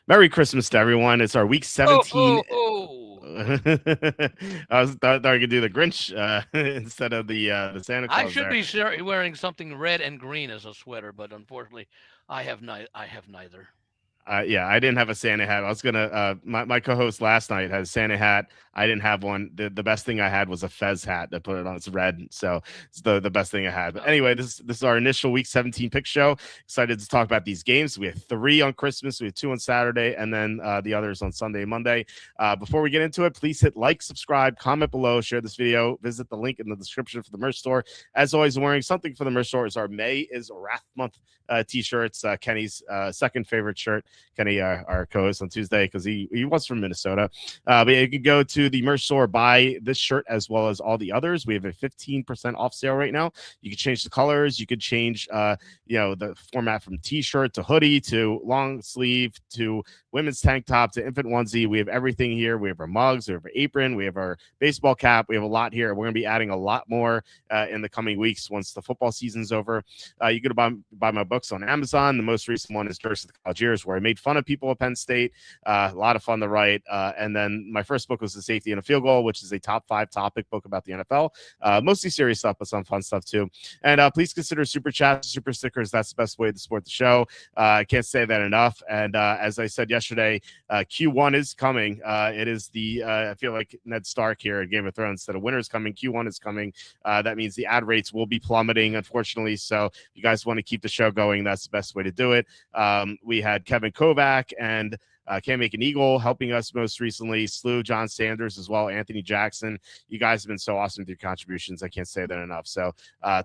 Merry Christmas to everyone. It's our week Ho, 17. ho, ho. I thought I could do the Grinch instead of the Santa I Claus should there. be wearing something red and green as a sweater, but unfortunately, I have neither. Yeah, I didn't have a Santa hat. I was gonna. My co-host last night had a Santa hat. I didn't have one. The best thing I had was a Fez hat that put it on. It's red, so it's the best thing I had. But Oh, anyway, this is our initial week 17 pick show. Excited to talk about these games. We have three on Christmas. We have two on Saturday, and then the others on Sunday and Monday. Before we get into it, please hit like, subscribe, comment below, share this video. Visit the link in the description for the merch store. As always, wearing something for the merch store is our May is Wrath Month t-shirts. Kenny's second favorite shirt. Kenny, our co-host on Tuesday, because he was from Minnesota. But you can go to the merch store, buy this shirt as well as all the others. We have a 15% off sale right now. You can change the colors. You could change, the format from t-shirt to hoodie to long sleeve to women's tank top to infant onesie. We have everything here. We have our mugs. We have our apron. We have our baseball cap. We have a lot here. We're going to be adding a lot more in the coming weeks once the football season's over. You can buy my books on Amazon. The most recent one is Durst of the College Years, where I made fun of people at Penn State. A lot of fun to write. And then my first book was The Safety and a Field Goal, which is a top 5 topic book about the NFL. Mostly serious stuff, but some fun stuff too. And please consider super chats, super stickers. That's the best way to support the show. I can't say that enough. And as I said yesterday, Q1 is coming. It is I feel like Ned Stark here at Game of Thrones said a winter is coming. Q1 is coming. That means the ad rates will be plummeting, unfortunately. So if you guys want to keep the show going, that's the best way to do it. We had Kevin Kovac and Can't Make an Eagle helping us most recently. Slew, John Sanders as well, Anthony Jackson. You guys have been so awesome with your contributions. I can't say that enough. So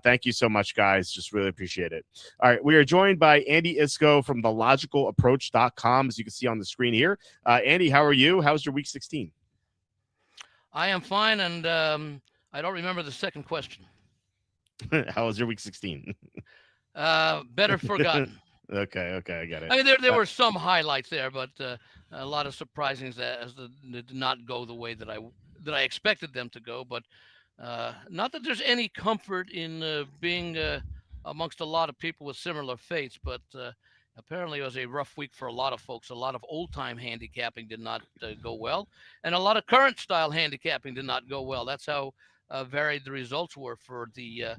thank you so much, guys. Just really appreciate it. All right. We are joined by Andy Iskoe from thelogicalapproach.com, as you can see on the screen here. Andy, how are you? How's your week 16? I am fine, and I don't remember the second question. How was your week 16? Better forgotten. Okay, I got it. I mean, there were some highlights there, but a lot of surprisings that did not go the way that I expected them to go. But not that there's any comfort in being amongst a lot of people with similar fates, but apparently it was a rough week for a lot of folks. A lot of old time handicapping did not go well, and a lot of current style handicapping did not go well. That's how varied the results were for the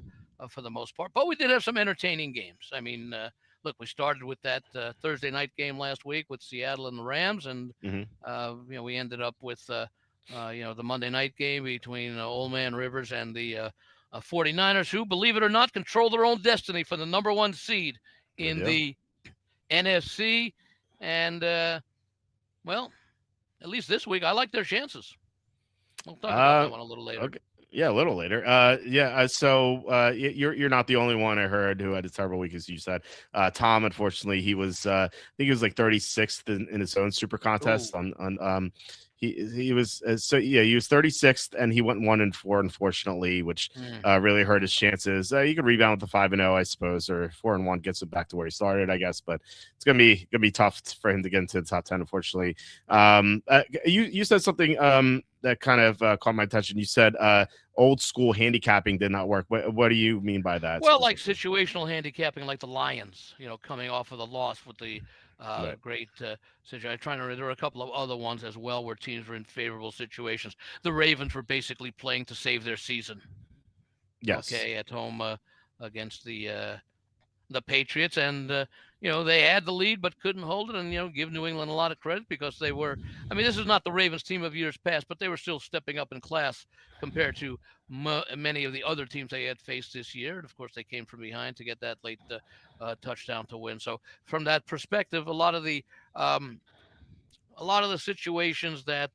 most part. But we did have some entertaining games. I mean. Look, we started with that Thursday night game last week with Seattle and the Rams, and we ended up with the Monday night game between Old Man Rivers and the 49ers, who, believe it or not, control their own destiny for the number one seed in the NFC. And well, at least this week, I like their chances. We'll talk about that one a little later. Okay. Yeah, a little later. You're not the only one I heard who had a terrible week, as you said. Tom, unfortunately, he was I think he was like 36th in his own super contest. Ooh. On he was he was 36th and he went 1-4, unfortunately, which really hurt his chances. You could rebound with the 5-0, I suppose, or 4-1 gets him back to where he started, I guess. But it's gonna be tough for him to get into the top 10, unfortunately. You said something that kind of caught my attention. You said old school handicapping did not work. What do you mean by that? Well, like situational handicapping, like the Lions, coming off of the loss with the Right. great situation. I'm trying to. There were a couple of other ones as well where teams were in favorable situations. The Ravens were basically playing to save their season. Yes. Okay, at home against the Patriots, and they had the lead but couldn't hold it, and give New England a lot of credit because they were. I mean, this is not the Ravens team of years past, but they were still stepping up in class compared to many of the other teams they had faced this year. And of course, they came from behind to get that late touchdown to win. So from that perspective, a lot of the situations that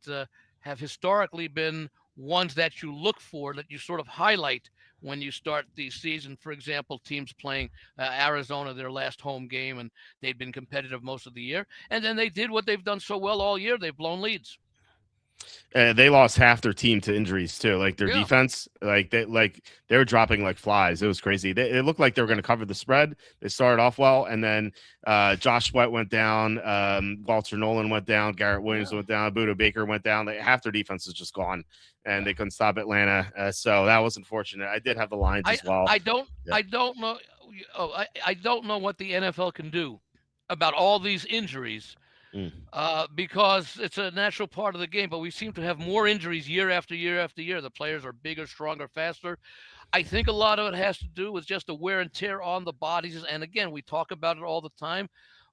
have historically been ones that you look for, that you sort of highlight when you start the season. For example, teams playing Arizona, their last home game, and they'd been competitive most of the year. And then they did what they've done so well all year. They've blown leads. They lost half their team to injuries too. Like their defense, they were dropping like flies. It was crazy. It looked like they were going to cover the spread. They started off well, and then Josh Sweat went down, Walter Nolan went down, Garrett Williams went down, Buda Baker went down. Half their defense is just gone, and they couldn't stop Atlanta. So that was unfortunate. I did have the Lions as well. I don't know. I don't know what the NFL can do about all these injuries Mm. because it's a natural part of the game. But we seem to have more injuries year after year after year. The players are bigger, stronger, faster. I think a lot of it has to do with just the wear and tear on the bodies. And again, we talk about it all the time.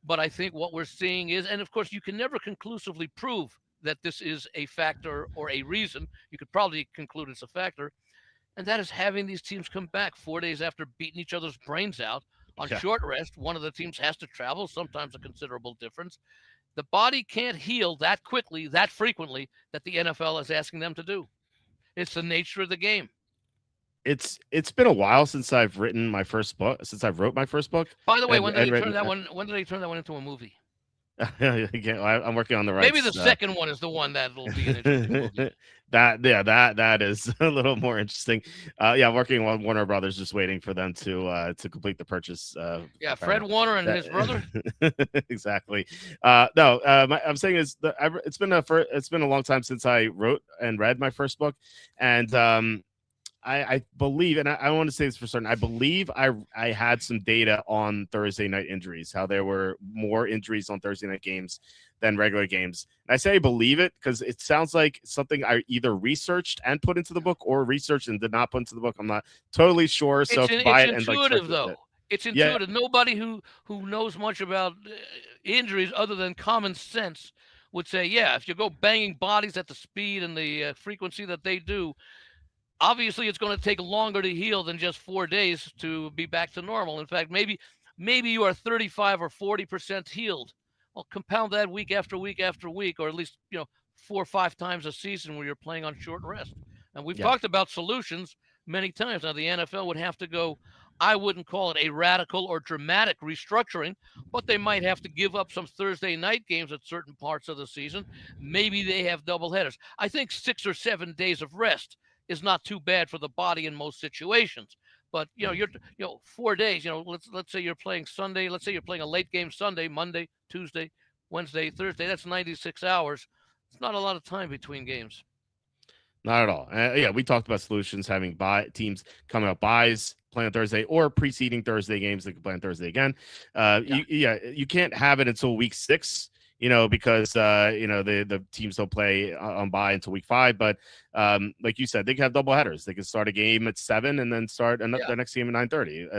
But I think what we're seeing is, and of course, you can never conclusively prove that this is a factor or a reason. You could probably conclude it's a factor, and that is having these teams come back 4 days after beating each other's brains out on Yeah. short rest. One of the teams has to travel, sometimes a considerable difference. The body can't heal that quickly, that frequently, that the NFL is asking them to do. It's the nature of the game. It's been a while since I've written my first book, since I've wrote my first book, By the way, when did and they turn written. that one? When did they turn that one into a movie? Again, I'm working on the Maybe the rights. Second one is the one that'll be an interesting movie. That is a little more interesting. Yeah, working on Warner Brothers, just waiting for them to complete the purchase. Yeah, Fred Apparently, Warner and his brother. exactly. No, I'm saying is it's been a long time since I wrote and read my first book, and I believe, and I want to say this for certain. I believe I had some data on Thursday night injuries, how there were more injuries on Thursday night games than regular games. And I say I believe it because it sounds like something I either researched and put into the book, or researched and did not put into the book. I'm not totally sure. So if you buy It's it and like start intuitive to, though. It's yeah, intuitive. Nobody who knows much about injuries other than common sense would say, yeah, if you go banging bodies at the speed and the frequency that they do, obviously it's going to take longer to heal than just 4 days to be back to normal. In fact, maybe you are 35 or 40% healed. Well, compound that week after week after week, or at least 4 or 5 times a season where you're playing on short rest. And we've yeah, talked about solutions many times. Now the NFL would have to go. I wouldn't call it a radical or dramatic restructuring, but they might have to give up some Thursday night games at certain parts of the season. Maybe they have double headers. I think 6 or 7 days of rest is not too bad for the body in most situations. But you're 4 days. Let's say you're playing Sunday. Let's say you're playing a late game Sunday, Monday, Tuesday, Wednesday, Thursday. That's 96 hours. It's not a lot of time between games. not at all. Yeah, we talked about solutions having teams coming up buys playing on Thursday, or preceding Thursday games that can play on Thursday again. Yeah, You can't have it until week 6, because the teams don't play on bye until week 5. But like you said, they can have double headers. They can start a game at 7 and then start yeah. the next game at 9:30.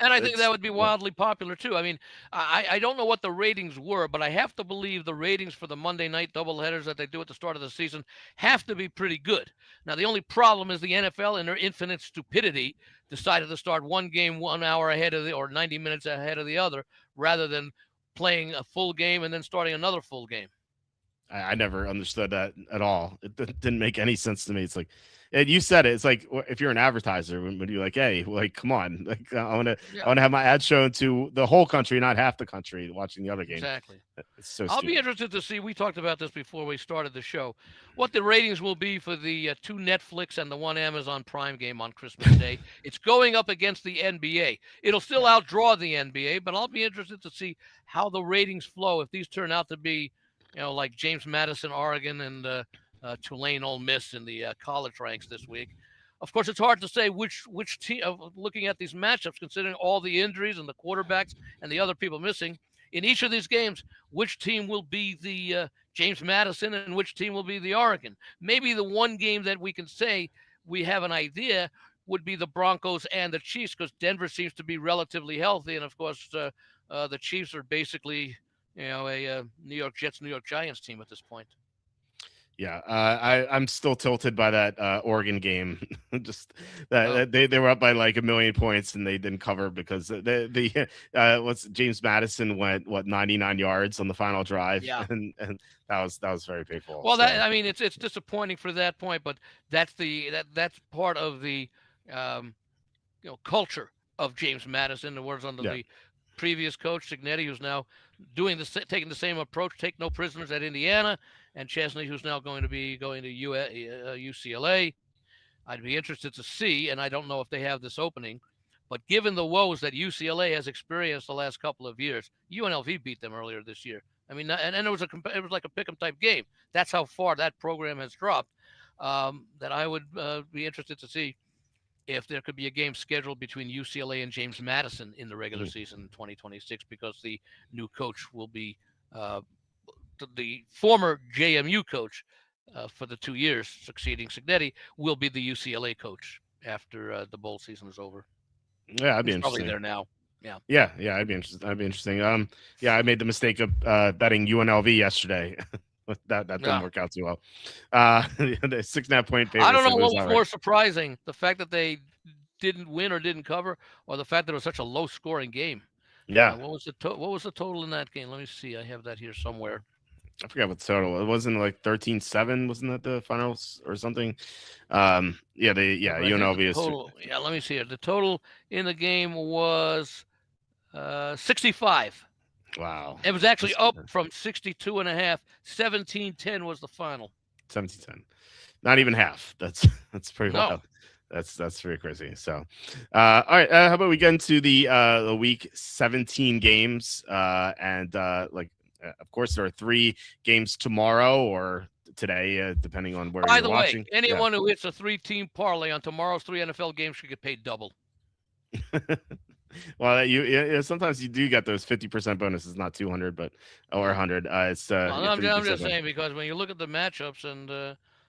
And I think that It's would be wildly popular too. I mean, I don't know what the ratings were, but I have to believe the ratings for the Monday night doubleheaders that they do at the start of the season have to be pretty good. Now, the only problem is the NFL, in their infinite stupidity, decided to start one game 1 hour ahead of or 90 minutes ahead of the other, rather than playing a full game and then starting another full game. I never understood that at all. It didn't make any sense to me. It's like, and you said it. It's like if you're an advertiser, when you're like, "Hey, like, come on, like, I Yeah, want to have my ad shown to the whole country, not half the country, watching the other game." exactly. It's so I'll be stupid. interested to see. We talked about this before we started the show. What the ratings will be for the 2 Netflix and the 1 Amazon Prime game on Christmas Day. It's going up against the NBA. It'll still outdraw the NBA, but I'll be interested to see how the ratings flow if these turn out to be, like James Madison, Oregon, and Tulane, Ole Miss in the college ranks this week. Of course, it's hard to say which team. Looking at these matchups, considering all the injuries and the quarterbacks and the other people missing in each of these games, which team will be the James Madison and which team will be the Oregon. Maybe the one game that we can say we have an idea would be the Broncos and the Chiefs, because Denver seems to be relatively healthy, and of course the Chiefs are basically a New York Jets, New York Giants team at this point. Yeah, I'm still tilted by that Oregon game. Just Oh, that they were up by like 1,000,000 points and they didn't cover because the what's James Madison went 99 yards on the final drive, yeah. and that was very painful. Well, So it's disappointing for that point, but that's part of the um, culture of James Madison. The words under yeah, the previous coach Signetti, who's now taking the same approach, take no prisoners at Indiana, and Chesney, who's now going to be going to UCLA. I'd be interested to see, and I don't know if they have this opening, but given the woes that UCLA has experienced the last couple of years, UNLV beat them earlier this year. I mean, and it was like a pick'em type game. That's how far that program has dropped. That I would be interested to see if there could be a game scheduled between UCLA and James Madison in the regular mhm. season in 2026, because the new coach will be uh, the former JMU coach for the 2 years succeeding Signetti will be the UCLA coach after the bowl season is over. Yeah, that'd be He's probably interesting. there now. Yeah. Yeah, I'd be interested. That'd be interesting. Yeah, I made the mistake of betting UNLV yesterday. that didn't Yeah. work out too well. The 6.5-point I favorites don't to know what lose was outright. more surprising, the fact that they didn't win or didn't cover, or the fact that it was such a low scoring game. Yeah, What was the total in that game? Let me see. I have that here somewhere. I forgot what the total. It wasn't like 13-7, wasn't that the finals or something? But I think the UNLV is total. Yeah, let me see it. The total in the game was 65. wow. It was actually That's up from 62 and a half. 17-10 was the final. 17-10. Not even half. That's pretty No. wild. That's pretty crazy. So, all right. How about we get into the week 17 games? Of course, there are 3 games tomorrow or today, depending on where By you're the watching. way, anyone who hits a 3-team parlay on tomorrow's 3 NFL games should get paid double. Well, sometimes you do get those 50% bonuses, not 200, but or 100. It's Well, I'm 50% just bonus. saying, because when you look at the matchups, and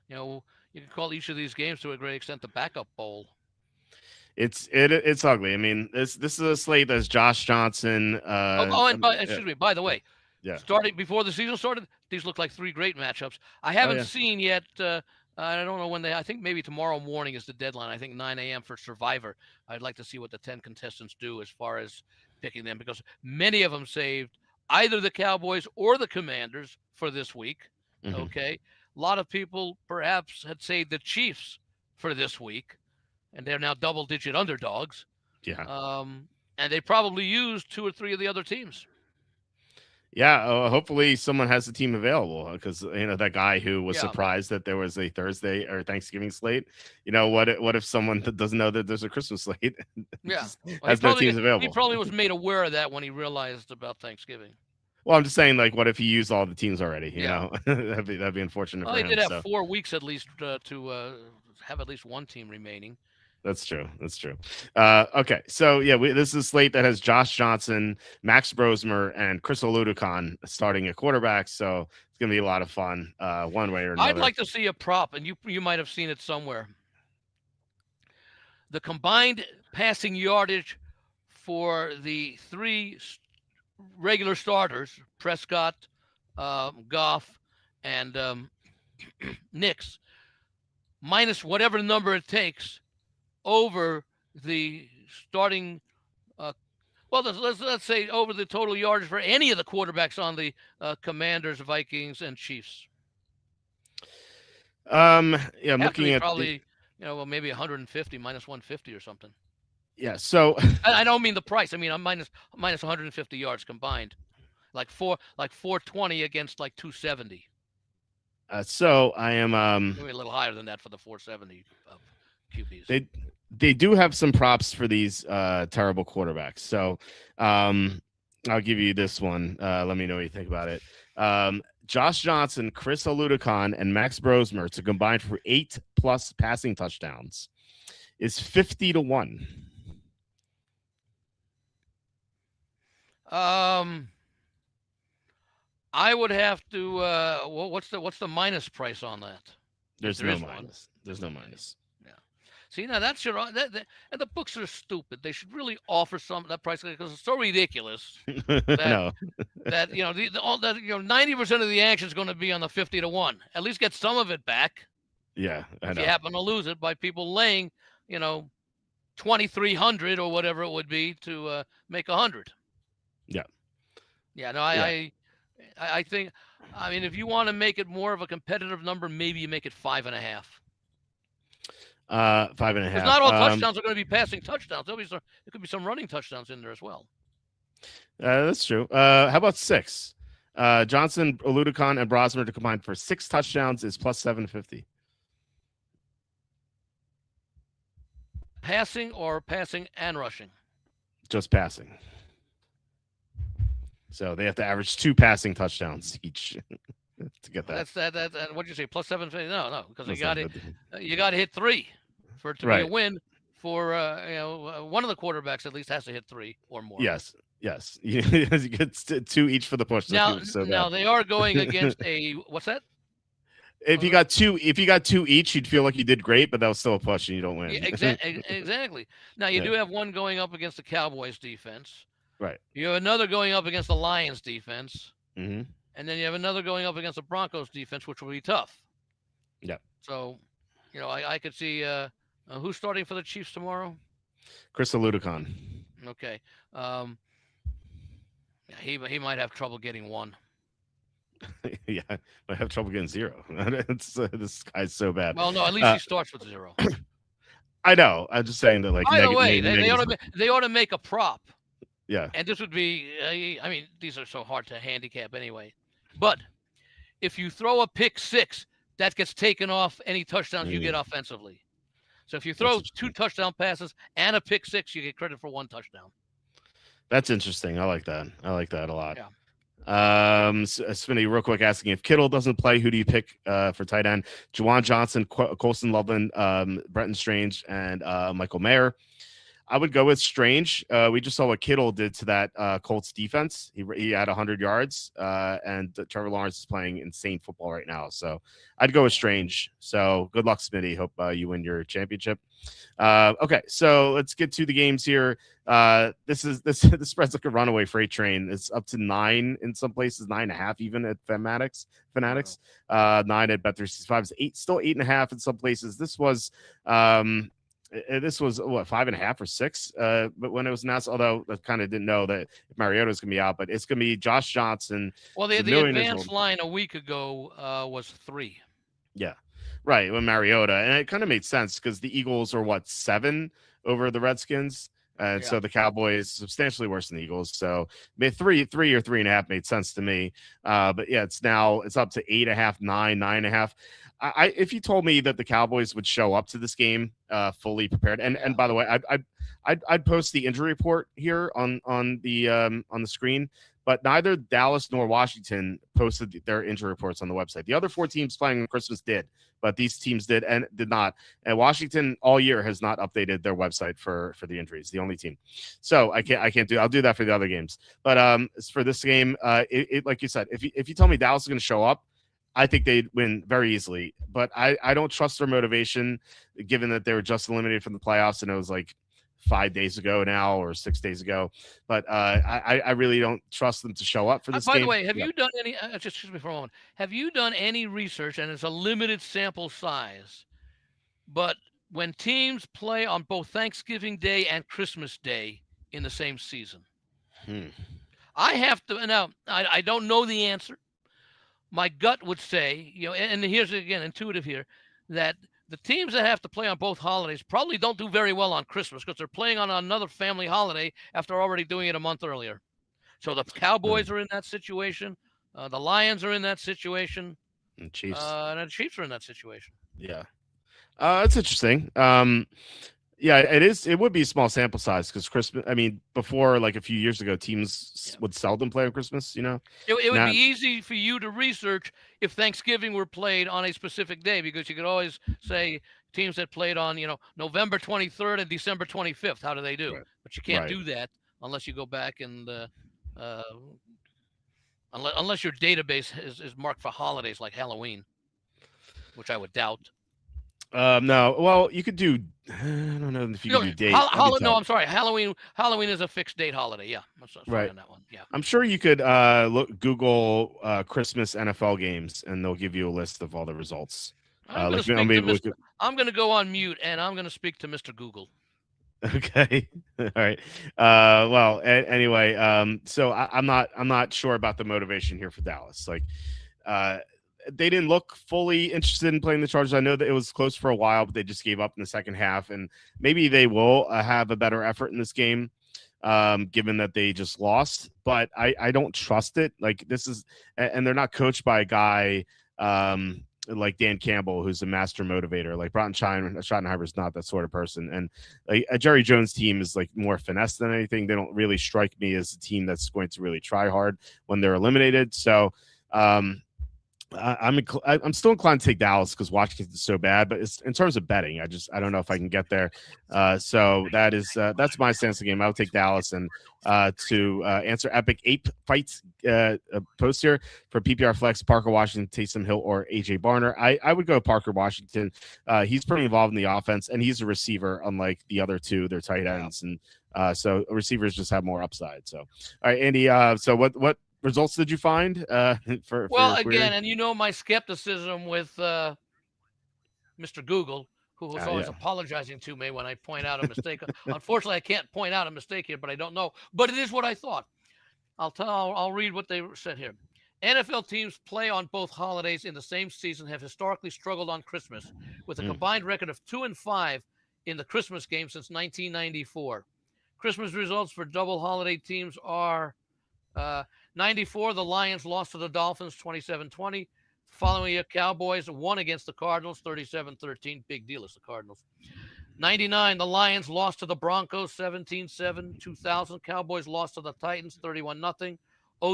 you can call each of these games to a great extent the backup bowl. It's ugly. I mean, this is a slate that's Josh Johnson. Excuse me. By the way, Yeah. starting before the season started, these look like 3 great matchups. I haven't seen yet. I don't know when they. I think maybe tomorrow morning is the deadline. I think 9 a.m. for Survivor. I'd like to see what the 10 contestants do as far as picking them, because many of them saved either the Cowboys or the Commanders for this week. Mhm. Okay, a lot of people perhaps had saved the Chiefs for this week, and they're now double-digit underdogs. Yeah. And they probably used 2 or 3 of the other teams. Yeah, hopefully someone has the team available, because that guy who was Yeah, but- surprised that there was a Thursday or Thanksgiving slate. What if someone that doesn't know that there's a Christmas slate? Yeah, just Well, has no teams he available. probably was made aware of that when he realized about Thanksgiving. Well, I'm just saying, like, what if he used all the teams already? You Yeah. know, that'd be unfortunate Well, for he him. did have So 4 weeks at least to have at least one team remaining. that's true. Okay, so yeah, this is a slate that has Josh Johnson, Max Brosmer, and Chris Oludekon starting at quarterback. So it's gonna be a lot of fun, one way or another. I'd like to see a prop, and you might have seen it somewhere. The combined passing yardage for the 3 regular starters, Prescott, Goff, and Nix, minus whatever number it takes over the starting. Let's say over the total yardage for any of the quarterbacks on the Commanders, Vikings, and Chiefs. Yeah, I'm looking at probably maybe 150 minus 150 or something. Yeah, so I don't mean the price. I mean, I'm minus 150 yards combined, like 420 against like 270. So I am Maybe a little higher than that for the 470 QBs. They do have some props for these terrible quarterbacks. So I'll give you this one. Let me know what you think about it. Josh Johnson, Chris Oludekon, and Max Brosmer to combine for 8+ passing touchdowns is 50-1. I would have to. What's the minus price on that? There's no minus. There's no minus. Yeah. See, now that's your. And the books are stupid. They should really offer some that price, because it's so ridiculous. No. That 90% of the action is going to be on the 50-1. At least get some of it back. Yeah, I if know. you happen to lose it by people laying, 2,300 or whatever it would be to make 100. Yeah. Yeah. No, I think. I mean, if you want to make it more of a competitive number, maybe you make it 5.5. 5.5. Because not all touchdowns are going to be passing touchdowns. There could be some running touchdowns in there as well. That's true. How about 6? Johnson, Oludekon, and Brosmer to combine for 6 touchdowns is plus 750. Passing or passing and rushing? Just passing. So they have to average 2 passing touchdowns each to get that. That's what'd you say? Plus 750? No, because you got to hit 3 for it to be a win. For one of the quarterbacks at least has to hit 3 or more. Yes. Yes, you get two each for the push. That Now, feels so now bad. they are going against a what's that? If you got two each, you'd feel like you did great, but that was still a push, and you don't Yeah, win. exactly. Now you Yeah, do have one going up against the Cowboys defense. right. You have another going up against the Lions defense, Hmm. and then you have another going up against the Broncos defense, which will be tough. Yeah, So, I could see who's starting for the Chiefs tomorrow. Chris Ludicon. Okay, um, yeah, he might have trouble getting one. Yeah, I have trouble getting zero. This guy's so bad. Well, no, at least Uh, he starts with zero. I know. I'm just saying that like By the way, negative. they ought to make a prop, Yeah. and this would be I mean these are so hard to handicap anyway, but if you throw a pick six, that gets taken off any touchdowns you get Mm, offensively. So if you that's throw two interesting. touchdown passes and a pick six, you get credit for one touchdown. That's interesting. I like that. I like that a lot. Yeah. Smitty, real quick, asking if Kittle doesn't play, who do you pick for tight end? Juwan Johnson, Colson Loveland, Brenton Strange, and Michael Mayer. I would go with Strange. We just saw what Kittle did to that Colts defense. He had 100 yards, and Trevor Lawrence is playing insane football right now. So I'd go with Strange. So good luck, Smitty. Hope you win your championship. Okay, so let's get to the games here. This the spread's like a runaway freight train. It's up to 9 in some places, 9.5 even at Fanatics. Wow. 9 at Bet365. It's 8, still 8.5 in some places. This was what 5.5 or 6, but when it was announced, although I kind of didn't know that Mariota's gonna be out, but it's gonna be Josh Johnson. Well, He's a the million years old. advanced line a week ago was 3. Yeah, right. When Mariota, and it kind of made sense because the Eagles are what 7 over the Redskins, and Yeah. so the Cowboys substantially worse than the Eagles. So 3 or 3.5 made sense to me. But yeah, it's up to 8.5, 9, 9.5. If you told me that the Cowboys would show up to this game fully prepared, and Yeah. by the way, I'd post the injury report here on the screen, but neither Dallas nor Washington posted their injury reports on the website. The other 4 teams playing on Christmas did, but these teams did and did not. And Washington all year has not updated their website for the injuries. The only team. So I can't do. I'll do that for the other games. But for this game, like you said, if you tell me Dallas is going to show up, I think they'd win very easily. But I don't trust their motivation, given that they were just eliminated from the playoffs and it was like 5 days ago now or 6 days ago. But I really don't trust them to show up for this By the game. way, have Yeah. you done any? Just excuse me for a moment. Have you done any research? And it's a limited sample size, but when teams play on both Thanksgiving Day and Christmas Day in the same season, Hmm. I have to now. I don't know the answer. My gut would say, and here's again intuitive here, that the teams that have to play on both holidays probably don't do very well on Christmas because they're playing on another family holiday after already doing it a month earlier. So the Cowboys are in that situation. The Lions are in that situation. And Chiefs. And the Chiefs are in that situation. Yeah. It's interesting. Yeah, it is. It would be a small sample size because Christmas. I mean, before like a few years ago, teams Yeah. would seldom play on Christmas. It would Now, be easy for you to research if Thanksgiving were played on a specific day because you could always say teams that played on, November 23rd and December 25th. How do they do? right, But you can't right. do that unless you go back and unless your database is marked for holidays like Halloween, which I would doubt. No. Well, you could do. I don't know if you could do date. That'd be No, tough. I'm sorry. Halloween is a fixed date holiday. Yeah, I'm sorry Right. on that one. Yeah. I'm sure you could Google Christmas NFL games, and they'll give you a list of all the results. I'm going to Like speak to maybe we Mr. could. I'm going to go on mute and I'm going to speak to Mr. Google. Okay. All right. Well, anyway, so I'm not sure about the motivation here for Dallas. Like, they didn't look fully interested in playing the Chargers. I know that it was close for a while, but they just gave up in the second half, and maybe they will have a better effort in this game, given that they just lost. But I don't trust it. Like this is, and they're not coached by a guy like Dan Campbell, who's a master motivator. Like Broughton Schottenheimer is not that sort of person. And like a Jerry Jones team is like more finesse than anything. They don't really strike me as a team that's going to really try hard when they're eliminated. So, I'm still inclined to take Dallas because Washington's so bad, but it's in terms of betting, I don't know if I can get there. So that's my stance of the game. I would take Dallas and to answer Epic Ape Fights post here for PPR Flex, Parker Washington, Taysom Hill, or AJ Barner. I would go Parker Washington. He's pretty involved in the offense, and he's a receiver, unlike the other two. They're tight ends, and so receivers just have more upside. So, all right, Andy. So what results did you find for Well, your query? again, and my skepticism with Mr. Google, who is always Yeah. apologizing to me when I point out a mistake. Unfortunately, I can't point out a mistake here, but I don't know. But it is what I thought. I'll read what they said here. NFL teams play on both holidays in the same season have historically struggled on Christmas, with a combined record of 2-5 in the Christmas game since 1994. Christmas results for double holiday teams are 94, the Lions lost to the Dolphins 27-20. Following year, Cowboys won against the Cardinals 37-13. Big deal is the Cardinals. 99, the Lions lost to the Broncos 17-7. 2000, Cowboys lost to the Titans 31-0.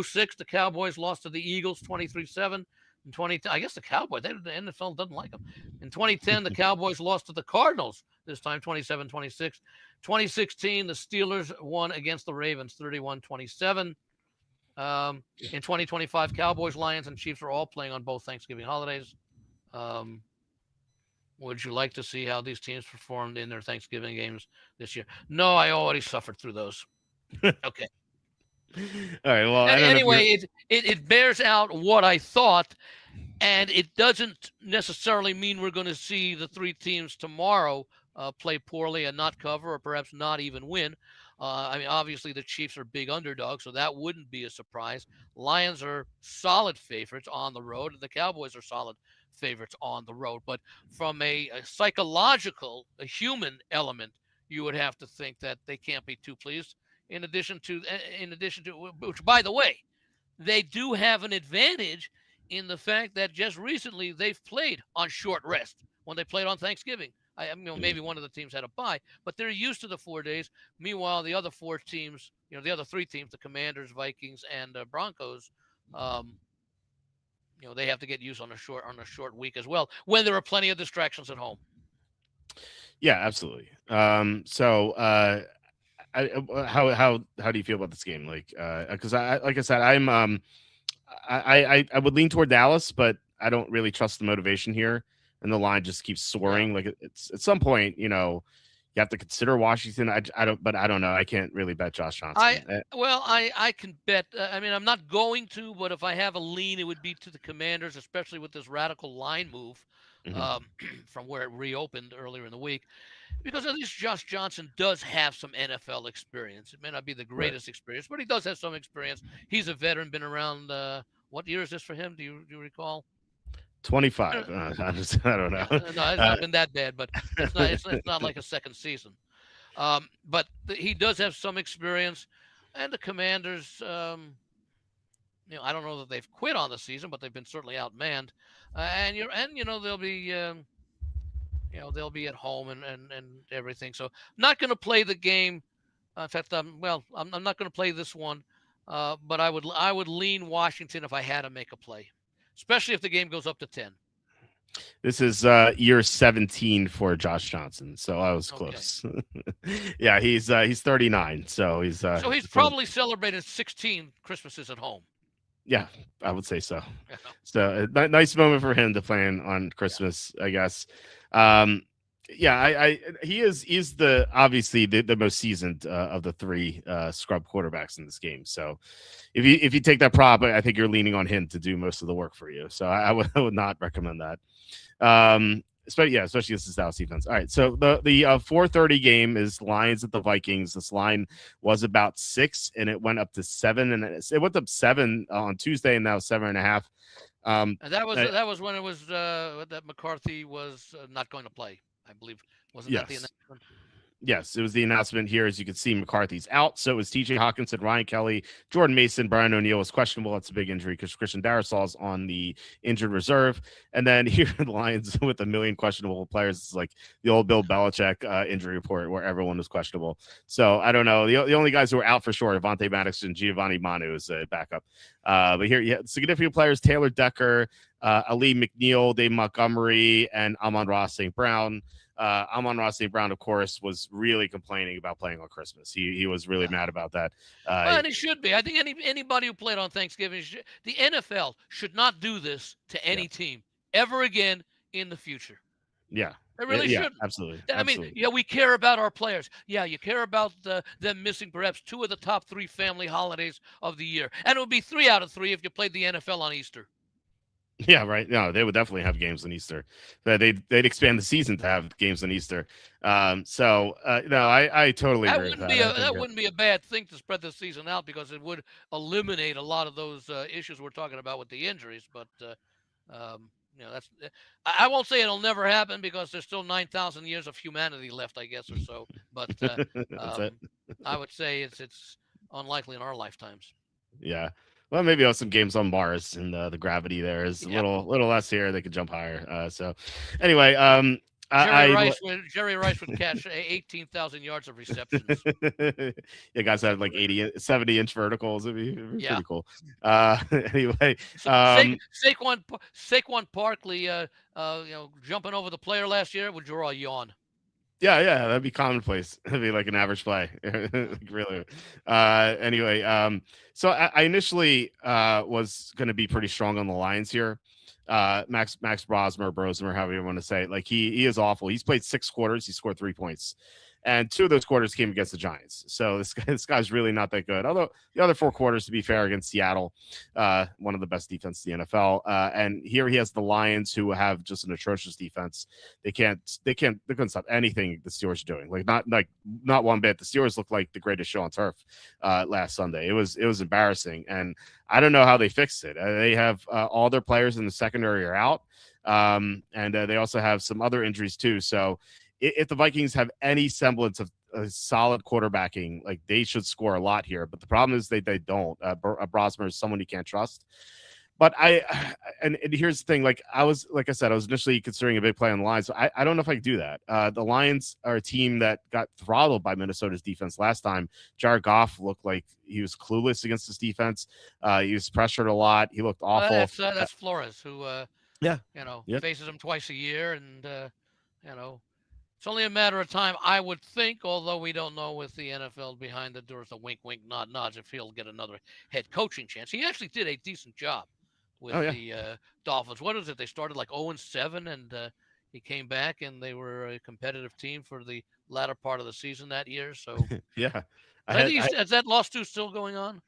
06, the Cowboys lost to the Eagles 23-7. In 20, I guess the Cowboys, the NFL doesn't like them. In 2010, the Cowboys lost to the Cardinals, this time 27-26. 2016, the Steelers won against the Ravens 31-27. In 2025, Cowboys, Lions, and Chiefs are all playing on both Thanksgiving holidays. Would you like to see how these teams performed in their Thanksgiving games this year? No, I already suffered through those. Okay. All right. Well, anyway, it bears out what I thought, and it doesn't necessarily mean we're going to see the three teams tomorrow play poorly and not cover, or perhaps not even win. I mean, obviously the Chiefs are big underdogs, so that wouldn't be a surprise. Lions are solid favorites on the road, and the Cowboys are solid favorites on the road. But from a psychological, a human element, you would have to think that they can't be too pleased. In addition to, which, by the way, they do have an advantage in the fact that just recently they've played on short rest when they played on Thanksgiving. Maybe one of the teams had a bye, but they're used to the 4 days. Meanwhile, the other four teams, the other three teams, the Commanders, Vikings, and Broncos, they have to get used on a short week as well, when there are plenty of distractions at home. Yeah, absolutely. How do you feel about this game? Like, because like I said, I would lean toward Dallas, but I don't really trust the motivation here, and the line just keeps soaring. Like, it's at some point, you have to consider Washington. I don't know. I can't really bet Josh Johnson. I can bet. I'm not going to, but if I have a lean, it would be to the Commanders, especially with this radical line move from where it reopened earlier in the week. Because at least Josh Johnson does have some NFL experience. It may not be the greatest experience, but he does have some experience. He's a veteran, been around. What year is this for him? Do you recall? 25. I don't know. No, it's not been that bad, but it's not like a second season. But he does have some experience, and the Commanders. I don't know that they've quit on the season, but they've been certainly outmanned. They'll be. They'll be at home and everything. So not going to play the game. In fact, I'm not going to play this one. But I would lean Washington if I had to make a play, especially if the game goes up to 10. This is year 17 for Josh Johnson, so I was close. Okay. Yeah, he's 39, so he's probably celebrated 16 Christmases at home. Yeah, I would say so. So a nice moment for him to plan on Christmas, I guess. He's obviously the most seasoned of the three scrub quarterbacks in this game. So if you take that prop, I think you're leaning on him to do most of the work for you. So I would not recommend that. Especially against the Dallas defense. All right, so the 4:30 game is Lions at the Vikings. This line was about 6, and it went up to 7, and it went up 7 on Tuesday, and now 7.5. And that was when it was that McCarthy was not going to play, I believe. Wasn't that the announcement? Yes, it was the announcement here. As you can see, McCarthy's out. So it was TJ Hawkinson, Ryan Kelly, Jordan Mason, Brian O'Neill was questionable. That's a big injury because Christian Darrisaw's on the injured reserve. And then here the Lions with a million questionable players. It's like the old Bill Belichick injury report where everyone was questionable. So I don't know. The only guys who are out for sure are Vontae Maddox and Giovanni Manu is a backup. But here, yeah, significant players: Taylor Decker, Ali McNeil, Dave Montgomery, and Amon-Ra St. Brown. Amon-Ra St. Brown, of course, was really complaining about playing on Christmas. He was really Yeah. mad about that. Well, and it should be. I think anybody who played on Thanksgiving, the NFL should not do this to Yeah, any team ever again in the future. yeah, They really yeah, shouldn't. absolutely, I mean, absolutely. yeah, we care about our players. Yeah, you care about them missing perhaps two of the top three family holidays of the year, and it would be 3 out of 3 if you played the NFL on Easter. Yeah, right. No, they would definitely have games on Easter. They'd expand the season to have games on Easter. So no, I totally That agree with wouldn't that. be I a think that wouldn't be a bad thing to spread the season out because it would eliminate a lot of those issues we're talking about with the injuries. But that's I won't say it'll never happen because there's still 9,000 years of humanity left, I guess, or so. But that's it. I would say it's unlikely in our lifetimes. Yeah. Well, maybe I'll have some games on Mars, and the gravity there is a Yeah. little less here. They could jump higher. So anyway, Jerry Rice would catch 18,000 yards of receptions. yeah, guys had like Unbelievable. 70-inch verticals. It'd be Yeah. pretty cool. Anyway, Saquon Barkley, jumping over the player last year would draw a yawn. yeah, that'd be commonplace. It'd be like an average play, like, really. Anyway, so I initially was going to be pretty strong on the Lions here. Max Brosmer, however you want to say it. Like he is awful. He's played 6 quarters. He scored 3 points, and 2 of those quarters came against the Giants. So this guy's really not that good. Although the other 4 quarters, to be fair, against Seattle, one of the best defenses in the NFL. And here he has the Lions, who have just an atrocious defense. They couldn't stop anything the Steelers are doing. Not one bit. The Steelers looked like the greatest show on turf last Sunday. It was embarrassing, and I don't know how they fixed it. They have all their players in the secondary are out, and they also have some other injuries too. So if the Vikings have any semblance of a solid quarterbacking, like they should score a lot here. But the problem is they don't. Brosmer is someone you can't trust. But and here's the thing, like I said, I was initially considering a big play on the Lions. So I don't know if I can do that. The Lions are a team that got throttled by Minnesota's defense last time. Jared Goff looked like he was clueless against this defense. He was pressured a lot. He looked awful. That's Flores who Yeah, yeah, faces him twice a year, and it's only a matter of time, I would think, although we don't know with the NFL behind the doors, a wink, wink, nod, nods, if he'll get another head coaching chance. He actually did a decent job oh with yeah, the Dolphins. What is it? They started like 0-7, and he came back, and they were a competitive team for the latter part of the season that year. So yeah. I think is that lawsuit still going on?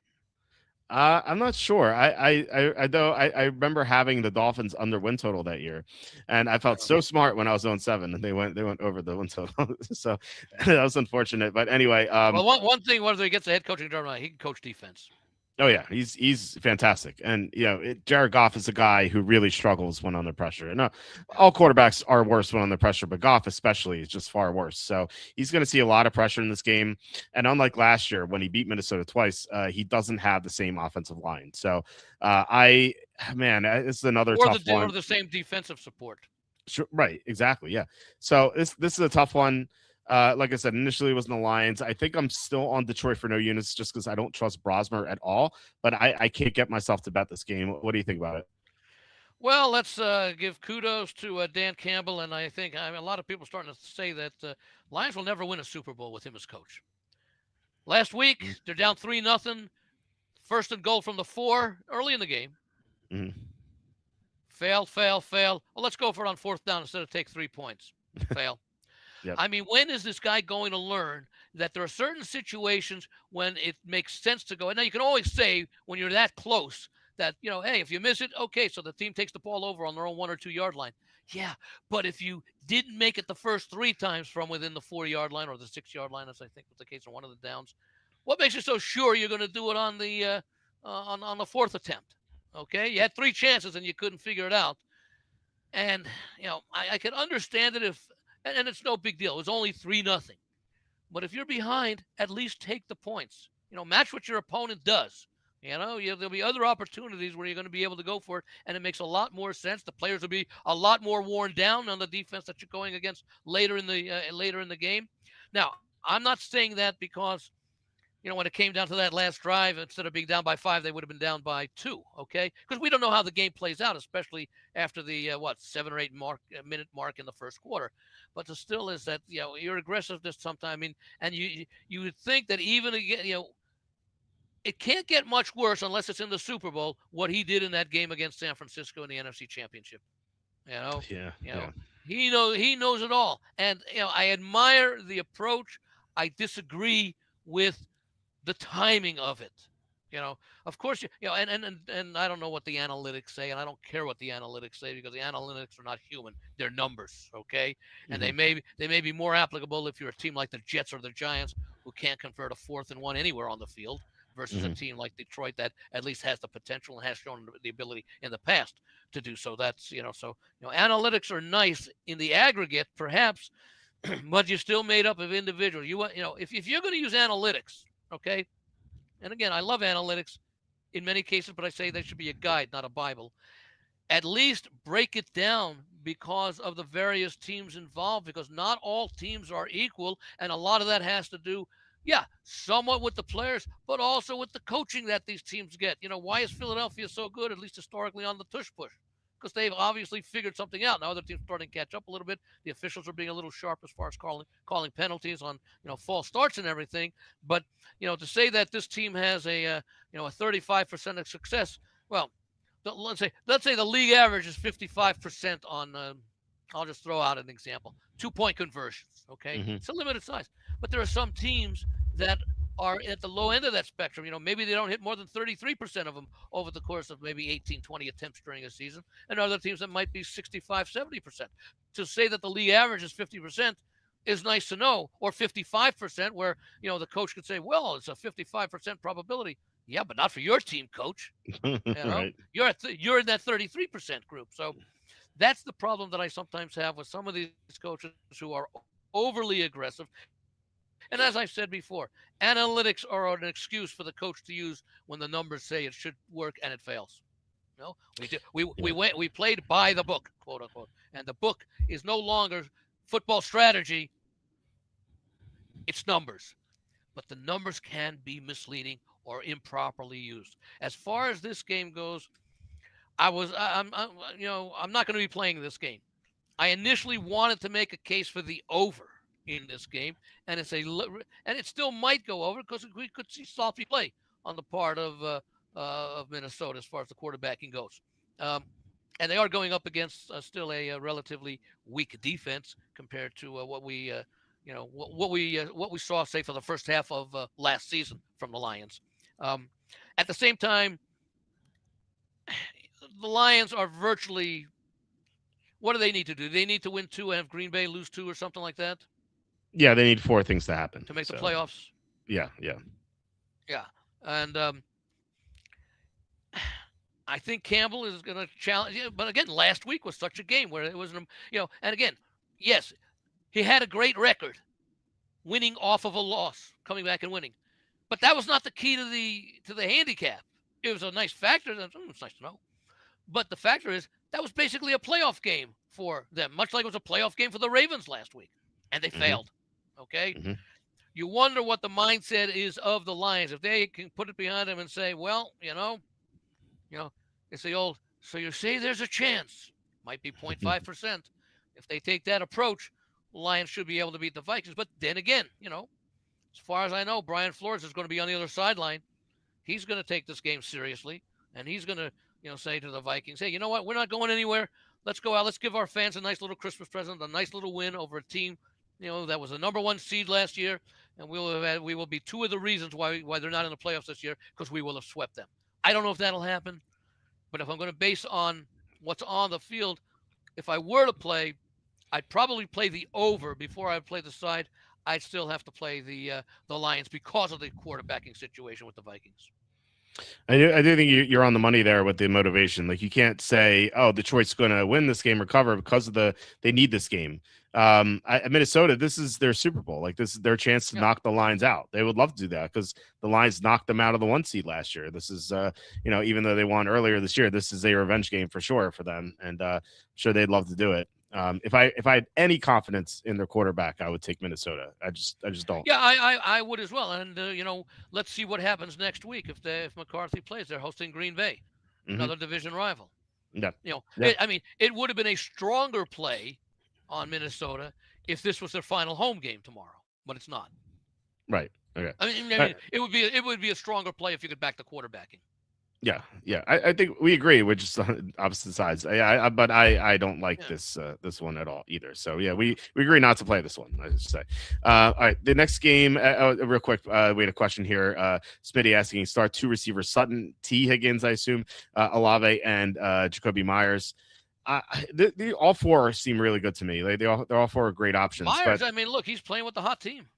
I'm not sure. I remember having the Dolphins under win total that year, and I felt so smart when I was on 7, and they went over the win total. So that was unfortunate. But anyway, Well, one thing, whether he gets a head coaching job or not, he can coach defense. oh yeah, he's fantastic, and Jared Goff is a guy who really struggles when under pressure. And all quarterbacks are worse when under pressure, but Goff especially is just far worse. So he's going to see a lot of pressure in this game. And unlike last year when he beat Minnesota twice, he doesn't have the same offensive line. So this is another tough one. Or the same defensive support. Sure, right, exactly, yeah. So this is a tough one. Like I said, initially it was in the Lions. I think I'm still on Detroit for no units just because I don't trust Brosmer at all. But I can't get myself to bet this game. What do you think about it? Well, let's give kudos to Dan Campbell, and I think a lot of people are starting to say that Lions will never win a Super Bowl with him as coach. Last week, they're down 3-0, first and goal from the 4 early in the game. Mm-hmm. Fail. Well, let's go for it on 4th down instead of take 3 points. Fail. Yep. I mean, when is this guy going to learn that there are certain situations when it makes sense to go? And now you can always say when you're that close that, hey, if you miss it, okay, so the team takes the ball over on their own 1 or 2 yard line. Yeah, but if you didn't make it the first 3 times from within the 4 yard line or the 6 yard line, as I think was the case on one of the downs, what makes you so sure you're going to do it on the on the 4th attempt? Okay, you had 3 chances and you couldn't figure it out. And I can understand it if, and it's no big deal. It was only 3-0. But if you're behind, at least take the points. Match what your opponent does. There'll be other opportunities where you're going to be able to go for it, and it makes a lot more sense. The players will be a lot more worn down on the defense that you're going against later in the game. Now, I'm not saying that because when it came down to that last drive, instead of being down by 5, they would have been down by 2. Okay, because we don't know how the game plays out, especially after the 7 or 8 minute mark in the first quarter. But the still is that your aggressiveness sometimes. I mean, and you would think that even again, it can't get much worse unless it's in the Super Bowl. What he did in that game against San Francisco in the NFC Championship. You know, Yeah, you yeah. know, he knows it all, and I admire the approach. I disagree with the timing of it. Of course, and I don't know what the analytics say, and I don't care what the analytics say because the analytics are not human; they're numbers, okay? And Hmm. they may be more applicable if you're a team like the Jets or the Giants who can't convert a 4th and 1 anywhere on the field, versus a Hmm. team like Detroit that at least has the potential and has shown the ability in the past to do so. Analytics are nice in the aggregate, perhaps, but you're still made up of individuals. If you're going to use analytics, okay, and again, I love analytics in many cases, but I say they should be a guide, not a Bible. At least break it down because of the various teams involved, because not all teams are equal. And a lot of that has to do, yeah, somewhat with the players, but also with the coaching that these teams get. Why is Philadelphia so good, at least historically, on the tush push? Because they've obviously figured something out. Now other teams are starting to catch up a little bit. The officials are being a little sharp as far as calling penalties on false starts and everything. But to say that this team has a 35% of success, well, let's say the league average is 55% on. I'll just throw out an example: 2-point conversions. Okay, Hmm. it's a limited size, but there are some teams that are at the low end of that spectrum. Maybe they don't hit more than 33% of them over the course of maybe 18, 20 attempts during a season, and other teams that might be 65, 70%. To say that the league average is 50% is nice to know, or 55%, where the coach could say, well, it's a 55% probability. Yeah, but not for your team, coach. Right. You're in that 33% group. So that's the problem that I sometimes have with some of these coaches who are overly aggressive. And as I've said before, analytics are an excuse for the coach to use when the numbers say it should work and it fails. We Yeah. played by the book, quote unquote, and the book is no longer football strategy; it's numbers. But the numbers can be misleading or improperly used. As far as this game goes, I'm not going to be playing this game. I initially wanted to make a case for the over in this game, and it still might go over because we could see sloppy play on the part of Minnesota as far as the quarterbacking goes. Um, and they are going up against still a relatively weak defense compared to what we saw, say, for the first half of last season from the Lions. Um, at the same time, the Lions are virtually. What do they need to do? They need to win 2 and have Green Bay lose 2 or something like that Yeah, they need 4 things to happen. to make the So playoffs. yeah, yeah. Yeah, and I think Campbell is going to challenge. Yeah, but again, last week was such a game where it was, and again, yes, he had a great record, winning off of a loss, coming back and winning. But that was not the key to the handicap. It was a nice factor. It's nice to know. But the factor is that was basically a playoff game for them, much like it was a playoff game for the Ravens last week, and they Hmm. failed. Okay, Hmm. you wonder what the mindset is of the Lions if they can put it behind them and say, well, you know, it's the old. So you say there's a chance, might be 0.5%. If they take that approach, the Lions should be able to beat the Vikings. But then again, as far as I know, Brian Flores is going to be on the other sideline. He's going to take this game seriously, and he's going to, say to the Vikings, hey, you know what? We're not going anywhere. Let's go out. Let's give our fans a nice little Christmas present, a nice little win over a team, that was the #1 seed last year, and we will be 2 of the reasons why they're not in the playoffs this year because we will have swept them. I don't know if that'll happen, but if I'm going to base on what's on the field, if I were to play, I'd probably play the over before I play the side. I'd still have to play the Lions because of the quarterbacking situation with the Vikings. I do think you're on the money there with the motivation. Like you can't say, "Oh, Detroit's going to win this game or cover because of they need this game." Minnesota, this is their Super Bowl. Like, this is their chance to Yeah. knock the Lions out. They would love to do that because the Lions knocked them out of the 1 seed last year. This is, even though they won earlier this year, this is a revenge game for sure for them, and I'm sure they'd love to do it. If I had any confidence in their quarterback, I would take Minnesota. I just don't. Yeah, I would as well. And let's see what happens next week if McCarthy plays. They're hosting Green Bay, Hmm. another division rival. Yeah, yeah, It would have been a stronger play on Minnesota if this was their final home game tomorrow, but it's not. right. Okay. I mean, it would be a stronger play if you could back the quarterbacking. Yeah, yeah. I think we agree. We're just on opposite sides. But I don't like Yeah. this one at all either. So yeah, we agree not to play this one. I should say. All right, the next game. Real quick, we had a question here. Smitty asking: start 2 receivers, Sutton, T Higgins, I assume, Olave, and Jacoby Myers. All 4 seem really good to me. They're all 4 great options. Myers, But I mean, look, he's playing with the hot team.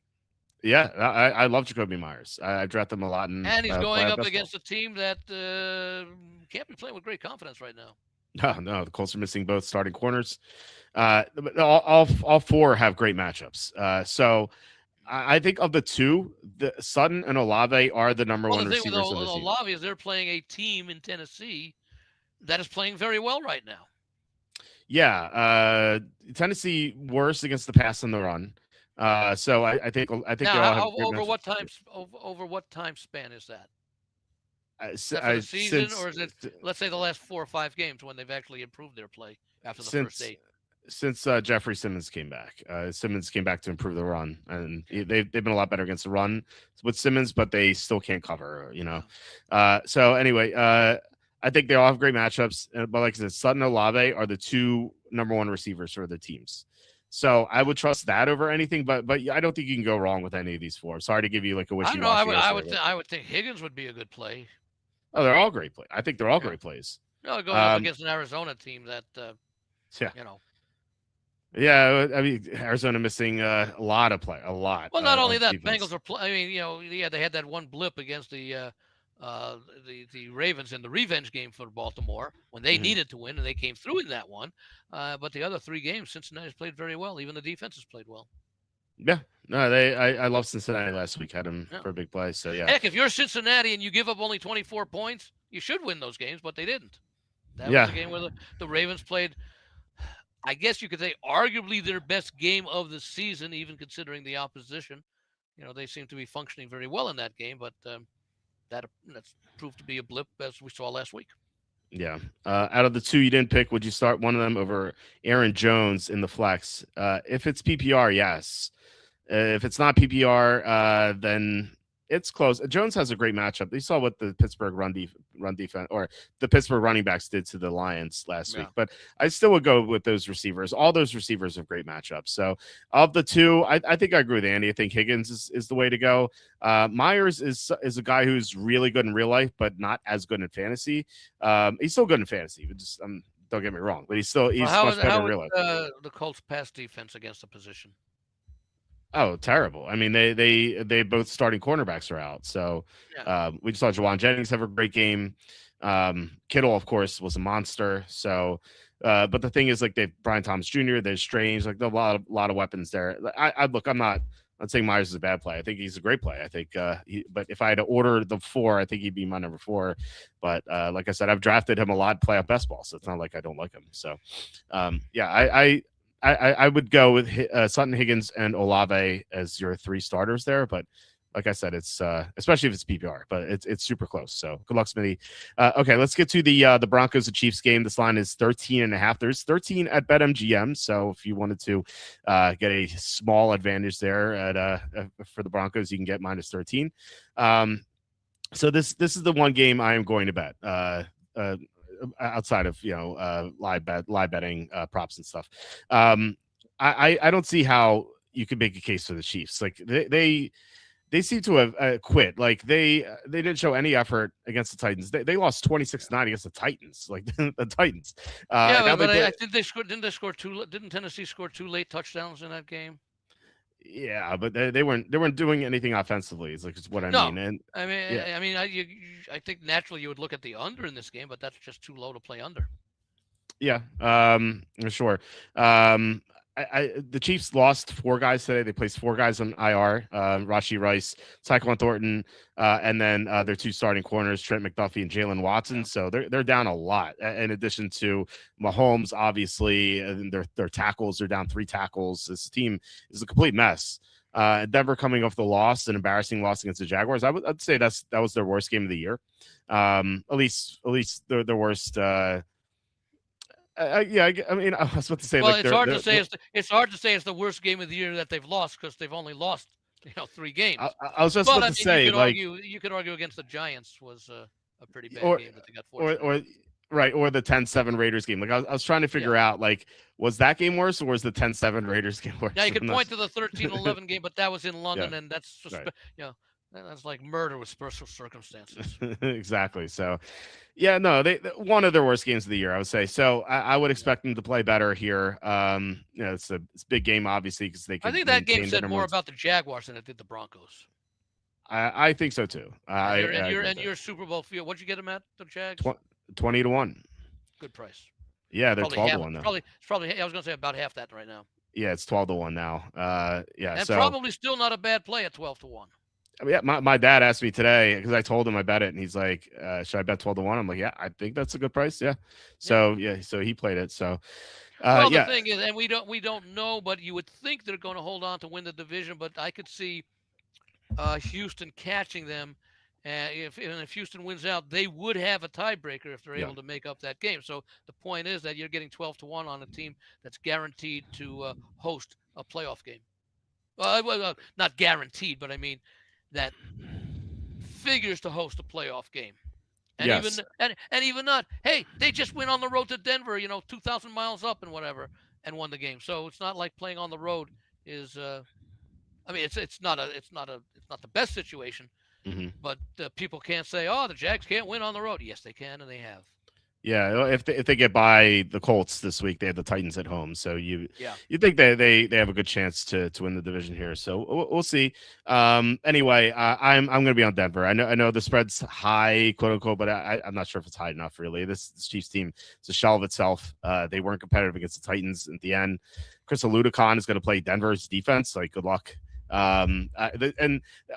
yeah, I love Jacoby Myers. I draft him a lot in And he's going up best against a team that can't be playing with great confidence right now. No, the Colts are missing both starting corners. But all 4 have great matchups. So I think of the 2, the Sutton and Olave are the number Well, one the thing with receivers of the season. Olave is they're playing a team in Tennessee that is playing very well right now. Yeah, Tennessee worse against the pass and the run. So I think they all have Now, great over what time span is that? Is matchups. that for the season, or is it, Since let's say, the last 4 or 5 games when they've actually improved their play after the first since 8? since Jeffrey Simmons came back. Simmons came back to improve the run, and they've been a lot better against the run with Simmons, but they still can't cover. So anyway, I think they all have great matchups. But like I said, Sutton and Olave are the 2 number 1 receivers for the teams. So I would trust that over anything. But I don't think you can go wrong with any of these 4. Sorry to give you like a I wishy don't know. I washy would, I would, answer. I would think Higgins would be a good play. Oh, they're all great plays. I think they're all Yeah. great plays. Going up against an Arizona team that, Yeah. you know. Yeah, I mean Arizona missing a lot of play, a lot. Well, not only of that, defense. Bengals are. I mean, they had that one blip against the Ravens in the revenge game for Baltimore when they Mhm. needed to win, and they came through in that one. But the other 3 games, Cincinnati's played very well. Even the defense has played well. Yeah, no, I love Cincinnati last week. Had them Yeah. for a big play. So yeah, Heck, if you're Cincinnati and you give up only 24 points, you should win those games, but they didn't. That was yeah, a game where the Ravens played, I guess you could say, arguably their best game of the season, even considering the opposition. They seem to be functioning very well in that game, but that's proved to be a blip, as we saw last week. yeah. Out of the 2 you didn't pick, would you start one of them over Aaron Jones in the flex? If it's PPR, yes. If it's not PPR, then it's close. Jones has a great matchup. You saw what the Pittsburgh run defense or the Pittsburgh running backs did to the Lions last week. But I still would go with those receivers. All those receivers have great matchups. So of the 2, I think I agree with Andy. I think Higgins is the way to go. Myers is a guy who's really good in real life, but not as good in fantasy. He's still good in fantasy, but just don't get me wrong. But he's much better in real life. The Colts pass defense against the position? Oh, terrible. I mean, they both starting cornerbacks are out. So we just saw Jawan Jennings have a great game. Kittle, of course, was a monster. So but the thing is, like, they Brian Thomas Jr., there's Strange, like, a lot of weapons there. I look, I'm not saying Myers is a bad play. I think he's a great play. I think but if I had to order the 4, I think he'd be my number 4. But like I said, I've drafted him a lot playoff best ball, so it's not like I don't like him. So I would go with Sutton, Higgins, and Olave as your 3 starters there. But like I said, it's especially if it's PPR, but it's super close. So good luck, Smitty. Okay, let's get to the Broncos and Chiefs game. This line is 13.5. There's 13 at BetMGM. So if you wanted to get a small advantage there for the Broncos, you can get -13. So this is the one game I am going to bet. Outside of live betting props and stuff. I don't see how you could make a case for the Chiefs. Like they seem to have quit. Like they didn't show any effort against the Titans. They lost 26-9 against the Titans. Like the Titans. But I think they scored. Didn't they score 2? Didn't Tennessee score 2 late touchdowns in that game? Yeah, but they weren't doing anything offensively. It's what I mean. And I think naturally you would look at the under in this game, but that's just too low to play under. Yeah, sure. the Chiefs lost 4 guys today. They placed 4 guys on IR. Rashee Rice, Tyquan Thornton, and then their 2 starting corners, Trent McDuffie and Jalen Watson. Yeah. So they're down a lot. In addition to Mahomes, obviously, and their tackles are down 3 tackles. This team is a complete mess. Denver coming off the loss, an embarrassing loss against the Jaguars. I'd say that was their worst game of the year. At least their worst. Yeah, I mean, I was about to say Well, like it's hard to say it's hard to say it's the worst game of the year that they've lost because they've only lost 3 games. I was just But about I to mean, say like you could argue against the Giants was a pretty bad or game that they got or fortunate. right, or the 10-7 Raiders game. Like I was trying to figure out like was that game worse or was the 10-7 Raiders game worse? Yeah, you could point to the 13-11 game, but that was in London, Yeah, and that's just right. that's like murder with special circumstances. Exactly. So, yeah, no, they one of their worst games of the year, I would say. So I would Yeah. expect them to play better here. It's a big game, obviously, because they I could think that game maintain their said number more one. about the Jaguars than it did the Broncos. I think so too. And I your and your agree with and that. your Super Bowl field. What'd you get them at the Jags? 20-1. Good price. Yeah, they're Probably 12 to half. one now. It's probably. I was gonna say about half that right now. Yeah, it's 12-1 now. Yeah, And so probably still not a bad play at 12-1. I mean, yeah, my dad asked me today because I told him I bet it, and he's like, "Should I bet 12-1?" I'm like, "Yeah, I think that's a good price." Yeah. Yeah. So yeah, so he played it. So Well, the yeah, thing is, and we don't know, but you would think they're going to hold on to win the division. But I could see Houston catching them. And if Houston wins out, they would have a tiebreaker if they're yeah, able to make up that game. So the point is that you're getting 12-1 on a team that's guaranteed to host a playoff game. Not guaranteed, but I mean that figures to host a playoff game. And even yes, and even not, hey, they just went on the road to Denver, 2,000 miles up and whatever, and won the game. So it's not like playing on the road is. I mean, it's not the best situation, hmm but people can't say, oh, the Jags can't win on the road. Yes, they can, and they have. yeah. If they get by the Colts this week, they have the Titans at home. So Yeah. you think they have a good chance to win the division here. So we'll see. Anyway, I'm going to be on Denver. I know the spread's high, quote unquote, but I'm not sure if it's high enough. Really, this Chiefs team is a shell of itself. They weren't competitive against the Titans at the end. Chris Aludicon is going to play Denver's defense. Like, good luck. And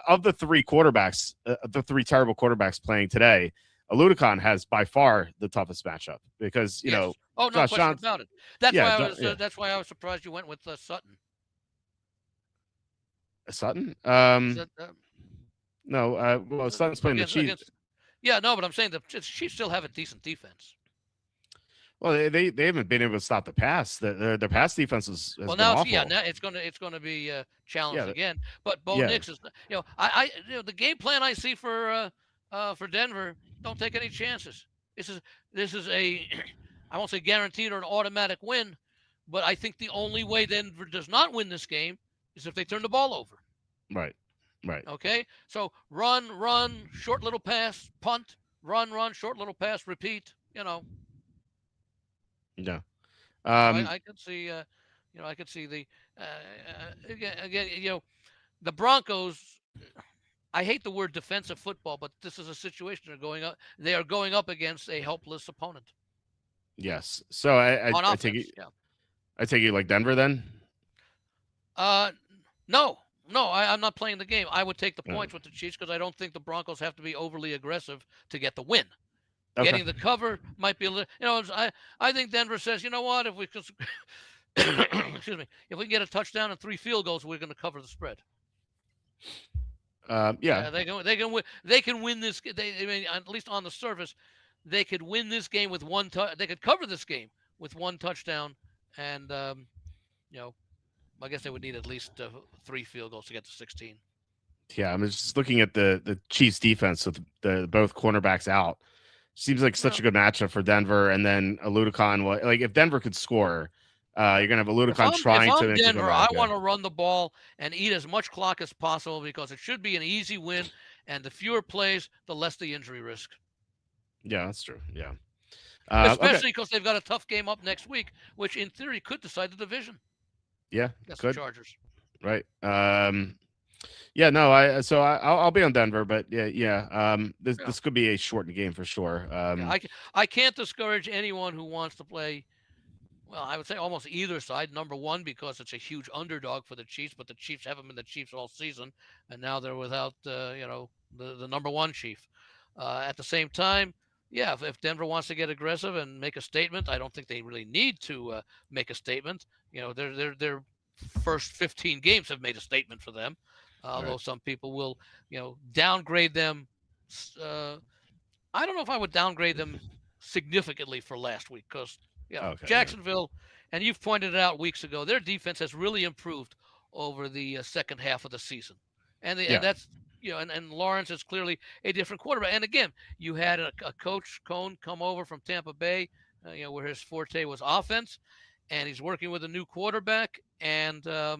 of the 3 quarterbacks, the 3 terrible quarterbacks playing today, Aludicon has by far the toughest matchup because Yes. Oh, no Josh question Johnson. about it. That's Yeah, why I was. yeah. That's why I was surprised you went with Sutton. Sutton. Is that, No. Well, Sutton's playing the Chiefs. Yeah, no, but I'm saying the Chiefs still have a decent defense. Well, they haven't been able to stop the pass. Their pass defense has Well, been now awful. now it's gonna be challenged Yeah, again. But Bo yeah, Nix is, the game plan I see for Denver. Don't take any chances. This is a I won't say guaranteed or an automatic win, but I think the only way Denver does not win this game is if they turn the ball over. right, right. Okay, so run, short little pass, punt, run, short little pass, repeat. Yeah. So Um, I could see, I could see again, the Broncos. I hate the word defensive football, but this is a situation they're going up. They are going up against a helpless opponent yes. So on I take offense. it. Yeah. I take it like Denver then. Uh, no, I'm not playing the game. I would take the Oh, points with the Chiefs because I don't think the Broncos have to be overly aggressive to get the win. okay. Getting the cover might be a little. I think Denver says, you know what, if we could, excuse me, if we can get a touchdown and 3 field goals, we're going to cover the spread. Yeah. They can win this. I mean, at least on the surface, they could win this game with one. They could cover this game with 1 touchdown, and you know, I guess they would need at least 3 field goals to get to 16. Yeah. I'm just looking at the Chiefs defense with the both cornerbacks out. Seems like such Well, a good matchup for Denver. And then Aludicon, like if Denver could score, you're gonna have if Aludicon I'm trying to make a Denver, I comeback. Yeah. want to run the ball and eat as much clock as possible because it should be an easy win, and the fewer plays, the less the injury risk. Yeah, that's true. Yeah. Okay. Especially because they've got a tough game up next week, which in theory could decide the division. Yeah. That's the Good. Chargers. Right. Yeah. No. I'll be on Denver, but yeah. This Yeah. this could be a shortened game for sure. Yeah, I can't discourage anyone who wants to play Well, I would say almost either side. Number one, because it's a huge underdog for the Chiefs, but the Chiefs haven't been the Chiefs all season, and now they're without, the number one Chief. At the same time, yeah, if Denver wants to get aggressive and make a statement, I don't think they really need to make a statement. Their first 15 games have made a statement for them, Right. although some people will, downgrade them. Uh, I don't know if I would downgrade them significantly for last week because Okay. Yeah. Jacksonville, and you've pointed it out weeks ago, their defense has really improved over the second half of the season, and Yeah. that's and Lawrence is clearly a different quarterback. And again, you had a coach Cohn come over from Tampa Bay, where his forte was offense, and he's working with a new quarterback and or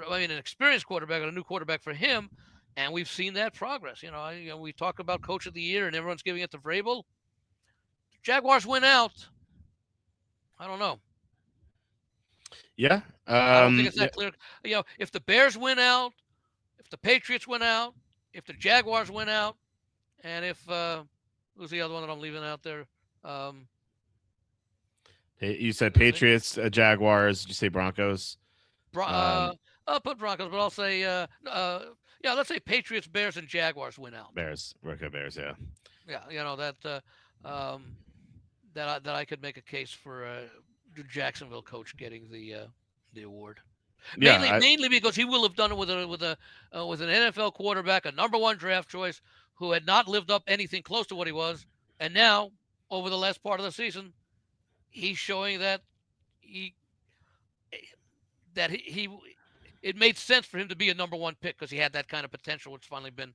I mean, an experienced quarterback and a new quarterback for him. And we've seen that progress. We talk about Coach of the Year, and everyone's giving it to Vrabel. Jaguars win out. I don't know. Yeah. I don't think it's Yeah. that clear. If the Bears win out, if the Patriots win out, if the Jaguars win out, and if who's the other one that I'm leaving out there? Um, You said let me think. Patriots, Jaguars. Did you say Broncos? Um, I'll put Broncos, but I'll say yeah. Let's say Patriots, Bears, and Jaguars win out. Bears. Okay, Bears. Yeah. Yeah, um, that I could make a case for the Jacksonville coach getting the award. Yeah. Mainly because he will have done it with an NFL quarterback, a number one draft choice, who had not lived up anything close to what he was, and now over the last part of the season, he's showing he that he it made sense for him to be a number one pick because he had that kind of potential, which finally been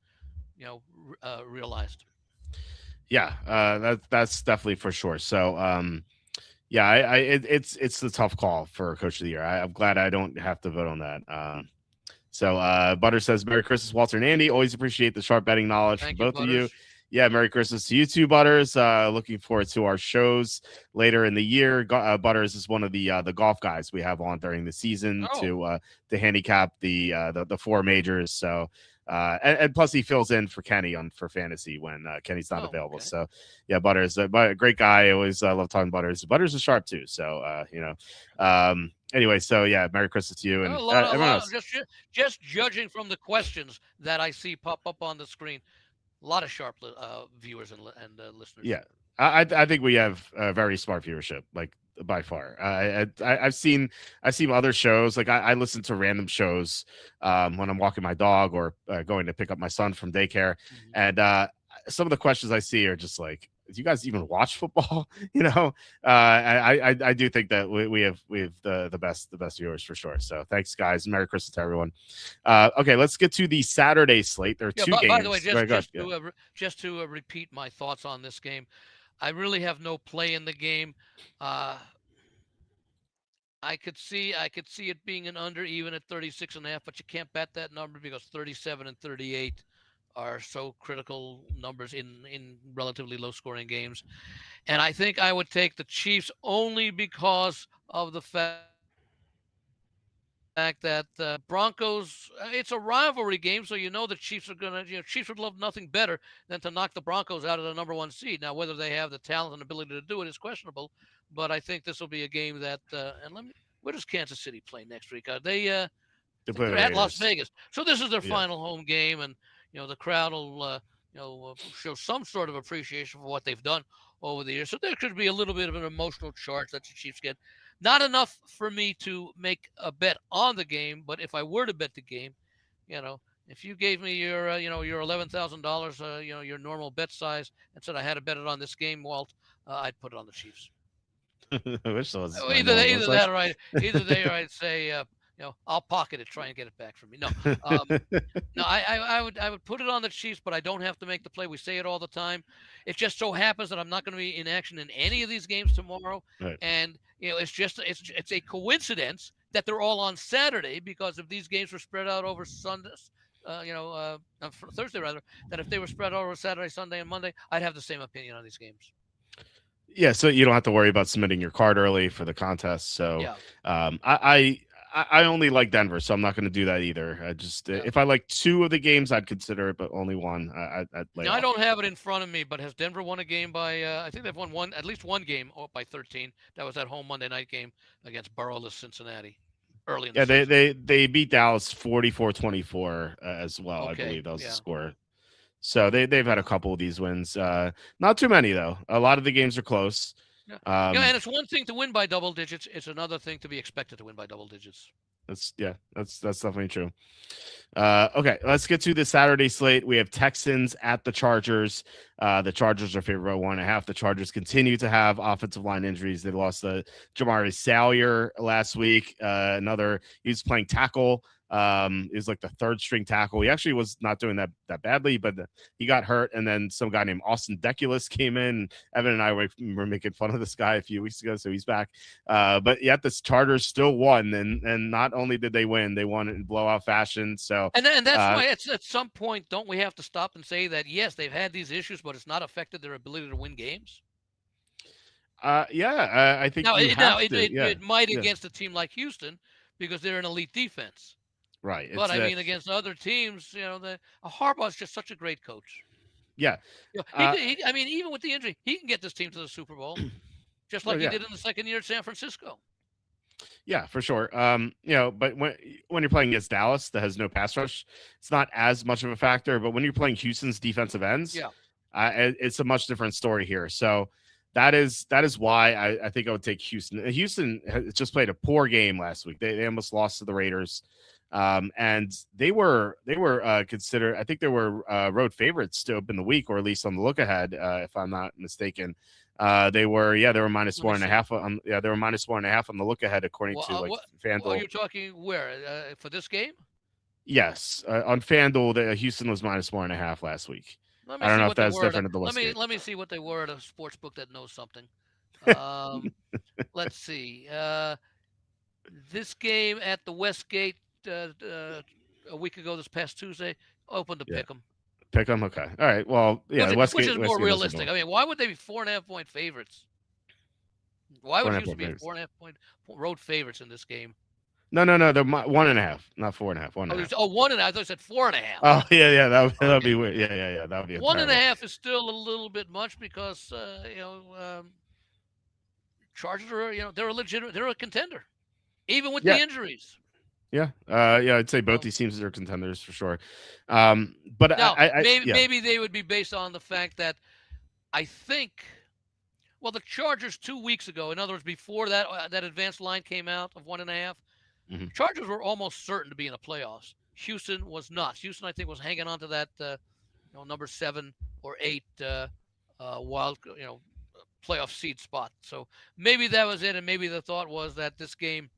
realized. Yeah. That's definitely for sure. So, yeah, it's the tough call for Coach of the Year. I'm glad I don't have to vote on that. So Butter says, Merry Christmas, Walter and Andy. Always appreciate the sharp betting knowledge from Thank you, both of you. Butters. Yeah, Merry Christmas to you too, Butters. Looking forward to our shows later in the year. Butters is one of the golf guys we have on during the season Oh, to handicap the four majors. So and plus he fills in for Kenny for fantasy when Kenny's not available. okay. So yeah, Butters, great guy. I always love talking Butters. Butters is sharp too. So anyway, so yeah, Merry Christmas to you and A everyone lot of else. just judging from the questions that I see pop up on the screen, a lot of sharp viewers and listeners. Yeah, I think we have a very smart viewership, like by far. I've seen other shows. Like I listen to random shows when I'm walking my dog or going to pick up my son from daycare, Mhm. and some of the questions I see are just like, do you guys even watch football? I do think that we have the best viewers for sure. So thanks, guys. Merry Christmas to everyone. Okay, let's get to the Saturday slate. There are Yeah. two By the way, games. Go ahead, go ahead. Yeah. just to repeat my thoughts on this game, I really have no play in the game. Uh, I could see it being an under even at 36.5, but you can't bet that number because 37 and 38 are so critical numbers in relatively low scoring games. And I think I would take the Chiefs only because of the fact that Broncos, it's a rivalry game, so the Chiefs are going to, Chiefs would love nothing better than to knock the Broncos out of the number one seed. Now, whether they have the talent and ability to do it is questionable, but I think this will be a game that, where does Kansas City play next week? I To think play they're the at Las Raiders. Vegas. So this is their Yeah. final home game, and the crowd will show some sort of appreciation for what they've done over the years. So there could be a little bit of an emotional charge that the Chiefs get. Not enough for me to make a bet on the game, but if I were to bet the game, if you gave me your $11,000, your normal bet size, and said I had to bet it on this game, Walt, I'd put it on the Chiefs. I wish that was Oh, my normal either website. that or I'd say I'll pocket it, try and get it back from me. No, um, no, I would put it on the Chiefs, but I don't have to make the play. We say it all the time. It just so happens that I'm not going to be in action in any of these games tomorrow, Right. and it's a coincidence that they're all on Saturday because if these games were spread out over Sundays, Thursday rather, that if they were spread out over Saturday, Sunday, and Monday, I'd have the same opinion on these games. Yeah, so you don't have to worry about submitting your card early for the contest. So Yeah. um, I I only like Denver, so I'm not going to do that either. I just Yeah. if I like two of the games, I'd consider it, but only one, I'd lay Now, I off. don't have it in front of me, but has Denver won a game by? I think they've won at least one game by 13. That was that home Monday night game against Burrowless Cincinnati early in the Yeah, they season. they they beat Dallas 44-24 as well. I Okay, believe that was the yeah, score. So they've had a couple of these wins. Not too many though. A lot of the games are close. yeah, yeah. Um, And it's one thing to win by double digits; it's another thing to be expected to win by double digits. that's definitely true. Okay, let's get to the Saturday slate. We have Texans at the Chargers. The Chargers are favored by 1.5. The Chargers continue to have offensive line injuries. They lost Jamari Salyer last week. He was playing tackle. He was like the third string tackle. He actually was not doing that badly, but he got hurt. And then some guy named Austin Deculus came in. Evan and I were making fun of this guy a few weeks ago, so he's back. But yet the Chargers still won, and not only did they win, they won it in blowout fashion. So And that's why it's at some point, don't we have to stop and say that yes, they've had these issues, but it's not affected their ability to win games. yeah, I think Now, you have it, to. it, Yeah, it might yeah, against a team like Houston because they're an elite defense. right. But It's I mean, against other teams, Harbaugh's just such a great coach. yeah, I mean, even with the injury, he can get this team to the Super Bowl, just oh, like he yeah. did in the second year at San Francisco. Yeah, for sure. But when you're playing against Dallas that has no pass rush, it's not as much of a factor. But when you're playing Houston's defensive ends, Yeah. it's a much different story here. So that is why I think I would take Houston. Houston has just played a poor game last week. They almost lost to the Raiders, and they were considered. I think they were road favorites to open the week, or at least on the look ahead, if I'm not mistaken. They were minus Let me one and a see. half on they were minus 1.5 on the look ahead according Well, to like what are FanDuel. you talking where for this game? Yes, on FanDuel, Houston was minus 1.5 last week. Let I me don't see know if what they that's were. different at the Westgate. Let me see what they were at a sports book that knows something. Um, let's see. This game at the Westgate a week ago, this past Tuesday, opened to Yeah, pick them, pick them. Okay, all right. Well, yeah, which is more Westgate doesn't realistic. go I mean, why would they be 4.5 point favorites? Why four would and a half Houston point be a favorites. 4.5 point road favorites in this game? No. They're 1.5, not 4.5. One and a half. One and a half. I thought you said 4.5. Oh yeah. That would be Okay, weird. Yeah. That would be one and a terrible. half is still a little bit much because Chargers are they're a legitimate, they're a contender, even with Yeah, the injuries. yeah. I'd say both So these teams are contenders for sure. But now yeah. maybe they would be based on the fact that I think. Well, the Chargers 2 weeks ago, in other words, before that advanced line came out of 1.5, Mhm. Chargers were almost certain to be in the playoffs. Houston was not. Houston, I think, was hanging on to that number 7 or 8 wild playoff seed spot. So maybe that was it, and maybe the thought was that this game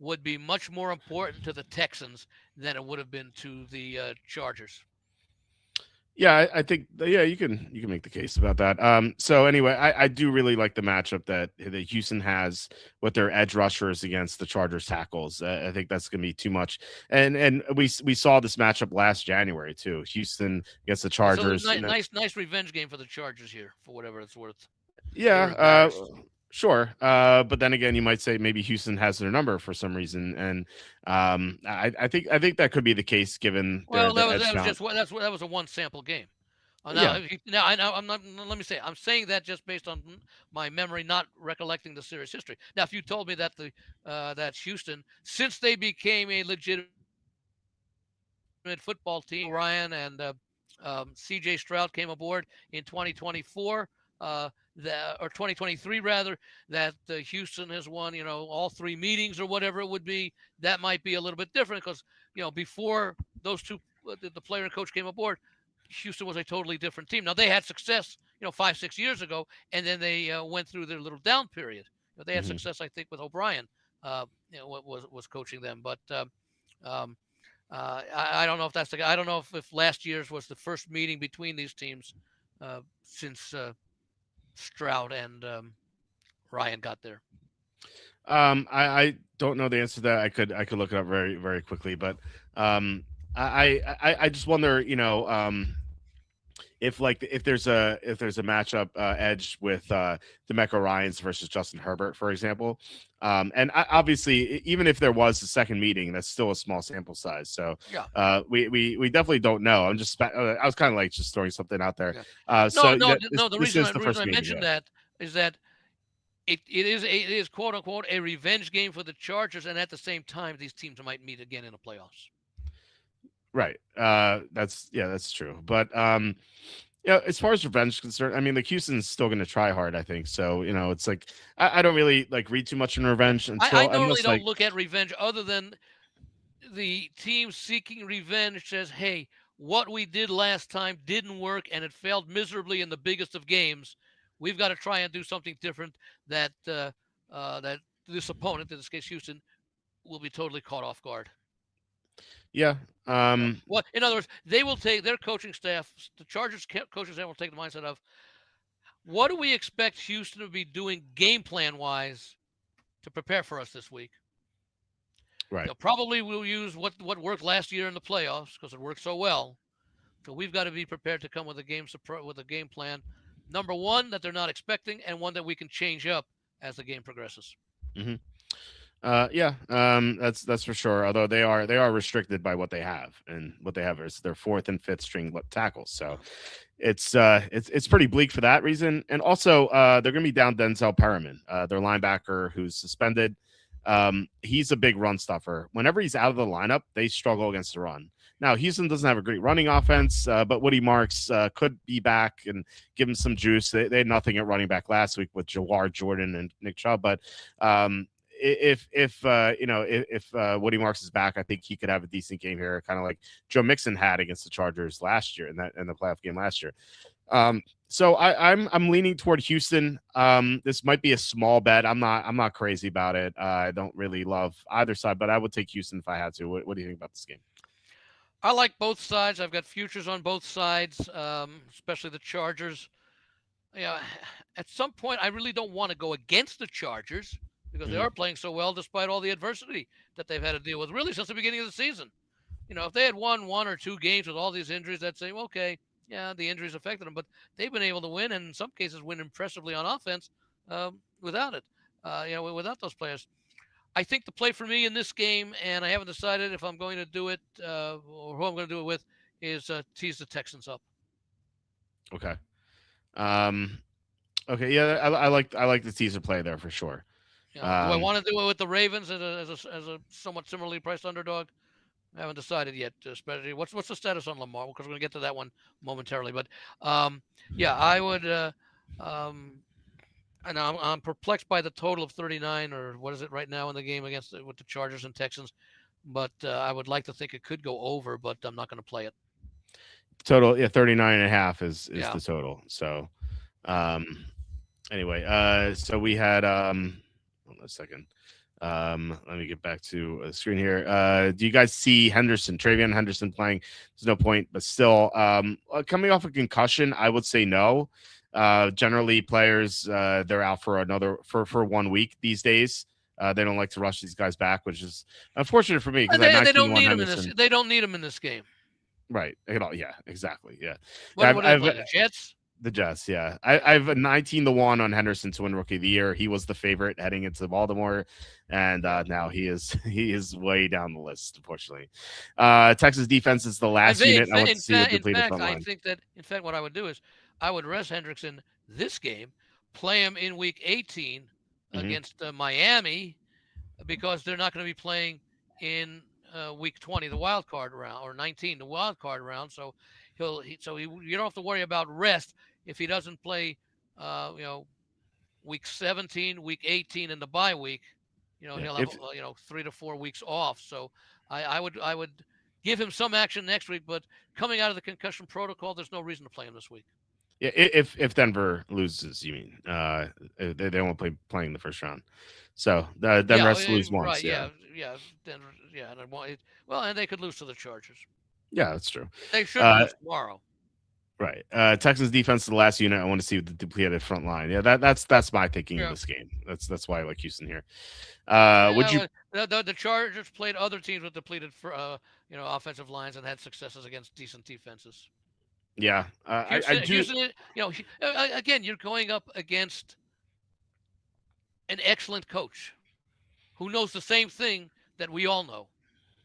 would be much more important to the Texans than it would have been to the Chargers. Yeah, I think yeah, you can make the case about that. So anyway, I do really like the matchup that Houston has with their edge rushers against the Chargers tackles. I think that's going to be too much, and we saw this matchup last January too. Houston against the Yeah, so Chargers. nice revenge game for the Chargers here, for whatever it's worth. They were Yeah, embarrassed. sure. But then again, you might say maybe Houston has their number for some reason, and I think that could be the case given their Well, their that edge was talent. just that was a one sample game. Yeah, Now I know I'm not. Let me say I'm saying that just based on my memory, not recollecting the series history. Now, if you told me that that Houston, since they became a legitimate football team, Ryan and C.J. Stroud came aboard in 2024. Or 2023 rather, that Houston has won, all 3 meetings or whatever it would be. That might be a little bit different because, before those two, the player and coach came aboard, Houston was a totally different team. Now they had success, 5-6 years ago, and then they went through their little down period. They had hmm success, I think, with O'Brien, was coaching them, but um, I don't know if that's I don't know if last year's was the first meeting between these teams since Stroud and Ryan got there. I don't know the answer to that. I could look it up very very quickly, but I just wonder, if there's a matchup edge with Demeco Ryans versus Justin Herbert, for example. And obviously, even if there was a second meeting, that's still a small sample size. So Yeah, we definitely don't know. I was kind of like just throwing something out there. yeah. So this, No. The this reason is the the reason first I meeting. mentioned Yeah. that is that it is quote unquote a revenge game for the Chargers, and at the same time, these teams might meet again in the playoffs. Right. That's true. But yeah, as far as revenge is concerned, I mean, like Houston's still going to try hard. I think so. It's like I don't really like read too much in Yeah, revenge I until normally unless don't like look at revenge other than the team seeking revenge says, "Hey, what we did last time didn't work, and it failed miserably in the biggest of games. We've got to try and do something different that this opponent, in this case Houston, will be totally caught off guard." yeah. What, in other words, they will take their coaching staff. The Chargers coaching staff will take the mindset of, "What do we expect Houston to be doing game plan wise to prepare for us this week?" Right. They'll probably will use what worked last year in the playoffs because it worked so well. So we've got to be prepared to come with with a game plan. Number one that they're not expecting, and one that we can change up as the game progresses. Hmm. Yeah. That's for sure. Although they are restricted by what they have, and what they have is their fourth and fifth string tackles. So it's pretty bleak for that reason. And also, they're going to be down Denzel Perriman, their linebacker who's suspended. He's a big run stuffer. Whenever he's out of the lineup, they struggle against the run. Now, Houston doesn't have a great running offense, but Woody Marks could be back and give him some juice. They had nothing at running back last week with Jawar Jordan and Nick Chubb, but if Woody Marks is back, I think he could have a decent game here, kind of like Joe Mixon had against the Chargers last year in the playoff game last year. So I'm leaning toward Houston. This might be a small bet. I'm not crazy about it. I don't really love either side, but I would take Houston if I had to. What do you think about this game? I like both sides. I've got futures on both sides, especially the Chargers. Yeah, at some point, I really don't want to go against the Chargers because they Hmm. are playing so well despite all the adversity that they've had to deal with, really since the beginning of the season. If they had won one or two games with all these injuries, I'd say, well, okay, yeah, the injuries affected them, but they've been able to win, and in some cases, win impressively on offense without it. Without those players. I think the play for me in this game, and I haven't decided if I'm going to do it or who I'm going to do it with, is tease the Texans up. Okay. Um. Okay. Yeah. I like the teaser play there for sure. Do I Um. want to do it with the Ravens as a somewhat similarly priced underdog? I haven't decided yet. Especially what's the status on Lamar? Because we're going to get to that one momentarily. But yeah, I would. Um, and I'm perplexed by the total of 39, or what is it right now in the game with the Chargers and Texans. But I would like to think it could go over, but I'm not going to play it. Total, yeah, 39.5 is Yeah. the total. So, um, anyway, so we had hold on a second. Let me get back to the screen here. Do you guys see Travion Henderson playing? There's no point, but still, coming off a concussion, I would say no. Generally, players they're out for 1 week these days. They don't like to rush these guys back, which is unfortunate for me because I They, had they 19 to don't 1 need him in this. Henderson. They don't need him in this game. Right. Yeah, exactly. Yeah. What Yeah, what are they playing? The Jets? the Jets, yeah. I've a 19 to 1 on Henderson to win Rookie of the Year. He was the favorite heading into Baltimore, and now he is he is way down the list, unfortunately. Texas defense is the last unit I want to see with depleted front I line. think that in fact what I would do is I would rest Hendrickson this game, play him in Week 18 Hmm. against Miami because they're not going to be playing in Week 20, the wild card round, or 19, the wild card round. So you don't have to worry about rest if he doesn't play. Uh, you know, Week 17, Week 18, and the bye week. Yeah. He'll have If 3 to 4 weeks off. So I would give him some action next week, but coming out of the concussion protocol, there's no reason to play him this week. yeah, if Denver loses, you mean they won't playing the first round. So Denver Yeah, has to lose once. right. Yeah. Yeah. Then yeah, and they could lose to the Chargers. Yeah, that's true. They shouldn't Uh, lose tomorrow. Right. Texans defense is the last unit I want to see with the depleted front line. Yeah, that's my thinking of Yeah. this game. That's why I like Houston here. Would you Yeah, the Chargers played other teams with depleted offensive lines and had successes against decent defenses. Yeah, I do. Again, you're going up against an excellent coach who knows the same thing that we all know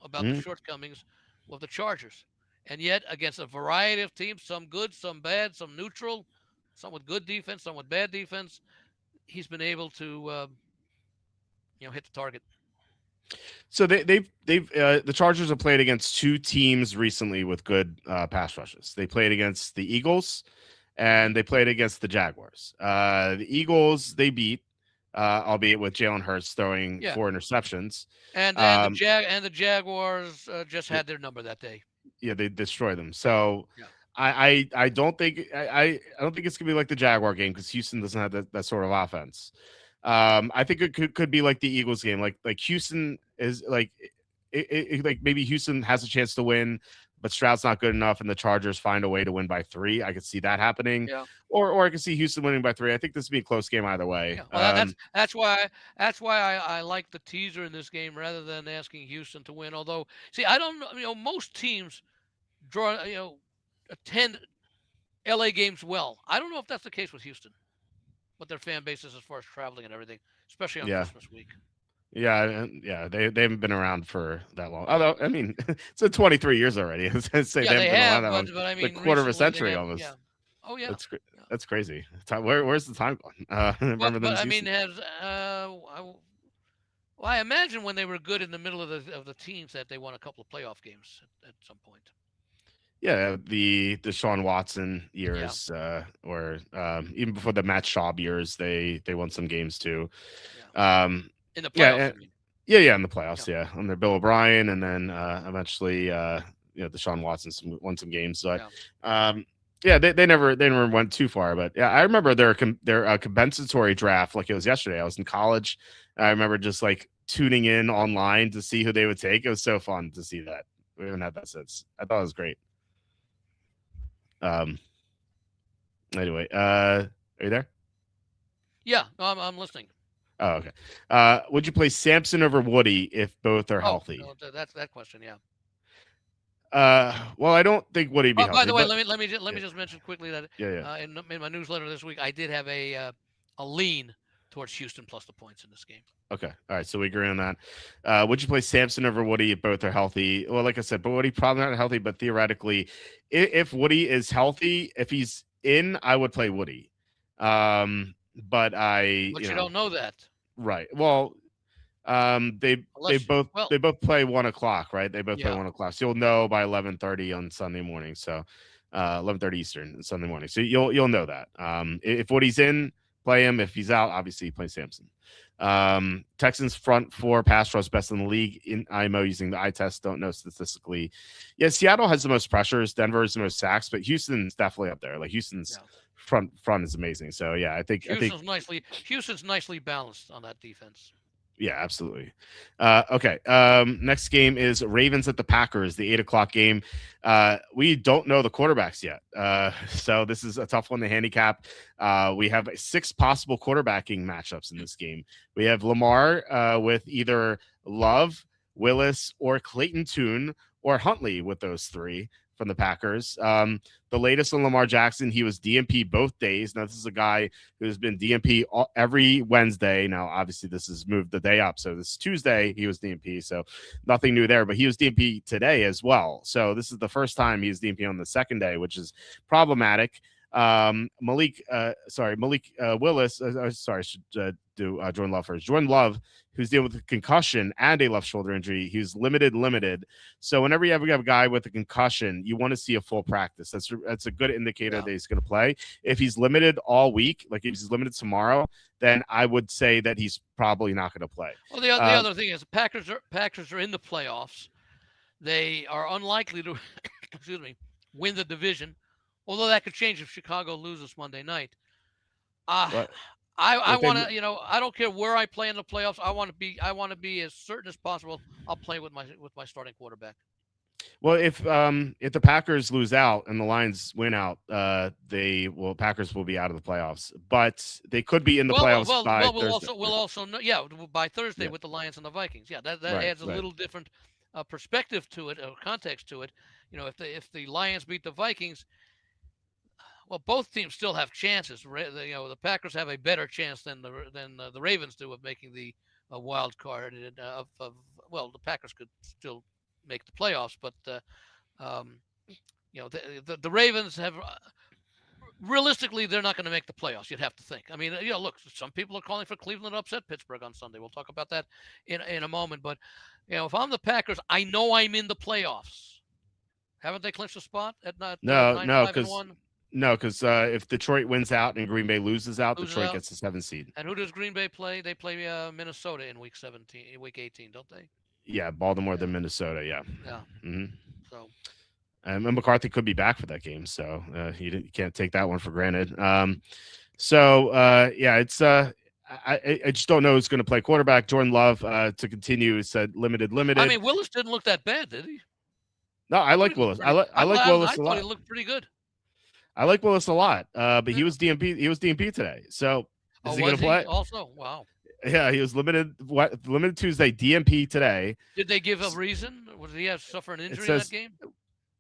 about the Mhm. shortcomings of the Chargers. And yet, against a variety of teams, some good, some bad, some neutral, some with good defense, some with bad defense, he's been able to, hit the target. So they've the Chargers have played against two teams recently with good pass rushes. They played against the Eagles Hmm. and they played against the Jaguars. The Eagles they beat, albeit with Jalen Hurts throwing Yeah, 4 interceptions. and Um, the Jaguars just they, had their number that day. yeah, they destroyed them. So Yeah, I don't think I don't think it's gonna be like the Jaguar game because Houston doesn't have that sort of offense. I think it could be like the Eagles game. Like Houston is like like maybe Houston has a chance to win, but Stroud's not good enough, and the Chargers find a way to win by 3. I could see that happening, yeah, or I could see Houston winning by 3. I think this would be a close game either way. yeah. Well, that's why I like the teaser in this game rather than asking Houston to win. Although, see, I don't know. Most teams draw, attend LA games well. I don't know if that's the case with Houston, what their fan base is as far as traveling and everything, especially on Yeah, Christmas week. yeah, yeah. They haven't been around for that long. Although I mean, it's been 23 years already. I'd say Yeah, they they haven't been around have, that long. but I Like mean, quarter of a recently they century have. Yeah. almost. Oh yeah. Yeah. That's crazy. Where's the time gone? I But remember them but in I mean, season. has well, I imagine when they were good in the middle of the teams that they won a couple of playoff games at some point. Yeah, the Deshaun Watson Yeah. years, or even before the Matt Schaub years, they won some games too. Yeah. Um, In the yeah, playoffs, I mean. yeah, in the Yeah. playoffs, yeah, under Bill O'Brien, and then eventually, Deshaun Watson won some games, but Yeah. um, yeah, they never went too far, but yeah, I remember their compensatory draft like it was yesterday. I was in college. I remember just like tuning in online to see who they would take. It was so fun to see that. We haven't had that since. I thought it was great. Um, Anyway, are you there? Yeah. No, I'm listening. Oh, okay. Would you play Samson over Woody if both are Oh, healthy? no, that's that question. Yeah. Well, I don't think Woody be By healthy, the way, but let me yeah, just mention quickly that yeah. in my newsletter this week, I did have a lean towards Houston plus the points in this game. Okay, all right. So we agree on that. Would you play Samson over Woody if both are healthy? Well, like I said, but Woody probably not healthy, but theoretically, if Woody is healthy, if he's in, I would play Woody. But But you don't know that right. Well, unless well, they both play 1 o'clock, right? They both play yeah, 1 o'clock. So you'll know by 11:30 on Sunday morning. So 11:30 Eastern Sunday morning. So you'll know that. If Woody's in, play him. If he's out, obviously play Samson. Texans front four pass rush best in the league in IMO using the eye test. Don't know statistically. Yeah, Seattle has the most pressures. Denver is the most sacks, but Houston's definitely up there. Like Houston's yeah. front is amazing. So yeah, I think Houston's nicely balanced on that defense. yeah, absolutely. Okay. Next game is Ravens at the Packers, the 8 o'clock game. We don't know the quarterbacks yet. So this is a tough one to handicap. We have 6 possible quarterbacking matchups in this game. We have Lamar with either Love, Willis, or Clayton Tune, or Huntley with those 3 from the Packers. The latest on Lamar Jackson, he was DMP both days. Now, this is a guy who's been DMP every Wednesday. Now, obviously, this has moved the day up. So this Tuesday, he was DMP. So nothing new there, but he was DMP today as well. So this is the first time he's DMP on the second day, which is problematic. Malik Willis, sorry, I should do Jordan Love first. Jordan Love, who's dealing with a concussion and a left shoulder injury, he's limited. So whenever you have a guy with a concussion, you want to see a full practice. That's a good indicator Yeah. that he's going to play. If he's limited all week, like if he's limited tomorrow, then I would say that he's probably not going to play. Well, the other thing is the Packers are in the playoffs. They are unlikely to, excuse me, win the division, although that could change if Chicago loses Monday night. Uh, But I if they want to, I don't care where I play in the playoffs. I want to be as certain as possible. I'll play with my starting quarterback. Well, if the Packers lose out and the Lions win out, Packers will be out of the playoffs, but they could be in the playoffs by Thursday. We'll also know, yeah, by Thursday Yeah, with the Lions and the Vikings. Yeah, that right, adds a right. little different perspective to it, or context to it. If the Lions beat the Vikings, well, both teams still have chances. The Packers have a better chance than the Ravens do of making the wild card. Well, the Packers could still make the playoffs, but um, the Ravens have realistically, they're not going to make the playoffs. You'd have to think. I mean, look, some people are calling for Cleveland to upset Pittsburgh on Sunday. We'll talk about that in a moment. But if I'm the Packers, I know I'm in the playoffs. Haven't they clinched a spot at not No, nine no, five and because one? no, because if Detroit wins out and Green Bay loses out, Loses Detroit out. gets the 7th seed. And who does Green Bay play? They play Minnesota in week 17, week 18, don't they? Yeah, Baltimore Yeah. then Minnesota. Yeah. Yeah. hmm So And McCarthy could be back for that game, so you can't take that one for granted. Yeah, it's I just don't know who's going to play quarterback. Jordan Love to continue said limited, I limited. mean, Willis didn't look that bad, did he? No, I I thought like he looked Willis. pretty. I like Willis I a thought he lot. looked pretty good. I like Willis a lot. But Yeah. he was DMP. He was DMP today. So Oh, is he going was to he play? also? Wow. Yeah, he was limited. What limited Tuesday DMP today. Did they give a reason? Did he have suffer an It injury in that says game?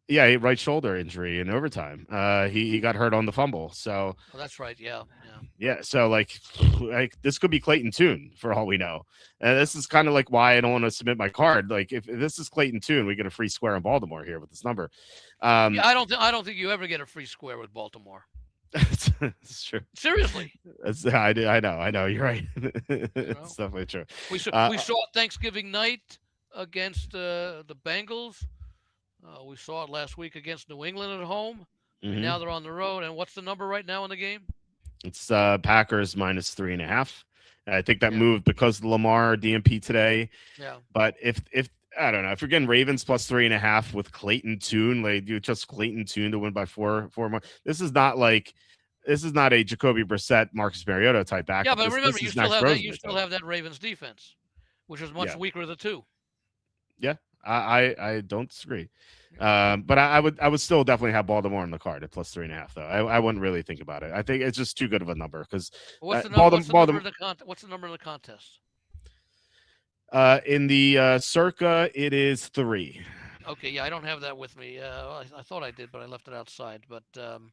yeah, right shoulder injury in overtime. He got hurt on the fumble. So Oh, that's right. Yeah. Yeah. yeah, so like this could be Clayton Tune for all we know. And Yeah. this is kind of like why I don't want to submit my card. Like if this is Clayton Tune, we get a free square in Baltimore here with this number. Yeah, I don't think you ever get a free square with Baltimore. It's true. Seriously. I know. You're right. You It's know, definitely true. we saw Thanksgiving night against the Bengals. We saw it last week against New England at home. And Mhm. now they're on the road. And what's the number right now in the game? It's Packers -3.5. I think that Yeah. moved because of Lamar DMP today. Yeah. But if I don't know if you're getting Ravens +3.5 with Clayton Tune, like you just Clayton Tune to win by four more. This is not a Jacoby Brissett, Marcus Mariota type Yeah, backup. but remember, This is Max you Grossman still type. have that Ravens defense, which is much Yeah, weaker of the two. yeah. I don't disagree. But I would still definitely have Baltimore in the card at +3.5 though. I wouldn't really think about it. I think it's just too good of a number because What's the number? Baltimore What's the number of the contest? in the circa it is 3. Okay, yeah, I don't have that with me. I thought I did, but I left it outside. But So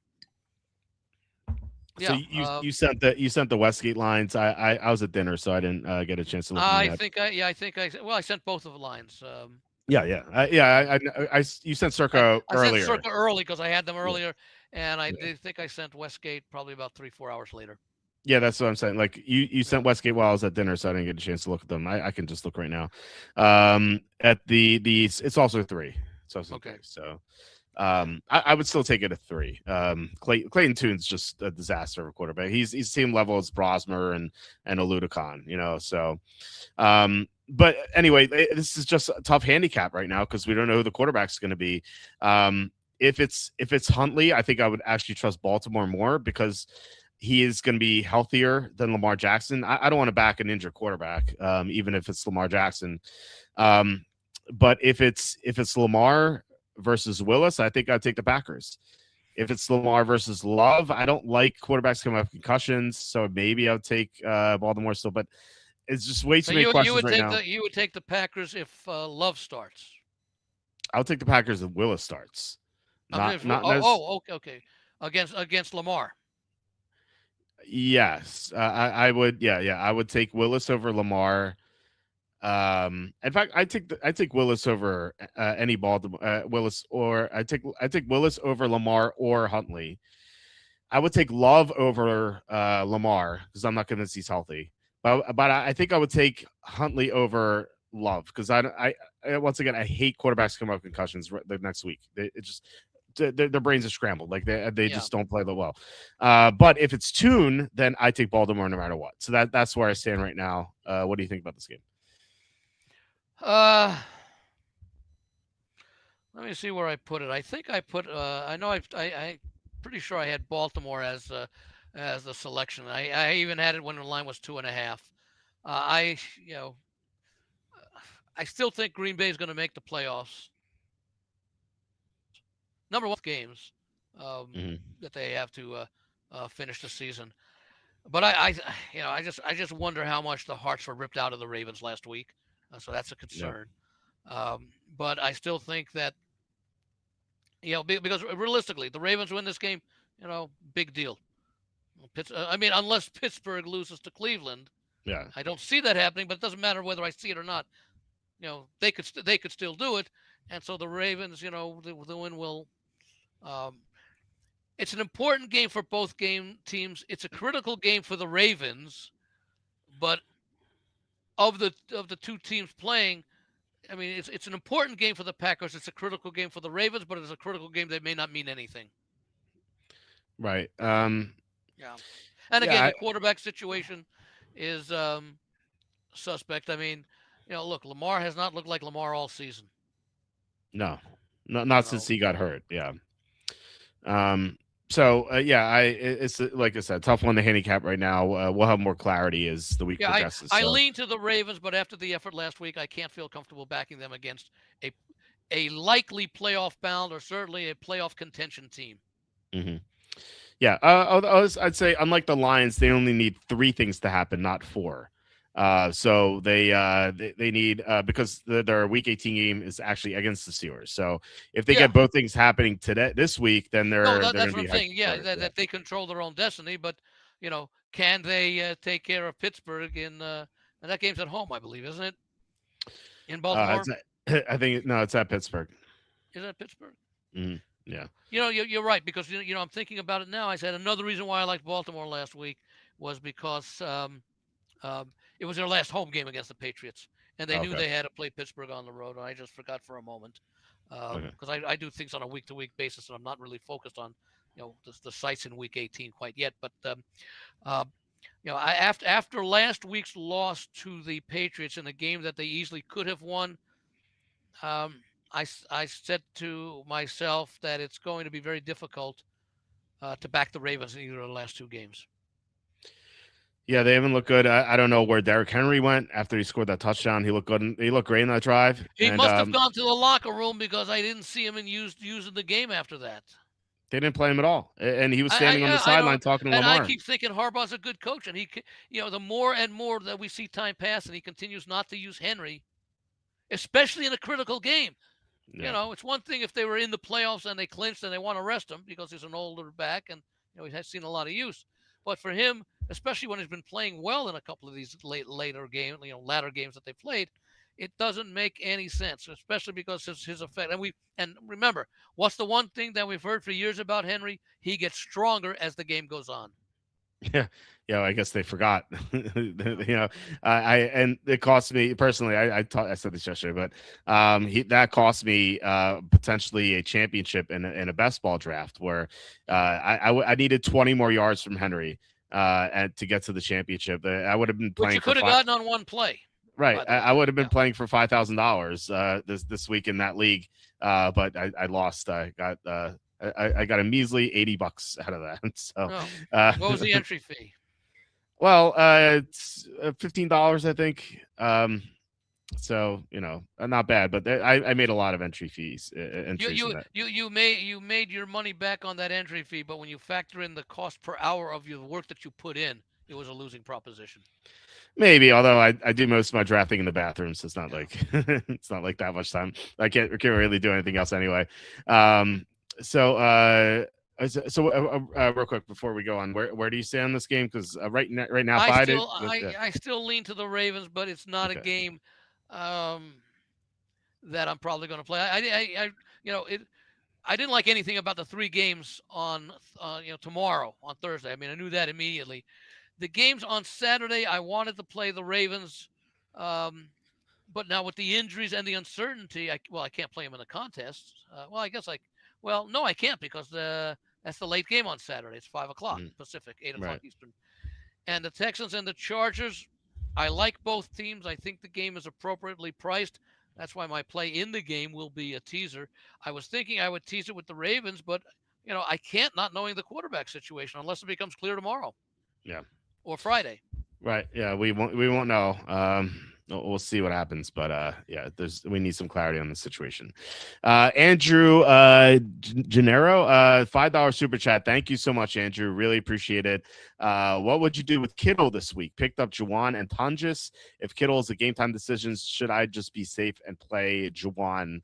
yeah, you sent the Westgate lines. I was at dinner, so I didn't get a chance to look at that. I sent both of the lines. You sent Circa I sent earlier. Circa early because I had them Yeah, earlier, and I yeah, did think I sent Westgate probably about 3-4 hours later. yeah. That's what I'm saying. Like you Yeah. sent Westgate while I was at dinner, so I didn't get a chance to look at them. I can just look right now. At the it's also 3. It's also Okay. 3. So I would still take it at 3. Clayton Tune's just a disaster of a quarterback. He's same level as Brosmer and Oludekon, so but anyway, this is just a tough handicap right now because we don't know who the quarterback's going to be. If it's Huntley, I think I would actually trust Baltimore more because he is going to be healthier than Lamar Jackson. I don't want to back an injured quarterback, even if it's Lamar Jackson. But if it's Lamar versus Willis, I think I'd take the Packers. If it's Lamar versus Love, I don't like quarterbacks coming up with concussions, so maybe I'll take Baltimore still. But it's just way too many questions right now. You would take the Packers if Love starts. I'll take the Packers if Willis starts. Okay. Against Lamar. Yes, I would. Yeah, I would take Willis over Lamar. In fact, I take Willis over any Baltimore Willis, or I take Willis over Lamar or Huntley. I would take Love over Lamar because I'm not convinced he's healthy. But I think I would take Huntley over Love because I once again I hate quarterbacks coming up with concussions the next week. Their brains are scrambled. Like they just don't play that well. But if it's Tune, then I take Baltimore no matter what. So that's where I stand right now. What do you think about this game? Let me see where I put it. I think I put. I know I pretty sure I had Baltimore as the selection. I even had it when the line was 2.5. I I still think Green Bay is going to make the playoffs. Number one games that they have to finish the season. But I just wonder how much the hearts were ripped out of the Ravens last week. So that's a concern. But I still think that because realistically, the Ravens win this game, big deal. I mean, unless Pittsburgh loses to Cleveland, Yeah. I don't see that happening. But it doesn't matter whether I see it or not. They could still do it, and so the Ravens, the win will. Um, it's an important game for both game teams. It's a critical game for the Ravens, but of the two teams playing, I mean, it's an important game for the Packers. It's a critical game for the Ravens, but it's a critical game that may not mean anything. Right. Yeah. And Yeah. again, your quarterback situation is suspect. I mean, look, Lamar has not looked like Lamar all season. No, not You since know, he got hurt. Yeah. So yeah, it's like I said, tough one to handicap right now. We'll have more clarity as the week yeah, I progresses. I So lean to the Ravens, but after the effort last week, I can't feel comfortable backing them against a a likely playoff bound or certainly a playoff contention team. hmm yeah, I'd say unlike the Lions, they only need three things to happen, not four. So they need because their Week 18 game is actually against the Steelers. So if they Yeah. get both things happening this week, then No, they're going that's to what be I'm hyper saying. Yeah, favored. that, Yeah. that they control their own destiny, but can they take care of Pittsburgh and that game's at home, I believe, isn't it? In Baltimore? I think no, it's at Pittsburgh. Is that Pittsburgh? Yeah. You're right because I'm thinking about it now. I said another reason why I liked Baltimore last week was because it was their last home game against the Patriots, and they knew Okay. they had to play Pittsburgh on the road. And I just forgot for a moment Okay. because I do things on a week-to-week basis, and I'm not really focused on the sites in Week 18 quite yet. But uh, after last week's loss to the Patriots in a game that they easily could have won, um, I said to myself that it's going to be very difficult to back the Ravens in either of the last two games. Yeah, they haven't looked good. I don't know where Derrick Henry went after he scored that touchdown. He looked good. He looked great in that drive. He And must have gone to the locker room because I didn't see him using the game after that. they didn't play him at all. And he was standing on the I know, sideline talking to and I Lamar. keep thinking Harbaugh's a good coach, and the more and more that we see time pass, and he continues not to use Henry, especially in a critical game. Yeah. It's one thing if they were in the playoffs and they clinched and they want to rest him because he's an older back and he has seen a lot of use. But for him, especially when he's been playing well in a couple of these later games, latter games that they played, it doesn't make any sense, especially because his effect. And remember, what's the one thing that we've heard for years about Henry? He gets stronger as the game goes on. Yeah, yeah. I guess they forgot. I and it cost me personally. I said this yesterday, but that cost me potentially a championship in a best ball draft where I needed 20 more yards from Henry and to get to the championship. I would have been Which playing you for could have gotten on one play. right. By the way. I would have been Yeah. playing for $5,000 this week in that league, but I lost. I got a measly $80 out of that. So, What was the entry fee? well, it's $15, I think. So not bad, but I made a lot of entry fees. Entries in that. You made your money back on that entry fee, but when you factor in the cost per hour of your work that you put in, it was a losing proposition. Maybe, although I do most of my drafting in the bathroom, so it's not Yeah. like it's not like that much time. I can't really do anything else anyway. So real quick before we go on, where do you stand on this game? Because right now, I still lean to the Ravens, but it's not a Okay. game that I'm probably going to play. I didn't like anything about the three games on tomorrow on Thursday. I mean, I knew that immediately. The games on Saturday, I wanted to play the Ravens, but now with the injuries and the uncertainty, I can't play them in the contest. No, I can't because that's the late game on Saturday. It's 5:00 Pacific, 8:00 Right. Eastern. And the Texans and the Chargers, I like both teams. I think the game is appropriately priced. That's why my play in the game will be a teaser. I was thinking I would tease it with the Ravens, but I can't not knowing the quarterback situation unless it becomes clear tomorrow. Yeah. Or Friday. Right. Yeah, we won't know. We'll see what happens, but yeah, we need some clarity on the situation. Andrew Gennaro, $5 super chat. Thank you so much, Andrew. Really appreciate it. What would you do with Kittle this week? Picked up Juwan and Tonjes. If Kittle is a game time decision, should I just be safe and play Juwan?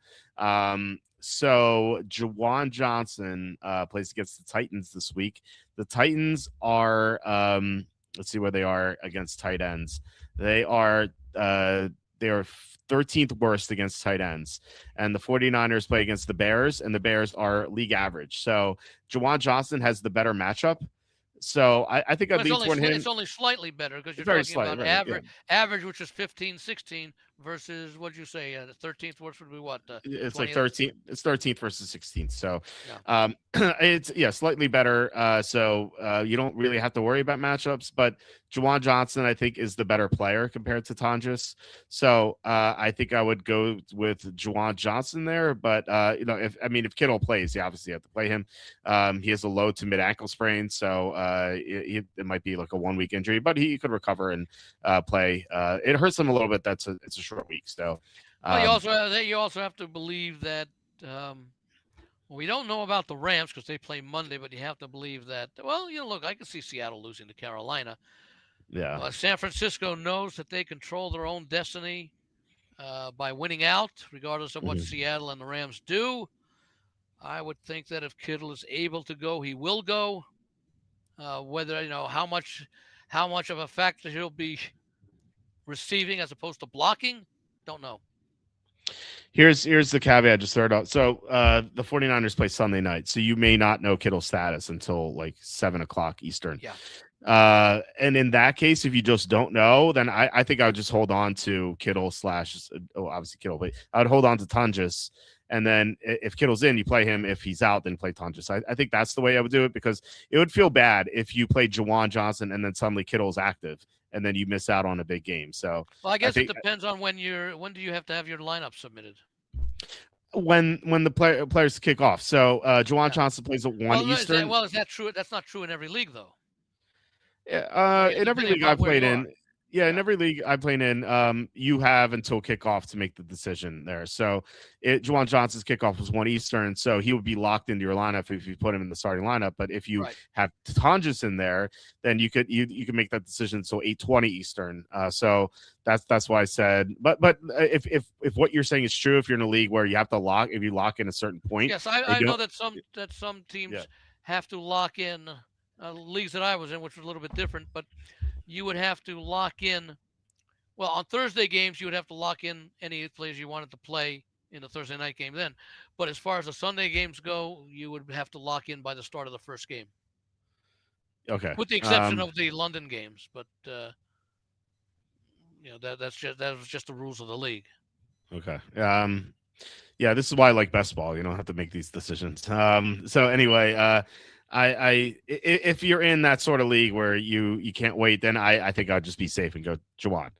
So Jawan Johnson plays against the Titans this week. The Titans are let's see where they are against tight ends. They are uh they are 13th worst against tight ends. And the 49ers play against the Bears, and the Bears are league average. So Jawan Johnson has the better matchup. So I think But I'd lean toward it's him. only slightly better because you're Very talking slight, about right? Yeah. average, which is 15, 16 versus what'd you say? The 13th worst would be what? It's like 20th? 13th. It's 13th versus 16th. So Yeah. it's yeah, slightly better. So you don't really have to worry about matchups, but Jawan Johnson, I think, is the better player compared to Tonjes. So I think I would go with Jawan Johnson there. But if Kittle plays, you obviously have to play him. He has a low to mid ankle sprain, so it might be like a 1 week injury, but he could recover and play. It hurts him a little bit. It's a short week, so Well, um, you also have to believe that um, we don't know about the Rams because they play Monday, but you have to believe that. Well, look, I can see Seattle losing to Carolina. yeah. San Francisco knows that they control their own destiny by winning out, regardless of what Mhm. Seattle and the Rams do. I would think that if Kittle is able to go, he will go. Whether how much of a factor he'll be receiving as opposed to blocking, don't know. Here's the caveat just throw it out. So the 49ers play Sunday night, so you may not know Kittle's status until like 7 o'clock Eastern. Yeah. And in that case, if you just don't know, then I think I would just hold on to Kittle slash obviously Kittle, but I would hold on to Tungus. And then if Kittle's in, you play him. If he's out, then play Tungus. I think that's the way I would do it because it would feel bad if you play Jawan Johnson and then suddenly Kittle's active and then you miss out on a big game. So Well, I I guess it think depends on when do you have to have your lineup submitted. when the players kick off. So Jawan Yeah. Johnson plays at 1 Eastern. Is that true? That's not true in every league, though. Yeah, You have in to every depending league I upon where played you are. in, yeah, in Yeah. every league I played in, you have until kickoff to make the decision there. So, Juwan Johnson's kickoff was 1 Eastern, so he would be locked into your lineup if you put him in the starting lineup. But if you Right. have Tonjes in there, then you can make that decision until 8:20 Eastern. So that's why I said. But if what you're saying is true, if you're in a league where you have to lock, if you lock in a certain point, Yes, and I you know don't, that some yeah, teams have to lock in leagues that I was in, which was a little bit different. But you would have to lock in. Well, on Thursday games, you would have to lock in any players you wanted to play in the Thursday night game then. But as far as the Sunday games go, you would have to lock in by the start of the first game, okay. with the exception of the London games. But that was just the rules of the league. Okay. Yeah, this is why I like best ball. You don't have to make these decisions. So anyway, if you're in that sort of league where you can't wait, then I think I'd just be safe and go Jawan.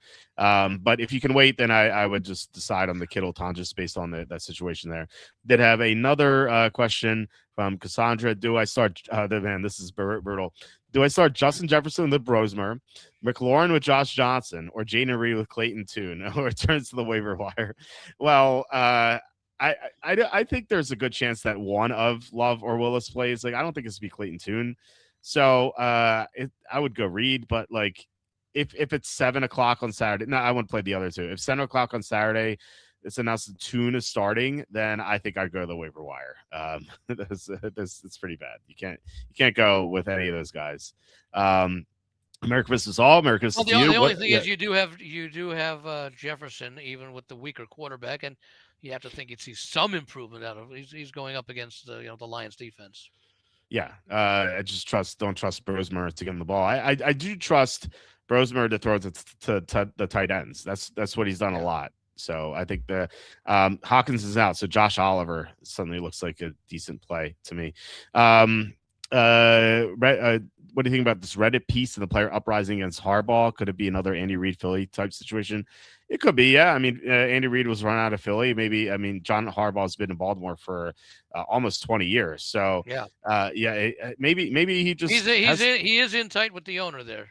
But if you can wait, then I would just decide on the Kittle Tonjes based on that situation there. Did have another question from Cassandra. Do I start? Man, this is brutal. Do I start Justin Jefferson with Brosmer, McLaurin with Josh Johnson, or Jaden Reed with Clayton Tune, or returns to the waiver wire? Well, I think there's a good chance that one of Love or Willis plays. Like, I don't think it's be Clayton Tune. So I would go Reed, but like if it's 7 o'clock on Saturday, no, I wouldn't play the other two. If 7 o'clock on Saturday, it's announced the Tune is starting, then I think I'd go to the waiver wire. It's pretty bad. You can't go with any of those guys. Merry Christmas all. Merry Well, Christmas to you. the only What? thing Yeah, is you do have Jefferson even with the weaker quarterback, and you have to think you'd see some improvement out of. He's going up against the Lions defense. yeah. I just don't trust Brosmer to get him the ball. I do trust Brosmer to throw to the tight ends. That's what he's done a Yeah. lot. So I think the Hawkins is out. So Josh Oliver suddenly looks like a decent play to me. Um, what do you think about this Reddit piece of the player uprising against Harbaugh? Could it be another Andy Reid Philly type situation? It could be, yeah. I mean, Andy Reid was run out of Philly. Maybe, I mean, John Harbaugh's been in Baltimore for almost 20 years. So, Yeah. yeah, maybe he just has, He is in tight with the owner there.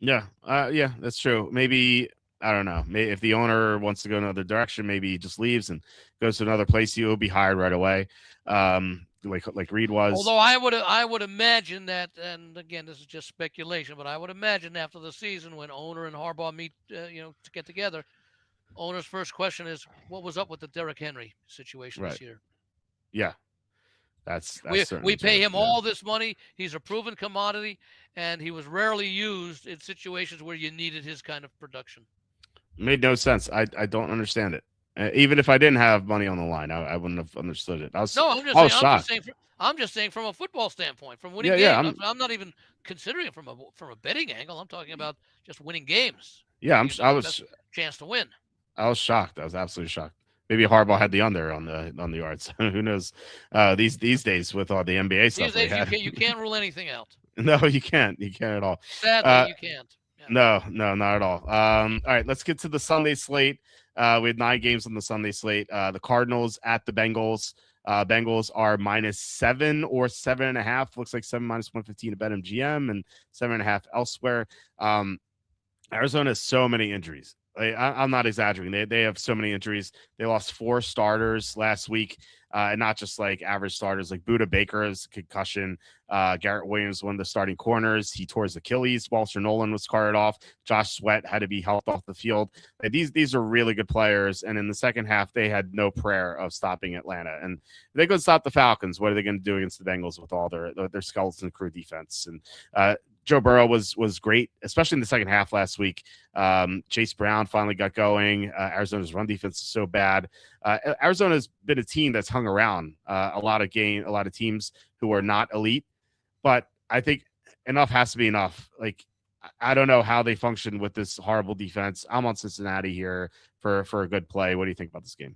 yeah, yeah, that's true. Maybe I don't know. Maybe if the owner wants to go another direction, maybe he just leaves and goes to another place. He'll be hired right away, like Reed was. Although I would imagine that, and again this is just speculation, but I would imagine after the season when owner and Harbaugh meet, to get together, owner's first question is what was up with the Derrick Henry situation Right. this year. Yeah, that's We certainly pay true. him Yeah. all this money. He's a proven commodity, and he was rarely used in situations where you needed his kind of production. Made no sense. I don't understand it. Even if I didn't have money on the line, I wouldn't have understood it. No, I'm just I saying. was shocked. I'm just saying from a football standpoint, from winning Yeah, yeah. games. I'm not even considering it from a betting angle. I'm talking about just winning games Yeah, where you I got the was best chance to win. I was shocked. I was absolutely shocked. Maybe Harbaugh had the under on the yards. Who knows? These days with all the NBA These stuff we days, had. you can't rule anything out. No, you can't. You can't at all. Sadly, Uh, you can't. Yeah. no, no, not at all. All right, let's get to the Sunday slate. We had 9 games on the Sunday slate. The Cardinals at the Bengals. Bengals are -7 or 7.5. Looks like 7 -115 to BetMGM and 7.5 elsewhere. Um, Arizona has so many injuries. I'm not exaggerating. They have so many injuries. They lost 4 starters last week, and not just like average starters. Like Buda Baker has a concussion. Garrett Williams, one of the starting corners, he tore his Achilles. Walter Nolan was carted off. Josh Sweat had to be helped off the field. These are really good players, and in the second half, they had no prayer of stopping Atlanta. And if they could stop the Falcons, what are they going to do against the Bengals with all their skeleton crew defense? And Joe Burrow was great, especially in the second half last week. Chase Brown finally got going. Arizona's run defense is so bad. Arizona's been a team that's hung around a lot of teams who are not elite, but I think enough has to be enough. Like I don't know how they function with this horrible defense. I'm on Cincinnati here for a good play. What do you think about this game?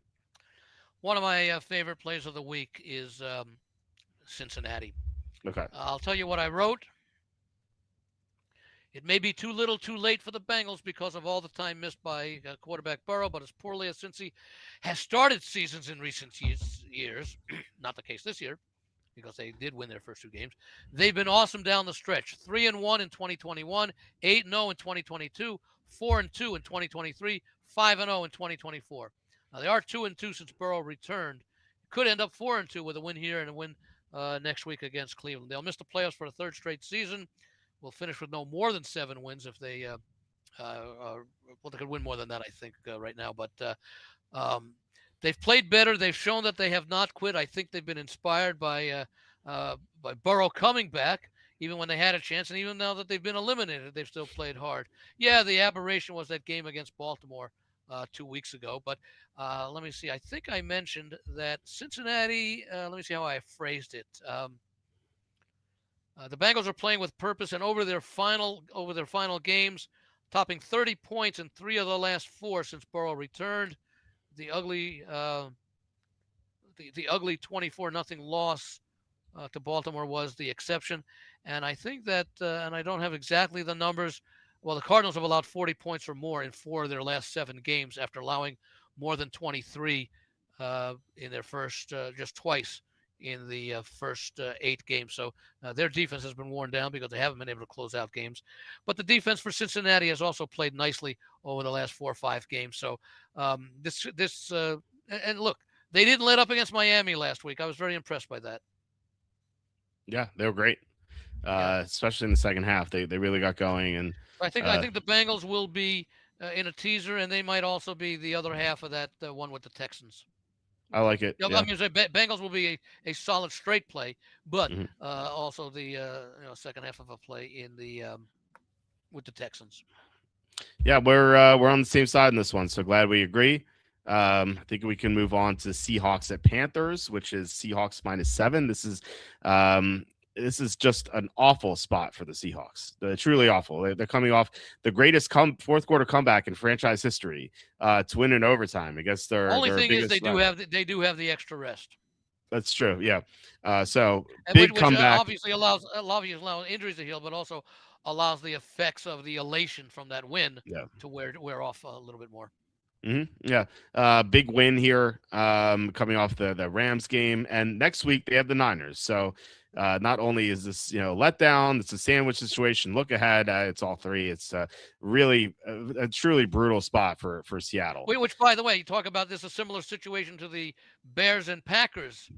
One of my favorite plays of the week is Cincinnati. Okay. I'll tell you what I wrote. It may be too little, too late for the Bengals because of all the time missed by quarterback Burrow, but as poorly as Cincy has started seasons in recent years, not the case this year because they did win their first 2 games. They've been awesome down the stretch. 3-1 in 2021, 8-0 in 2022, 4-2 in 2023, 5-0 in 2024. Now they are 2-2 since Burrow returned. Could end up 4-2 with a win here and a win next week against Cleveland. They'll miss the playoffs for a third straight season. Will finish with no more than 7 wins if they well, they could win more than that, I think, right now. But they've played better. They've shown that they have not quit. I think they've been inspired by Burrow coming back, even when they had a chance, and even now that they've been eliminated, they've still played hard. Yeah, the aberration was that game against Baltimore 2 weeks ago. But let me see. I think I mentioned that Cincinnati. Let me see how I phrased it. The Bengals are playing with purpose, and over their final games, topping 30 points in 3 of the last 4 since Burrow returned. The ugly 24-0 loss to Baltimore was the exception, and I think that and I don't have exactly the numbers. Well, the Cardinals have allowed 40 points or more in 4 of their last 7 games after allowing more than 23 in their first just twice in the first 8 games. So their defense has been worn down because they haven't been able to close out games. But the defense for Cincinnati has also played nicely over the last 4 or 5 games. So and look, they didn't let up against Miami last week. I was very impressed by that. Yeah, they were great, especially in the second half. They really got going, and I think the Bengals will be in a teaser, and they might also be the other half of that one with the Texans. I like it. I Yeah. mean, Bengals will be a solid straight play, but Mhm. also the second half of a play in the with the Texans. Yeah, we're on the same side in this one, so glad we agree. I think we can move on to Seahawks at Panthers, which is Seahawks -7. This is just an awful spot for the Seahawks. They're truly awful. They're coming off the greatest fourth quarter comeback in franchise history to win in overtime against Only their thing is biggest they do have the extra rest. That's true. Yeah. So And big which comeback. obviously allows injuries to heal, but also allows the effects of the elation from that win Yeah. to wear off a little bit more. Yeah. Big win here coming off the Rams game. And next week they have the Niners. So not only is this, letdown, it's a sandwich situation. Look ahead. It's all 3. It's really a truly brutal spot for Seattle. Which, by the way, you talk about this, a similar situation to the Bears and Packers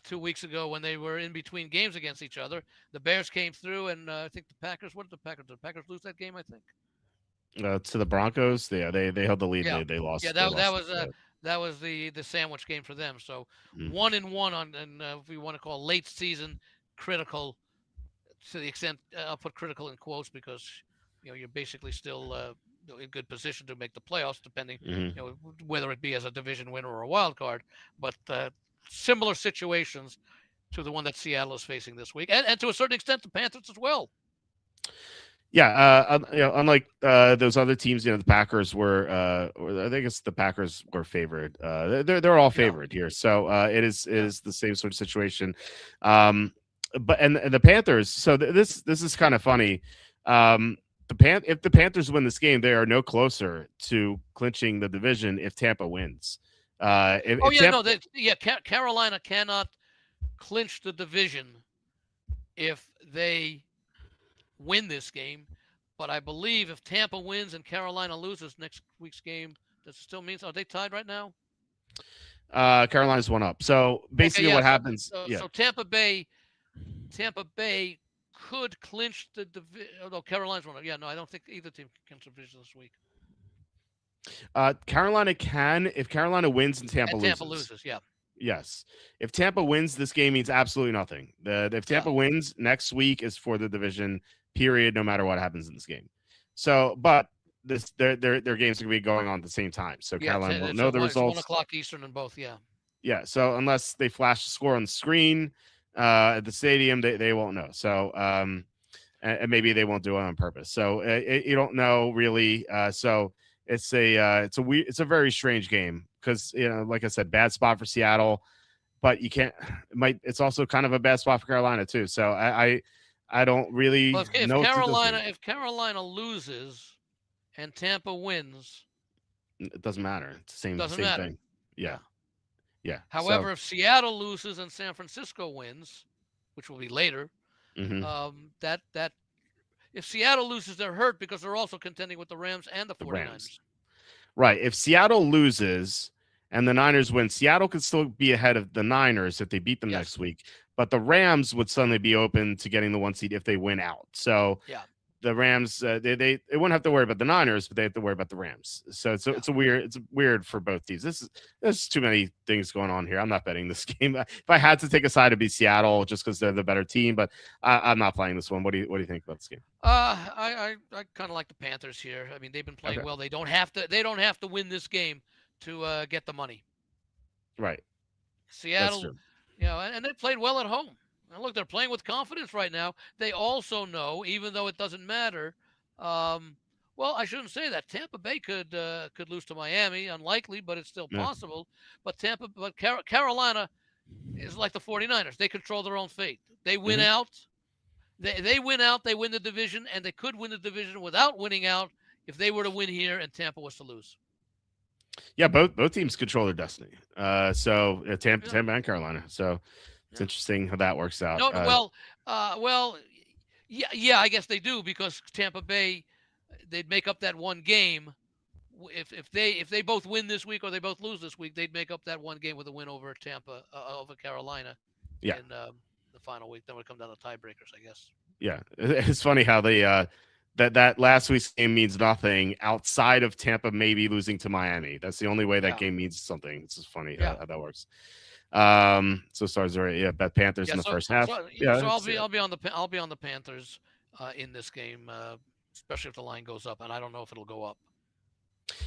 2 weeks ago when they were in between games against each other. The Bears came through, and I think the Packers. What did the Packers? Did the Packers lose that game? I think. To the Broncos, they held the lead. Yeah, They lost. yeah. They That lost. was the sandwich game for them. So Mm. 1-1 on, and if we want to call late season critical, to the extent I'll put critical in quotes, because you're basically still in good position to make the playoffs, depending Hmm. whether it be as a division winner or a wild card. But similar situations to the one that Seattle is facing this week, and to a certain extent the Panthers as well. Yeah, unlike those other teams, the Packers or I think it's the Packers were favored. They're all Yeah. favored here, so it Yeah. is the same sort of situation. Um, but and the Panthers. So this is kind of funny. If the Panthers win this game, they are no closer to clinching the division if Tampa wins. Oh If yeah, Tampa, no, Carolina cannot clinch the division if they win this game. But I believe if Tampa wins and Carolina loses next week's game, does it still mean, are they tied right now? Carolina's one up. So Okay, basically, yeah. what So happens? so, Yeah, so Tampa Bay could clinch the division. Although Carolina's one up. Yeah, no, I don't think either team can clinch the division this week. Carolina can if Carolina wins and Tampa And Tampa loses. loses. Yeah, Yes. If Tampa wins, this game means absolutely nothing. If yeah. Tampa wins, next week is for the division, period, no matter what happens in this game. So, but their games are going to be going on at the same time. So Yeah, Carolina won't it's know at the one. It's one results. o'clock Eastern in both. Yeah. Yeah. So unless they flash the score on the screen at the stadium, they won't know. So, and maybe they won't do it on purpose. So you don't know really. So it's a very strange game because like I said, bad spot for Seattle, but you can't. It's also kind of a bad spot for Carolina too. So I don't Well, really if know what to do with this Carolina game. if Carolina loses and Tampa wins, It doesn't matter. It's the doesn't same matter. thing. Yeah, Yeah. yeah. So However, if Seattle loses and San Francisco wins, which will be later, mhm, that if Seattle loses, they're hurt because they're also contending with the Rams and the the Rams. 49ers. Right. If Seattle loses and the Niners win, Seattle could still be ahead of the Niners if they beat them Yes. next week. But the Rams would suddenly be open to getting the one seed if they win out. So Yeah. the Rams, they wouldn't have to worry about the Niners, but they have to worry about the Rams. So Yeah. it's weird for both teams. There's too many things going on here. I'm not betting this game. If I had to take a side, it'd be Seattle just because they're the better team. But I'm not playing this one. What do you think about this game? I kind of like the Panthers here. I mean, they've been playing Okay, well. They don't have to win this game to get the money. right. That's Seattle, true. and they played well at home. And look, they're playing with confidence right now. They also know, even though it doesn't matter, um, well, I shouldn't say that. Tampa Bay could lose to Miami, unlikely, but it's still Yeah. possible. But Carolina is like the 49ers. They control their own fate. They win Hmm. out. They win out. They win the division, and they could win the division without winning out if they were to win here and Tampa was to lose. Yeah, both teams control their destiny. So Yeah, Tampa and Carolina. So it's yeah. interesting how that works out. No, well, yeah. I guess they do, because Tampa Bay, they'd make up that one game. If they both win this week or they both lose this week, they'd make up that one game with a win over Tampa, over Carolina Yeah, in the final week. Then would come down to tiebreakers, I guess. yeah. It's funny how they that last week's game means nothing outside of Tampa maybe losing to Miami. That's the only way that Yeah, game means something. It's just funny yeah, how that works. So stars are yeah, bet Panthers yeah. in the So, first half. so, Yeah, so I can see that. I'll be on the Panthers in this game, especially if the line goes up, and I don't know if it'll go up.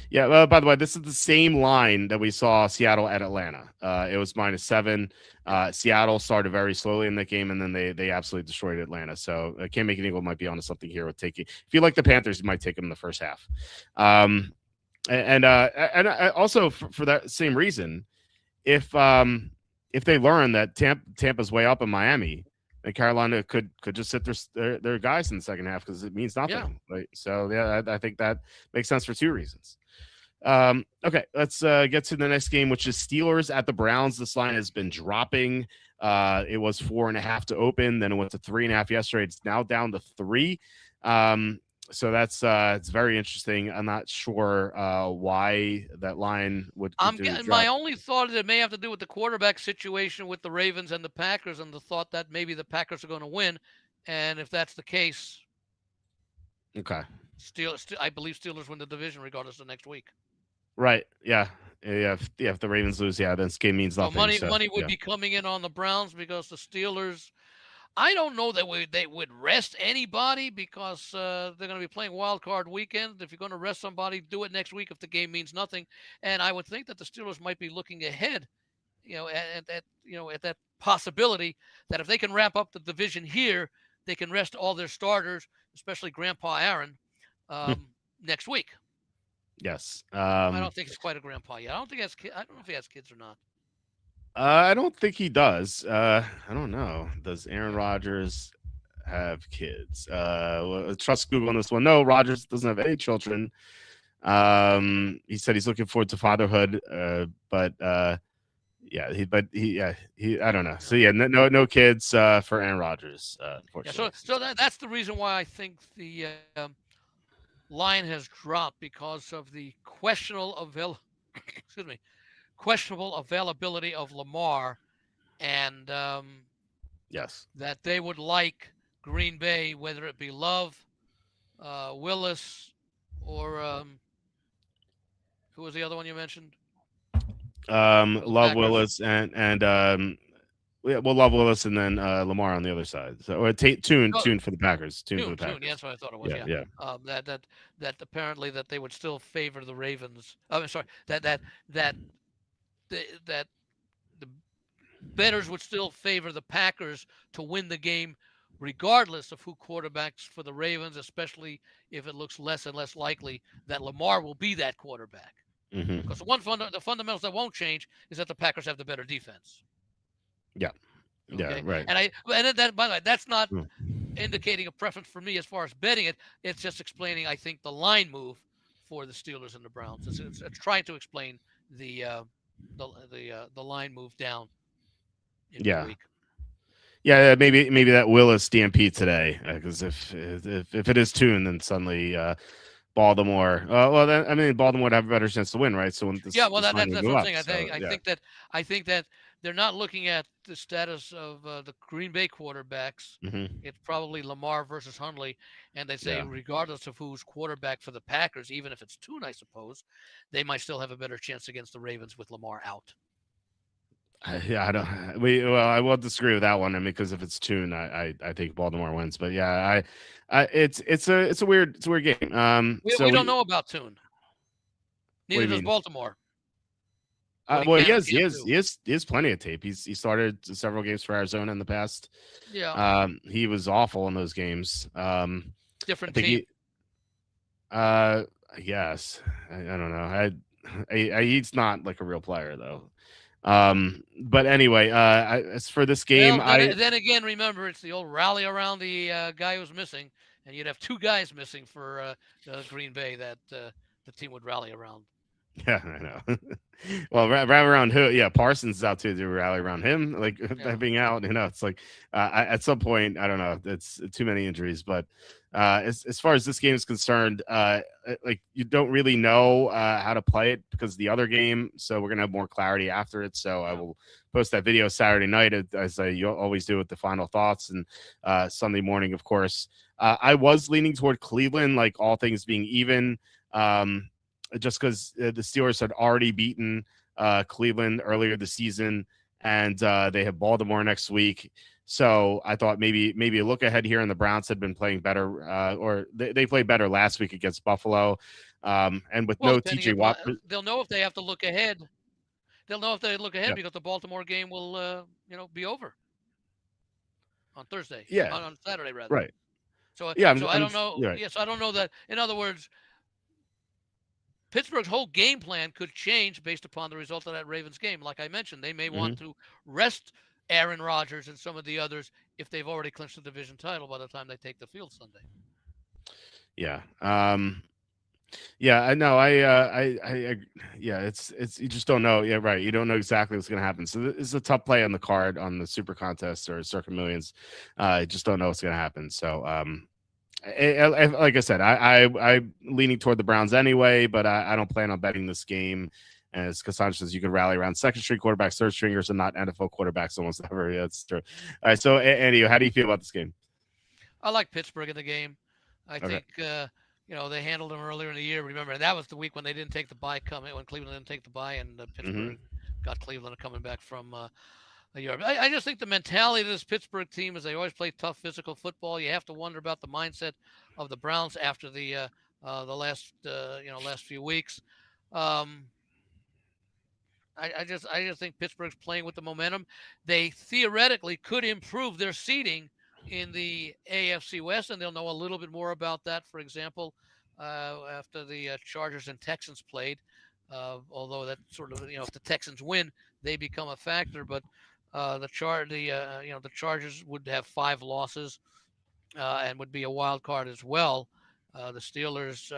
Yeah. By the way, this is the same line that we saw Seattle at Atlanta. It was -7. Yeah, Seattle started very slowly in that game, and then they absolutely destroyed Atlanta. So Can't Make An Eagle might be onto something here with taking. If you like the Panthers, you might take them in the first half. And also for that same reason, if if they learn that Tampa's way up in Miami, then Carolina could just sit their guys in the second half because it means yeah. nothing. Right? So yeah, I think that makes sense for two reasons. Okay, let's get to the next game, which is Steelers at the Browns. This line has been dropping. It was 4.5 to open, then it went to 3.5 yesterday. It's now down to 3. So that's it's very interesting. I'm not sure why that line would I'm continue to getting my drop. only thought is it may have to do with the quarterback situation with the Ravens and the Packers, and the thought that maybe the Packers are going to win. And if that's the case, Okay. I believe Steelers win the division regardless of next week. Right. Yeah. if the Ravens lose, then this game means So nothing. So money would yeah. be coming in on the Browns because the Steelers. I don't know that they would rest anybody because they're going to be playing wild card weekend. If you're going to rest somebody, do it next week if the game means nothing. And I would think that the Steelers might be looking ahead, at that possibility that if they can wrap up the division here, they can rest all their starters, especially Grandpa Aaron, next week. Yes. I don't think he's quite a grandpa yet. I don't think he has kids. I don't know if he has kids or not. I don't think he does. I don't know. Does Aaron Yeah. Rodgers have kids? Trust Google on this one. No, Rodgers doesn't have any children. He said he's looking forward to fatherhood. But I don't know. So Yeah. no kids for Aaron Rodgers, Yeah. unfortunately. That's the reason why I think the line has dropped because of the excuse me, questionable availability of Lamar, and Yes. that they would like Green Bay, whether it be Love, Willis, or who was the other one you mentioned? For the Love Packers. Willis and we'll Love Willis and then Lamar on the other side. So No, tune for the Packers. Tune for the Tune. Yeah, Packers. that's what I thought it was. Yeah, Yeah. yeah. That apparently that they would still favor the Ravens. I'm sorry. That that the bettors would still favor the Packers to win the game, regardless of who quarterbacks for the Ravens, especially if it looks less and less likely that Lamar will be that quarterback. Mm-hmm. Because the fundamentals that won't change is that the Packers have the better defense. Yeah. Yeah, Okay, right. and that by the way, that's not Mm. indicating a preference for me as far as betting it. It's just explaining, I think, the line move for the Steelers and the Browns. It's trying to explain the line move down in Yeah. midweek. Yeah, maybe that Willis DMP today, because if it is tuned, then suddenly Baltimore. Then I mean Baltimore would have a better chance to win, right? So when Yeah, well, this line would that's move what I'm up. saying. So yeah, I think that they're not looking at the status of the Green Bay quarterbacks. hmm It's probably Lamar versus Hundley, and they say yeah. regardless of who's quarterback for the Packers, even if it's Tune, I suppose, they might still have a better chance against the Ravens with Lamar out. Yeah, I don't. I will disagree with that one. I mean, because if it's tune, I think Baltimore wins. But yeah, it's a weird game. We don't know about Tune. What do Neither you does mean? Baltimore. What he Well, can and can't do. he has plenty of tape. He started several games for Arizona in the past. Yeah, He was awful in those games. I different think team. uh, yes, I don't know. He's not like a real player though. But anyway, as for this game, Well, then again, remember it's the old rally around the guy who's missing, and you'd have two guys missing for Green Bay that the team would rally around. yeah, I know. Well, rally around who? Yeah, Parsons is out too. To rally around him, like Yeah. that being out. It's like at some point, I don't know. It's too many injuries, but as far as this game is concerned, like you don't really know how to play it because of the other game. So we're gonna have more clarity after it. So I Yeah. will post that video Saturday night as I always do with the final thoughts, and Sunday morning, of course. I was leaning toward Cleveland, like all things being even. Just because the Steelers had already beaten Cleveland earlier this season, and they have Baltimore next week. So I thought maybe a look ahead here, and the Browns had been playing better, or they played better last week against Buffalo, and with Well, no depending TJ upon, Watt. they'll know if they have to look ahead. They'll know if they look ahead Yeah, because the Baltimore game will, be over on Thursday, yeah, on Saturday rather. right. So, Yeah, so I don't know. you're right. Yes, I don't know that. In other words, Pittsburgh's whole game plan could change based upon the result of that Ravens game. Like I mentioned, they may hmm want to rest Aaron Rodgers and some of the others if they've already clinched the division title by the time they take the field Sunday. Yeah. Yeah, I know. Yeah, it's you just don't know. Yeah, right. You don't know exactly what's going to happen. So this is a tough play on the card on the Super Contest or Circa Millions. You just don't know what's going to happen. So, like I said, I'm leaning toward the Browns anyway, but I don't plan on betting this game. As Cassandra says, you can rally around second string quarterbacks, third stringers, and not NFL quarterbacks almost ever. Yeah, that's true. All right. So, Andy, how do you feel about this game? I like Pittsburgh in the game. I Okay. think they handled them earlier in the year. Remember, that was the week when they didn't take the bye coming when Cleveland didn't take the bye, and Hmm. Pittsburgh got Cleveland coming back from Europe. I just think the mentality of this Pittsburgh team is they always play tough physical football. You have to wonder about the mindset of the Browns after the last few weeks. Um, I just think Pittsburgh's playing with the momentum. They theoretically could improve their seeding in the AFC West, and they'll know a little bit more about that. For example, after the Chargers and Texans played, although that sort of if the Texans win, they become a factor. But the Chargers would have 5 losses and would be a wild card as well. The Steelers.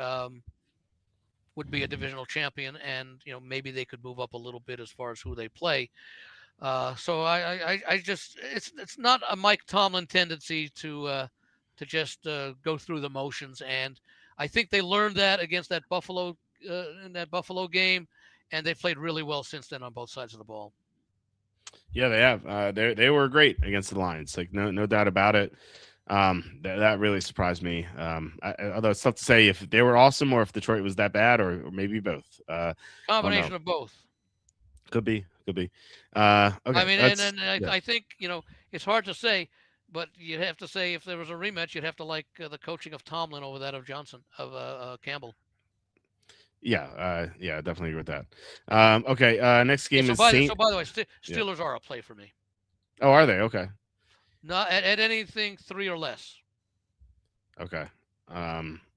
Would be a divisional champion, and maybe they could move up a little bit as far as who they play. So I just it's not a Mike Tomlin tendency to just go through the motions, and I think they learned that against that Buffalo in that Buffalo game, and they've played really well since then on both sides of the ball. Yeah, they have. They were great against the Lions. Like no doubt about it. That really surprised me. Although it's tough to say if they were awesome or if Detroit was that bad, or maybe both. Don't know. Combination of both. Could be. Could be. I Okay. mean, and, That's and I, yeah. I think it's hard to say, but you'd have to say if there was a rematch, you'd have to like the coaching of Tomlin over that of Johnson of Campbell. Yeah. Yeah. Definitely agree with that. Okay. Next Yeah. game So is by the so Saint. by the way, Yeah. Steelers are a play for me. Oh, are they? Okay. Not at anything 3 or less, Okay.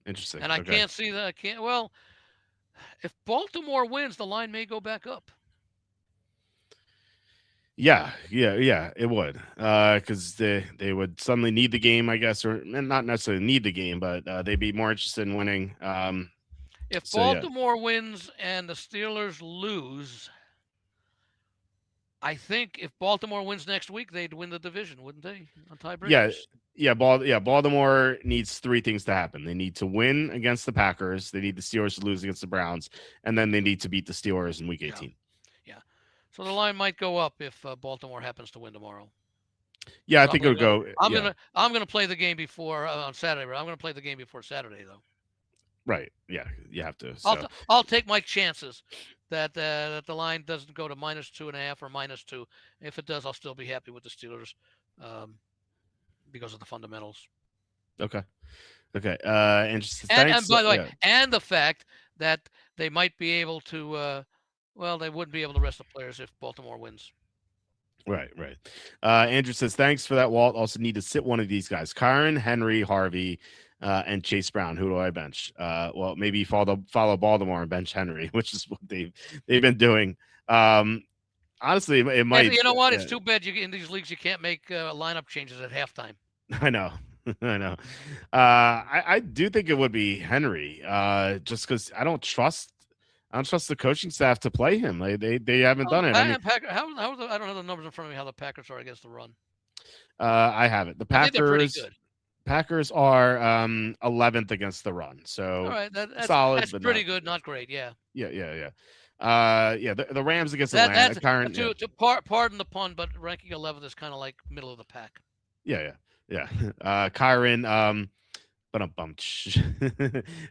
Interesting. and I Okay. can't see that. I can't. Well, if Baltimore wins, the line may go back up. Yeah, yeah, it would, because they would suddenly need the game, I guess, or not necessarily need the game, but they'd be more interested in winning. If So yeah, Baltimore wins and the Steelers lose, I think if Baltimore wins next week, they'd win the division, wouldn't they? On yeah, tiebreakers. yeah. Baltimore needs three things to happen. They need to win against the Packers. They need the Steelers to lose against the Browns, and then they need to beat the Steelers in Week Yeah. 18. Yeah. So the line might go up if Baltimore happens to win tomorrow. Yeah, I So I'm think it would gonna go. I'm Yeah, gonna I'm gonna play the game before on Saturday. But I'm gonna play the game before Saturday though. right. Yeah, you have to. I'll So t- I'll take my chances that the line doesn't go to -2.5 or -2. If it does, I'll still be happy with the Steelers um, because of the fundamentals. okay, okay. Interesting. And Thanks. by the way, Yeah. and the fact that they might be able to they wouldn't be able to rest the players if Baltimore wins. Right, right. Andrew says, thanks for that, Walt. Also need to sit one of these guys. Kyron, Henry, Harvey, and Chase Brown. Who do I bench? Well, maybe follow Baltimore and bench Henry, which is what they've been doing. Honestly, it Yeah, might. you know what? It's Yeah, too bad you in these leagues you can't make lineup changes at halftime. I know. I know. I do think it would be Henry, just because I don't trust the coaching staff to play him. Like they haven't Well, the done it. I mean, Packer, I don't have the numbers in front of me how the Packers are against the run. I have it. The I think they're pretty Packers. good. Packers are 11th against the run, All so right, that's solid, that's but pretty not. good, not great. Yeah, Yeah, yeah, yeah. Yeah, the Rams against that Atlanta. that's Current, yeah, pardon the pun, but ranking 11th is kind of like middle of the pack. yeah, yeah, yeah. Kyron, but a bump.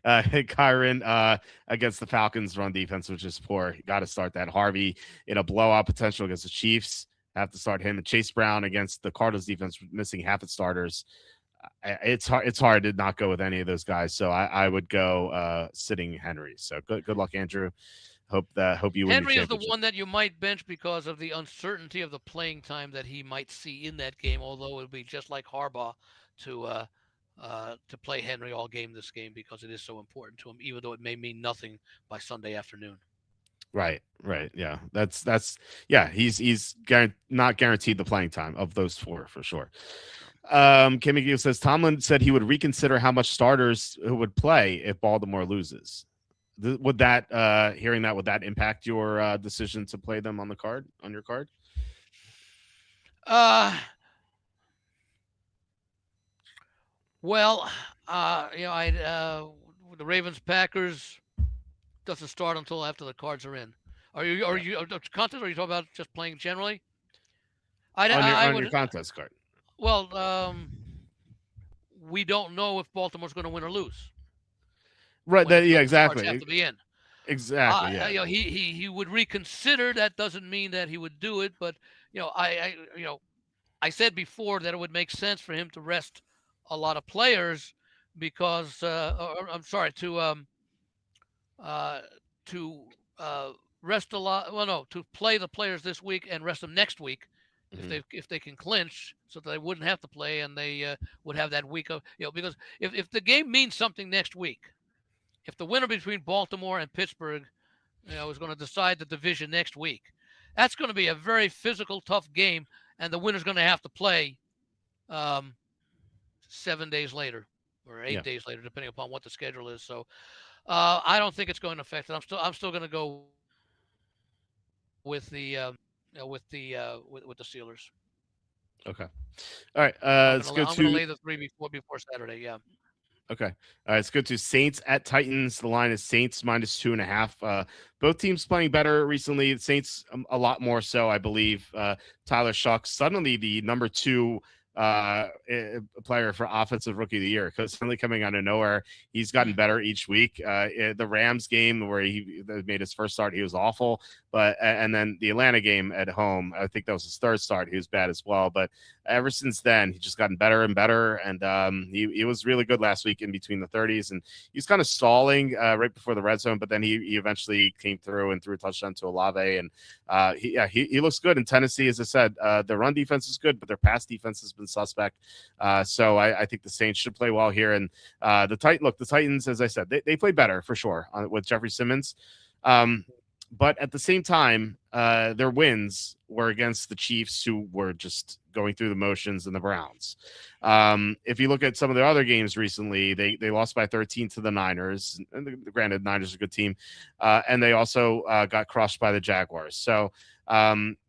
Kyron against the Falcons run defense, which is poor. Got to start that. Harvey in a blowout potential against the Chiefs. Have to start him. And Chase Brown against the Cardinals defense, missing half its starters. It's hard. It's hard to not go with any of those guys. So I would go sitting Henry. So good luck, Andrew. Hope you win your Henry is the championship. one that you might bench because of the uncertainty of the playing time that he might see in that game. Although it would be just like Harbaugh to play Henry all game this game because it is so important to him, even though it may mean nothing by Sunday afternoon. Right, right. Yeah, that's yeah. He's not guaranteed the playing time of those four for sure. Kim McGill says Tomlin said he would reconsider how much starters who would play if Baltimore loses. Would that hearing that would that impact your decision to play them on the card on your card? Uh, well, I the Ravens Packers doesn't start until after the cards are in. Are Yeah, you contest? Or are you talking about just playing generally? I, on I, I your would. contest card. Well, we don't know if Baltimore's going to win or lose. Right. when the Yeah. starts have Exactly. to be in. Exactly. Yeah. He would reconsider. That doesn't mean that he would do it, but I said before that it would make sense for him to rest a lot of players because, or, I'm sorry, uh, to rest a lot. Well, no, to play the players this week and rest them next week Hmm. if they can clinch, so that they wouldn't have to play and they would have that week of because if the game means something next week, if the winner between Baltimore and Pittsburgh is going to decide the division next week, that's going to be a very physical, tough game, and the winner's going to have to play um, 7 days later or eight Yeah. days later, depending upon what the schedule is. So I don't think it's going to affect it. I'm still going to go with the Steelers. Okay. All right. Let's go I'm gonna to lay the three before Saturday. Yeah. Okay. Let's go to Saints at Titans. The line is Saints -2.5. Both teams playing better recently. The Saints a lot more so, I believe. Tyler Shucks suddenly the number two player for offensive rookie of the year because suddenly coming out of nowhere, he's gotten Hmm. better each week. The Rams game where he made his first start, he was awful. But and then the Atlanta game at home, I think that was his third start. He was bad as well. But ever since then, he's just gotten better and better. And he was really good last week in between the 30s. And he was kind of stalling right before the red zone, but then he eventually came through and threw a touchdown to Olave. And he looks good in Tennessee. As I said, their run defense is good, but their pass defense has been suspect. So I think the Saints should play well here. And the Titans, as I said, they play better for sure with Jeffrey Simmons. But at the same time, their wins were against the Chiefs, who were just going through the motions, and the Browns. If you look at some of their other games recently, they lost by 13 to the Niners. And granted, Niners are a good team, and they also got crushed by the Jaguars. So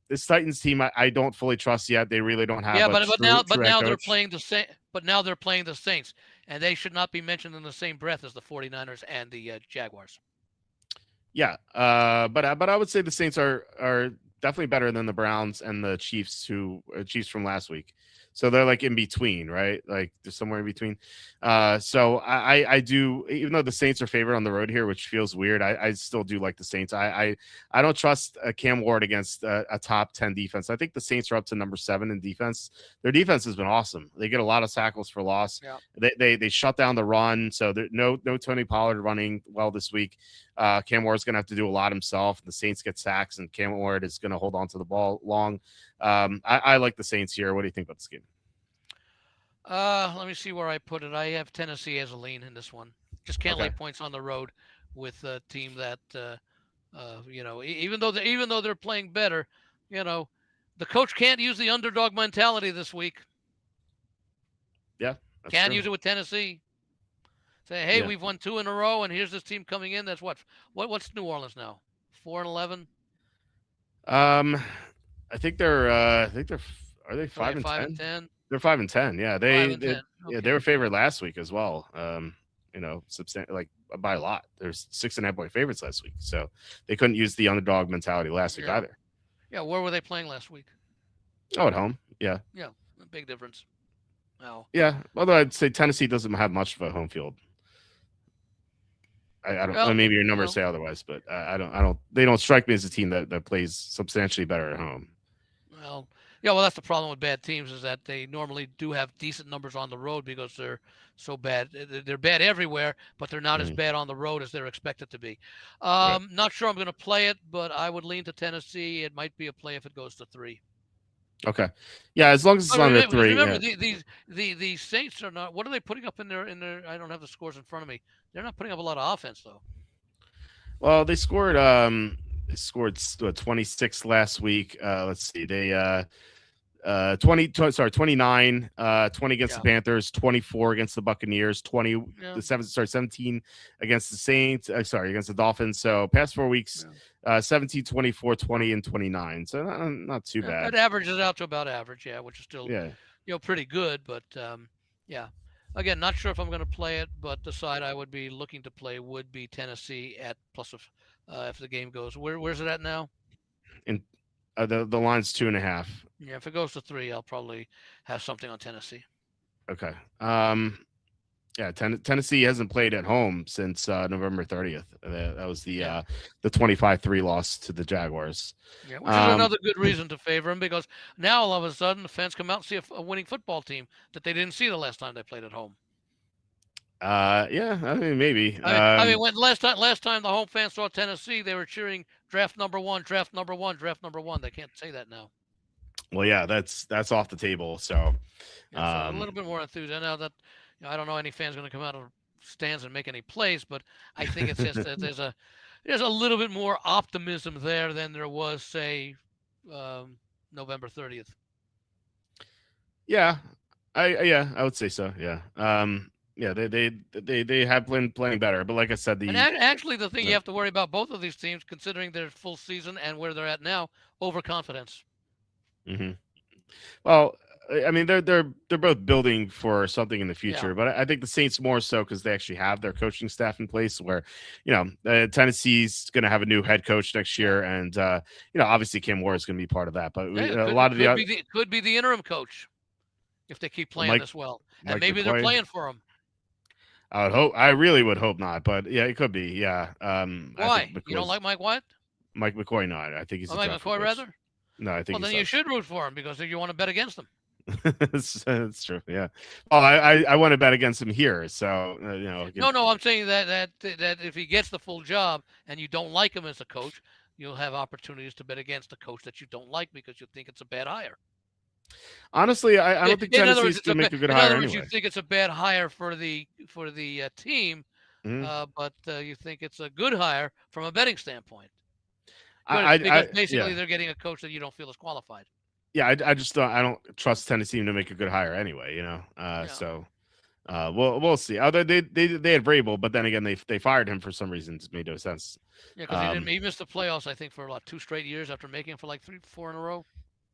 this Titans team, I don't fully trust yet. They really don't have Yeah, a but true head now they're coach. playing the same. But now they're playing the Saints, and they should not be mentioned in the same breath as the 49ers and the Jaguars. Yeah, but I would say the Saints are definitely better than the Browns and the Chiefs, who Chiefs from last week. So they're like in between, right? Like they're somewhere in between. So I do, even though the Saints are favored on the road here, which feels weird. I still do like the Saints. I don't trust Cam Ward against a top 10 defense. I think the Saints are up to number 7 in defense. Their defense has been awesome. They get a lot of tackles for loss. Yeah. They shut down the run. So there no Tony Pollard running well this week. Cam Ward's going to have to do a lot himself. The Saints get sacks, and Cam Ward is going to hold on to the ball long. I like the Saints here. What do you think about this game? Let me see where I put it. I have Tennessee as a lean in this one. Just can't lay Okay. points on the road with a team that even though they're playing better, you know, the coach can't use the underdog mentality this week. Yeah, that's Can't true. use it with Tennessee. Say, hey, Yeah. we've won 2 in a row, and here's this team coming in. That's what's New Orleans now? 4-11. Um, I think they're are they So they 5-10? 5-10. They're 5-10. Yeah, 5-10. yeah, they Okay. were favored last week as well. Substantial, like by a lot. There's 6.5 point favorites last week, so they couldn't use the underdog mentality last week Yeah. either. Yeah. Where were they playing last week? Oh, at home. Yeah. Yeah. A big difference. Now, Yeah. Although I'd say Tennessee doesn't have much of a home field. I don't. well, Maybe your numbers well, say otherwise, but I don't. I don't. They don't strike me as a team that plays substantially better at home. well, yeah. Well, that's the problem with bad teams is that they normally do have decent numbers on the road because they're so bad. They're bad everywhere, but they're not as Mhm. bad on the road as they're expected to be. Right. Not sure I'm going to play it, but I would lean to Tennessee. It might be a play if it goes to 3. Okay. Yeah, as long as it's But under because 3. remember, Yeah. the Saints are not. What are they putting up in their? I don't have the scores in front of me. They're not putting up a lot of offense though. Well, they scored 26 last week. Let's see. They 29 20 against the Yeah. Panthers, 24 against the Buccaneers, 20 Yeah. 17 against the Saints, against the Dolphins. So past 4 weeks, Yeah. 17, 24, 20 and 29. So not too Yeah, bad. it averages out to about average, yeah, which is still Yeah. pretty good. But yeah, again, not sure if I'm going to play it, but the side I would be looking to play would be Tennessee at plus of if the game goes. Where's it at now? And the line's 2.5. Yeah, if it goes to 3, I'll probably have something on Tennessee. Okay. Yeah, Tennessee hasn't played at home since November 30th. That was Yeah. the 25-3 loss to the Jaguars. Yeah, which is Um, another good reason to favor him because now all of a sudden the fans come out and see a winning football team that they didn't see the last time they played at home. yeah, I mean maybe. I mean, when last time the home fans saw Tennessee, they were cheering draft number one, draft number one, draft number one. They can't say that now. Well, yeah, that's off the table. So, Yeah, so a um, little bit more enthusiasm. Now that I don't know any fans going to come out of stands and make any plays, but I think it's just that there's a little bit more optimism there than there was, say, um, November 30th. yeah, I would say so. Yeah, yeah, they have been playing better, but like I said, And the actually, the thing you uh, have to worry about both of these teams, considering their full season and where they're at now, overconfidence. mhm. Well, I mean they're both building for something in the Yeah, future, but I think the Saints more so because they actually have their coaching staff in place. Where Tennessee's going to have a new head coach next yeah. year, and obviously Kim Moore is going to be part of that. But Yeah, it a could lot it of the could be the interim coach if they keep playing Mike this well, and Mike maybe they're McCoy. playing for him. I would hope. I really would hope not, but yeah, it could be. Yeah, I think Why? You don't McCoy's like Mike White? Mike McCoy. No, I think he's Or a Mike draft McCoy coach. rather? No, I Well, think he then you sucks. should root for him because you want to bet against him. That's true. Yeah. Oh, I want to bet against him here, so No, no, I'm saying that if he gets the full job and you don't like him as a coach, you'll have opportunities to bet against a coach that you don't like because you think it's a bad hire. honestly, I don't think In other words, Tennessee's going to make a good in hire other words, you anyway. think it's a bad hire for the team, Mhm. but you think it's a good hire from a betting standpoint because Yeah. basically they're getting a coach that you don't feel is qualified. Yeah, I just don't trust Tennessee to make a good hire anyway. Yeah, So we'll see. Although they had Vrabel, but then again they fired him for some reason. It made no sense. yeah, because he didn't. Um, He missed the playoffs, I think, for like 2 straight years after making it for like 3, 4 in a row.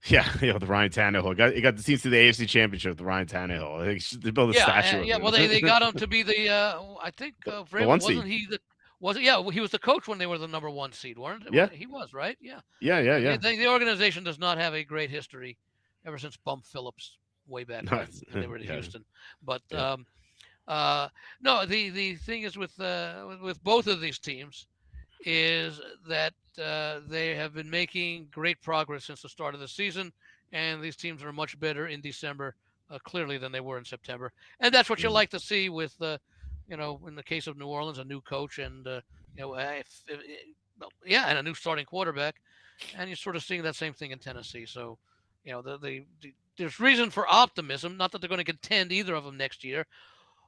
yeah, the Ryan Tannehill got the teams to the AFC Championship with the Ryan Tannehill. They built a Yeah, statue of yeah. him. Well, they got him to be the. I think The Vrabel one seed. wasn't he the. Was it? Yeah, well, he was the coach when they were the number one seed, weren't? Yeah, He was right. Yeah. yeah, Yeah, yeah. the organization does not have a great history ever since Bump Phillips way back No, when they were at yeah, Houston. But yeah. no, the thing is with both of these teams is that they have been making great progress since the start of the season, and these teams are much better in December, clearly than they were in September, and that's what you Mhm. like to see with, in the case of New Orleans, a new coach and well, yeah, and a new starting quarterback, and you're sort of seeing that same thing in Tennessee. So, there's reason for optimism. Not that they're going to contend either of them next year,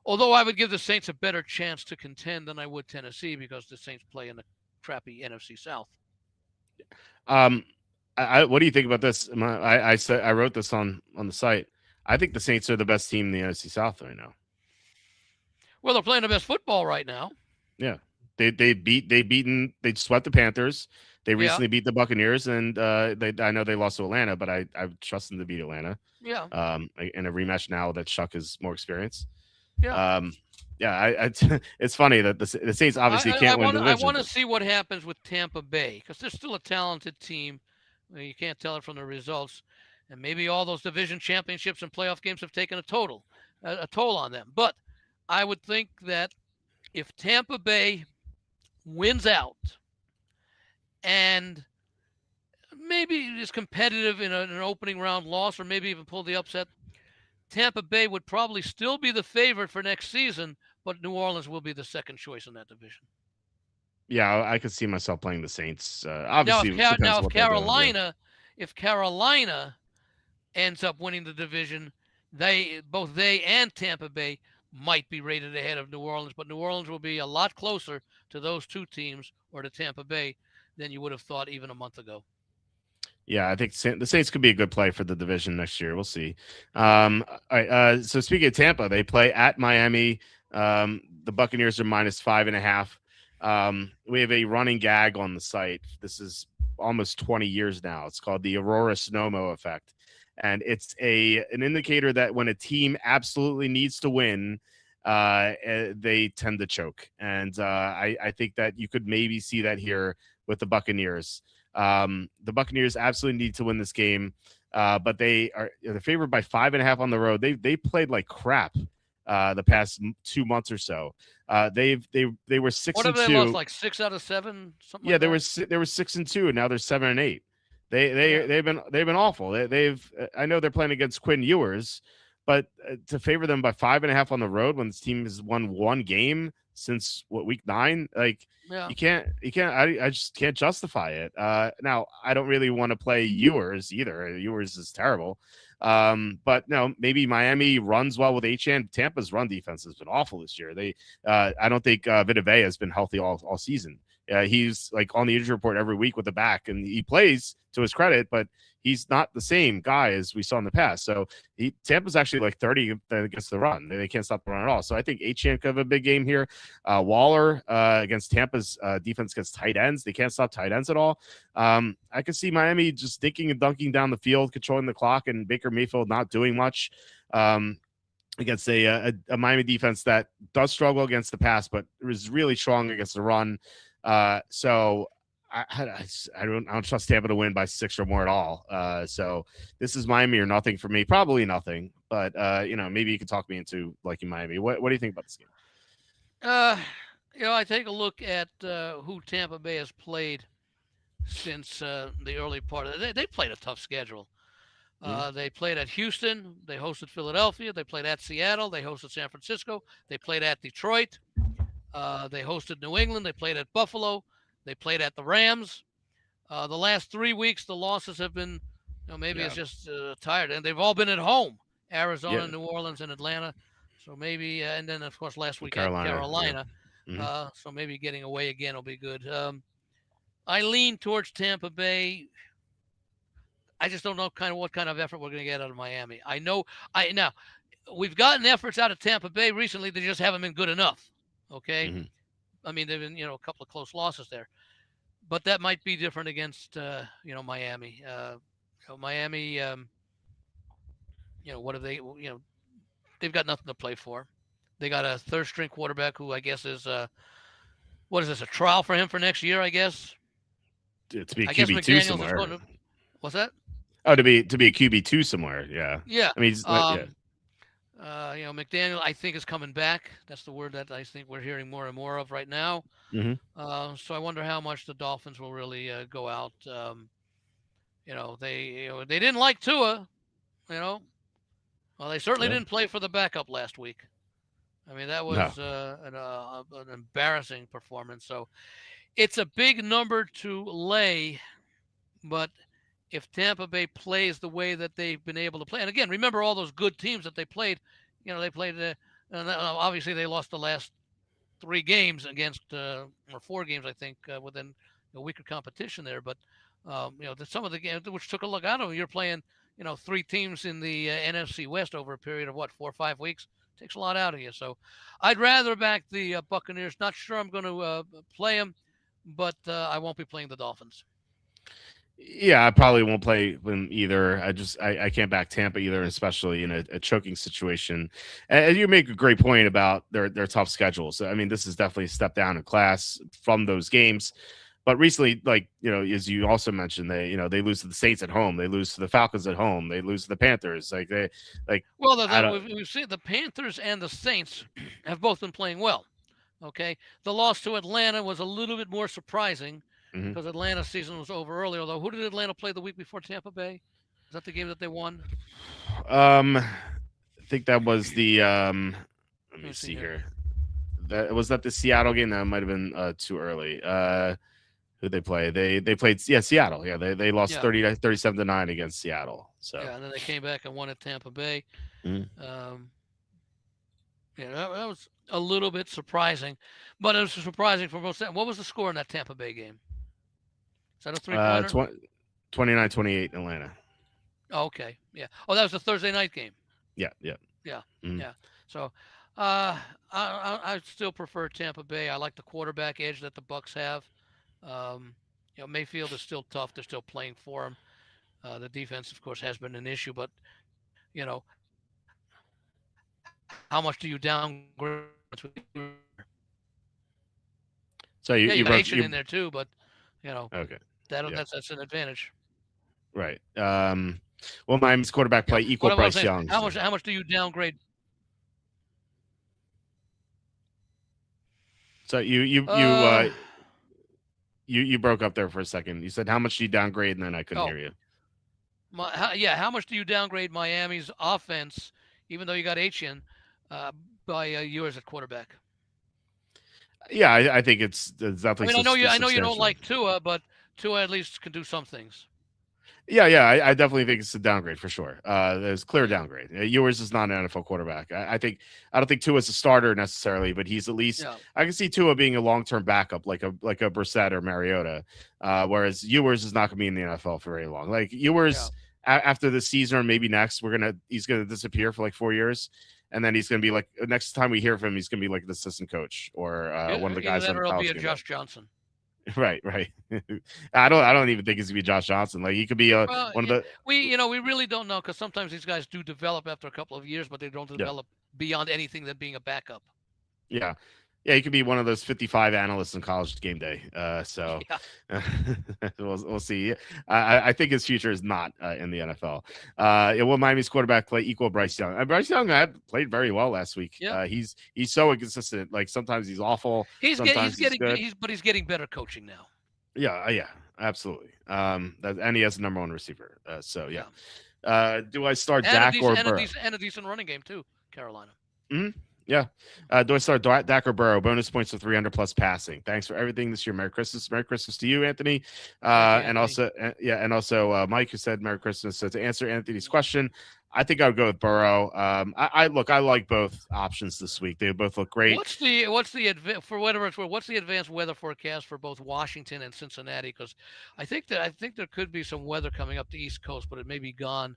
although I would give the Saints a better chance to contend than I would Tennessee because the Saints play in the crappy NFC South. Um, what do you think about this? I said I wrote this on the site. I think the Saints are the best team in the NFC South right now. Well, they're playing the best football right now. Yeah, they swept the Panthers. They Yeah, recently beat the Buccaneers, and I know they lost to Atlanta, but I trust them to beat Atlanta. yeah, In a rematch now that Chuck is more experienced. yeah. Um, yeah, it's funny that the Saints obviously can't win the I division, want to but see what happens with Tampa Bay because they're still a talented team. You can't tell it from the results, and maybe all those division championships and playoff games have taken a toll on them. But I would think that if Tampa Bay wins out and maybe is competitive in an opening round loss, or maybe even pull the upset, Tampa Bay would probably still be the favorite for next season, but New Orleans will be the second choice in that division. yeah, I could see myself playing the Saints. Now, Obviously, it depends what they're doing. Yeah. If Carolina ends up winning the division, both they and Tampa Bay might be rated ahead of New Orleans, but New Orleans will be a lot closer to those two teams or to Tampa Bay than you would have thought even a month ago. Yeah, I think the Saints could be a good play for the division next year. We'll see. All right. So speaking of Tampa, they play at Miami. The Buccaneers are -5.5. We have a running gag on the site. This is almost 20 years now. It's called the Aurora Snowmo effect, and it's an indicator that when a team absolutely needs to win, they tend to choke. And I think that you could maybe see that here with the Buccaneers. The Buccaneers absolutely need to win this game, but they're favored by 5.5 on the road. They played like crap the past 2 months or so. They were six What have and they lost? two. Like 6 out of 7, something Yeah, like that. they were 6 and 2, and now they're 7 and 8. They Yeah, they've been awful. They've I know they're playing against Quinn Ewers, but to favor them by 5.5 on the road when this team has won one game since week 9, like yeah. you can't I just can't justify it. Now I don't really want to play Ewers either. Ewers is terrible. But no, maybe Miami runs well with Achan. Tampa's run defense has been awful this year. I don't think Vita Vea has been healthy all season. He's like on the injury report every week with the back, and he plays to his credit, but he's not the same guy as we saw in the past. So Tampa's actually like 30 against the run. They can't stop the run at all. So I think Achan could have a big game here. Waller against Tampa's defense against tight ends. They can't stop tight ends at all. I could see Miami just dinking and dunking down the field, controlling the clock, and Baker Mayfield not doing much. Against a Miami defense that does struggle against the pass, but is really strong against the run. So I don't trust Tampa to win by 6 or more at all. So this is Miami or nothing for me. Probably nothing, but maybe you can talk me into liking Miami. What do you think about this game? Uh, I take a look at who Tampa Bay has played since the early part of it. They played a tough schedule. They played at Houston. They hosted Philadelphia. They played at Seattle. They hosted San Francisco. They played at Detroit. They hosted New England. They played at Buffalo. They played at the Rams. The last 3 weeks, the losses have been, maybe it's just tired, and they've all been at home: Arizona, New Orleans, and Atlanta. So maybe, and then of course last week at Carolina. So maybe getting away again will be good. I lean towards Tampa Bay. I just don't know what kind of effort we're going to get out of Miami. Now we've gotten efforts out of Tampa Bay recently. They just haven't been good enough. Okay. I mean, they've been, a couple of close losses there, but that might be different against, Miami. Miami, what have they, they've got nothing to play for. They got a third string quarterback who I guess is, what is this, a trial for him for next year, I guess? To be a QB2 somewhere. What's that? Oh, to be a QB2 somewhere. Yeah. Yeah. I mean, McDaniel, I think, is coming back. That's the word that I think we're hearing more and more of right now. So I wonder how much the Dolphins will really go out. They didn't like Tua. Well, they certainly didn't play for the backup last week. I mean, that was an embarrassing performance. So it's a big number to lay, but if Tampa Bay plays the way that they've been able to play, and again, remember all those good teams that they played. They played. Obviously, they lost the last 3 games against, or 4 games, I think, within weaker competition there. But some of the games which took a look out of them, you're playing, 3 teams in the NFC West over a period of 4 or 5 weeks. Takes a lot out of you. So, I'd rather back the Buccaneers. Not sure I'm going to play them, but I won't be playing the Dolphins. Yeah, I probably won't play them either. I can't back Tampa either, especially in a choking situation. And you make a great point about their tough schedules. I mean, this is definitely a step down in class from those games. But recently, as you also mentioned, they lose to the Saints at home, they lose to the Falcons at home, they lose to the Panthers. We've seen the Panthers and the Saints have both been playing well. Okay, the loss to Atlanta was a little bit more surprising. Because Atlanta's season was over early. Although, who did Atlanta play the week before Tampa Bay? Is that the game that they won? I think that was the. Let me see here. Was that the Seattle game? That might have been too early. Who they play? They played Seattle. Yeah, they lost 37-9 against Seattle. So and then they came back and won at Tampa Bay. That was a little bit surprising, but it was surprising for most. What was the score in that Tampa Bay game? Is that a 3-pointer? 29-28 in Atlanta. Oh, okay. Yeah. Oh, that was the Thursday night game. Yeah. Yeah. So, I still prefer Tampa Bay. I like the quarterback edge that the Bucs have. Mayfield is still tough. They're still playing for him. The defense, of course, has been an issue, but how much do you downgrade? So you got in there too, but okay. That's an advantage. Right. Well, Miami's quarterback play equal Bryce Young. How much do you downgrade? So Uh, you broke up there for a second. You said how much do you downgrade, and then I couldn't oh, hear you. how much do you downgrade Miami's offense, even though you got Etienne, uh, by yours at quarterback? Yeah, I think it's I definitely mean, I know you don't substantial. like Tua, but Tua at least can do some things. Yeah, I definitely think it's a downgrade for sure. There's clear Yeah, downgrade. Ewers is not an NFL quarterback. I don't think Tua's a starter necessarily, but he's at least yeah, I can see Tua being a long term backup like a Brissett or Mariota. Whereas Ewers is not going to be in the NFL for very long. Like yeah. Ewers after this season or maybe next, he's gonna disappear for like 4 years. And then he's going to be like next time we hear from him, he's going to be like an assistant coach or one of the Either guys that on or the it'll be college a game day. Josh Johnson. Right, right. I don't even think it's gonna be Josh Johnson. Like he could be Well, one of the we really don't know because sometimes these guys do develop after a couple of years, but they don't yeah. develop beyond anything than being a backup. Yeah. Yeah, he could be one of those 55 analysts in college game day. Yeah, We'll see. I think his future is not in the NFL. Will Miami's quarterback play equal Bryce Young? Bryce Young had played very well last week. yeah. He's so inconsistent. Like sometimes he's awful, sometimes he's good. He's getting better coaching now. Yeah, absolutely. And he has the number one receiver. So yeah. Yeah, Do I start Dak or Burrow? and a decent running game too. Carolina. Mhm. Yeah. Do I start Dak or Burrow? Bonus points for 300 plus passing. Thanks for everything this year. Merry Christmas. Merry Christmas to you, Anthony. Thank you, And Anthony. also, Mike who said Merry Christmas. So to answer Anthony's question, I think I would go with Burrow. I like both options this week. They both look great. For whatever it's worth? What's the advanced weather forecast for both Washington and Cincinnati? Because I think there could be some weather coming up the East Coast, but it may be gone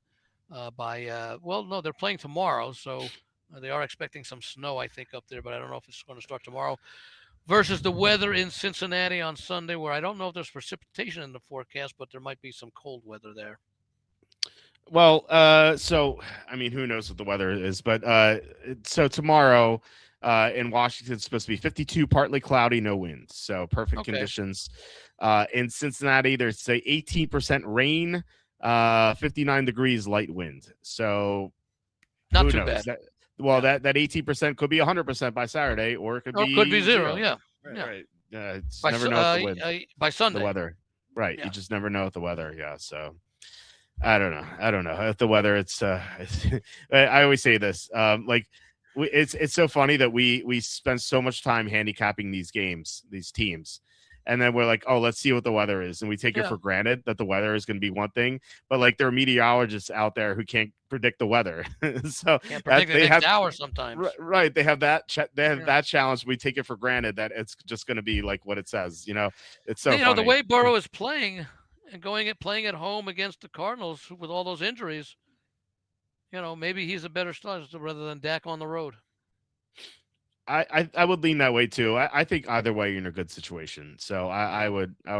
by. Well, no, they're playing tomorrow, so they are expecting some snow. I think up there, but I don't know if it's going to start tomorrow. Versus the weather in Cincinnati on Sunday, where I don't know if there's precipitation in the forecast, but there might be some cold weather there. Well, so I mean, who knows what the weather is, but so tomorrow in Washington, it's supposed to be 52, partly cloudy, no wind, so perfect Okay, conditions. In Cincinnati, there's say 18% rain, 59 degrees, light wind. So not who too knows bad. that? Well, Yeah, that 18% could be 100% by Saturday, or it could or it could be be zero. zero. Yeah, Right, yeah. right. It's never know with the wind, By the Sunday. weather. Right, you Yeah. just never know with the weather. Yeah, so I don't know. At the weather, I always say this. It's so funny that we spend so much time handicapping these games, these teams, and then we're like, oh, let's see what the weather is, and we take it Yeah. for granted that the weather is going to be one thing. But like there are meteorologists out there who can't predict the weather, so Can't that predict the they next have hour sometimes. right. They have they have Yeah. that challenge. We take it for granted that it's just going to be like what it says. It's so The funny. way Burrow is playing and playing at home against the Cardinals with all those injuries, maybe he's a better starter rather than Dak on the road. I would lean that way too. I think either way you're in a good situation. So Yeah. I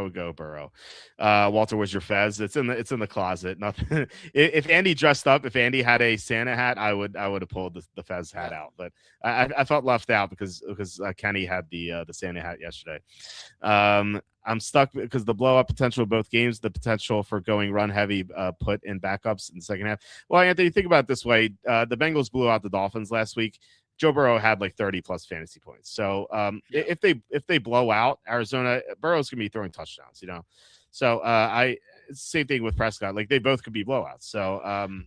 would go Burrow. Walter, was your Fez? It's in the closet. Nothing. If Andy dressed up, if Andy had a Santa hat, I would have pulled the Fez hat Yeah. out. But I felt left out because Kenny had the Santa hat yesterday. I'm stuck because the blow up potential of both games, the potential for going run heavy, put in backups in the second half. Well, Anthony, think about it this way: the Bengals blew out the Dolphins last week. Joe Burrow had like 30 plus fantasy points. So Yeah. if they blow out Arizona, Burrow's gonna be throwing touchdowns. So same thing with Prescott. Like they both could be blowouts. So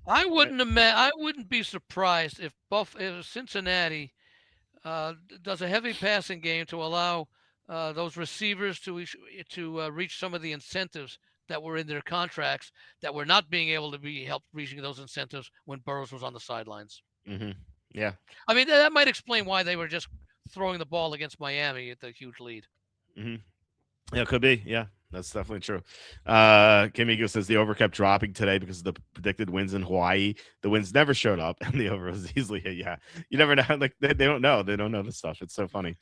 I wouldn't be surprised if Cincinnati does a heavy passing game to allow those receivers to reach some of the incentives that were in their contracts that were not being able to be helped reaching those incentives when Burrows was on the sidelines. mhm. Yeah. I mean, that might explain why they were just throwing the ball against Miami at the huge lead. hmm Yeah, could be. Yeah, that's definitely true. Kimiko says the over kept dropping today because of the predicted winds in Hawaii. The winds never showed up, and the over was easily hit. Yeah, you never know. Like they don't know. They don't know this stuff. It's so funny.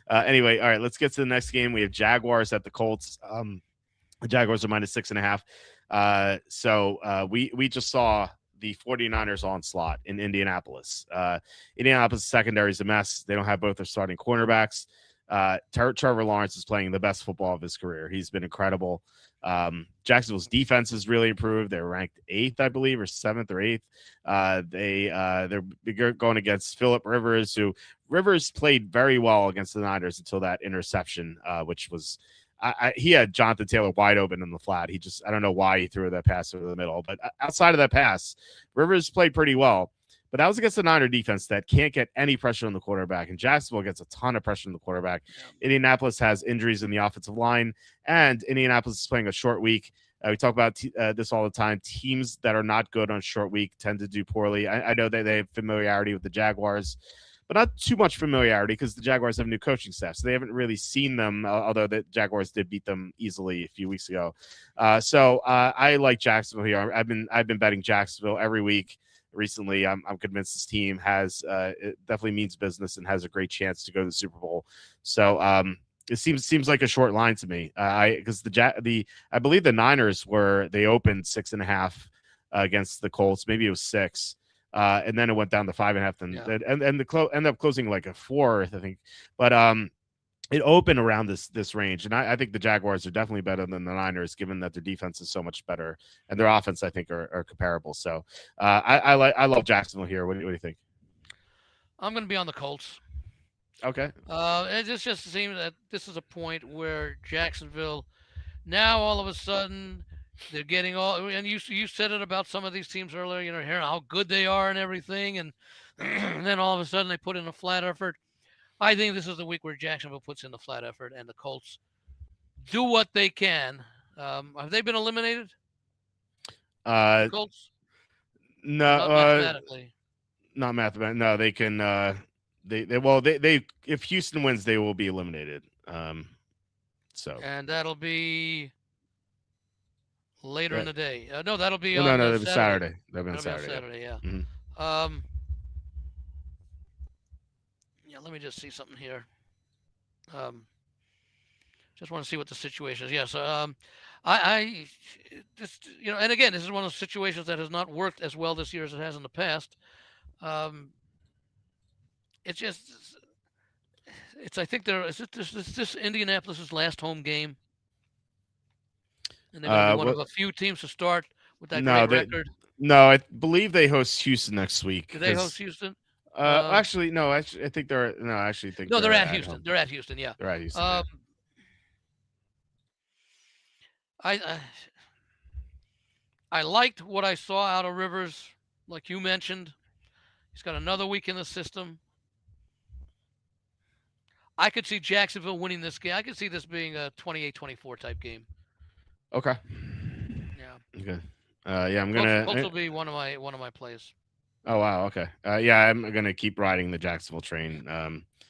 Anyway, all right, let's get to the next game. We have Jaguars at the Colts. The Jaguars are -6.5. We just saw the 49ers onslaught in Indianapolis. Indianapolis secondary is a mess. They don't have both their starting cornerbacks. Trevor Lawrence is playing the best football of his career. He's been incredible. Jacksonville's defense has really improved. They're ranked eighth, I believe, or seventh or eighth. They're going against Phillip Rivers, who Rivers played very well against the Niners until that interception, which was he had Jonathan Taylor wide open in the flat. I don't know why he threw that pass over the middle, but outside of that pass, Rivers played pretty well. But that was against the Niner defense that can't get any pressure on the quarterback. And Jacksonville gets a ton of pressure on the quarterback. Indianapolis has injuries in the offensive line, and Indianapolis is playing a short week. We talk about this all the time. Teams that are not good on short week tend to do poorly. I know that they have familiarity with the Jaguars, but not too much familiarity because the Jaguars have a new coaching staff. So they haven't really seen them, although the Jaguars did beat them easily a few weeks ago. So I like Jacksonville here. I've been betting Jacksonville every week recently. I'm convinced this team has it definitely means business and has a great chance to go to the Super Bowl. So it seems like a short line to me. Because I believe the Niners they opened 6.5 against the Colts. Maybe it was 6. And then it went down to 5.5, and ended up closing like a 4, I think. But it opened around this range, and I think the Jaguars are definitely better than the Niners, given that their defense is so much better, and their offense I think are comparable. So I love Jacksonville here. What do you think? I'm going to be on the Colts. Okay. It just seems that this is a point where Jacksonville now all of a sudden they're getting all, and you said it about some of these teams earlier, hearing how good they are and everything, and, and then all of a sudden they put in a flat effort. I think this is the week where Jacksonville puts in the flat effort and the Colts do what they can. Have they been eliminated? Colts? No, not mathematically. Not mathematically. No, they can. They if Houston wins, they will be eliminated. And that'll be later in the day. No, that'll be on Saturday. That'll be Saturday. Yeah. Mm-hmm. Let me just see something here. Just want to see what the situation is. Yeah, so I this and again, this is one of those situations that has not worked as well this year as it has in the past. It's I think this Indianapolis's last home game, and they're going to be one of a few teams to start with that great record. No, I believe they host Houston next week. Do they host Houston? Actually, no. I think they're no. I actually think they're at Houston. Home. They're at Houston. Yeah, they're at Houston. Yeah. I liked what I saw out of Rivers, like you mentioned. He's got another week in the system. I could see Jacksonville winning this game. I could see this being a 28-24 type game. Okay. Yeah. Okay. Yeah, I'm gonna. Colts will be one of my plays. Oh wow. Okay. Yeah, I'm gonna keep riding the Jacksonville train.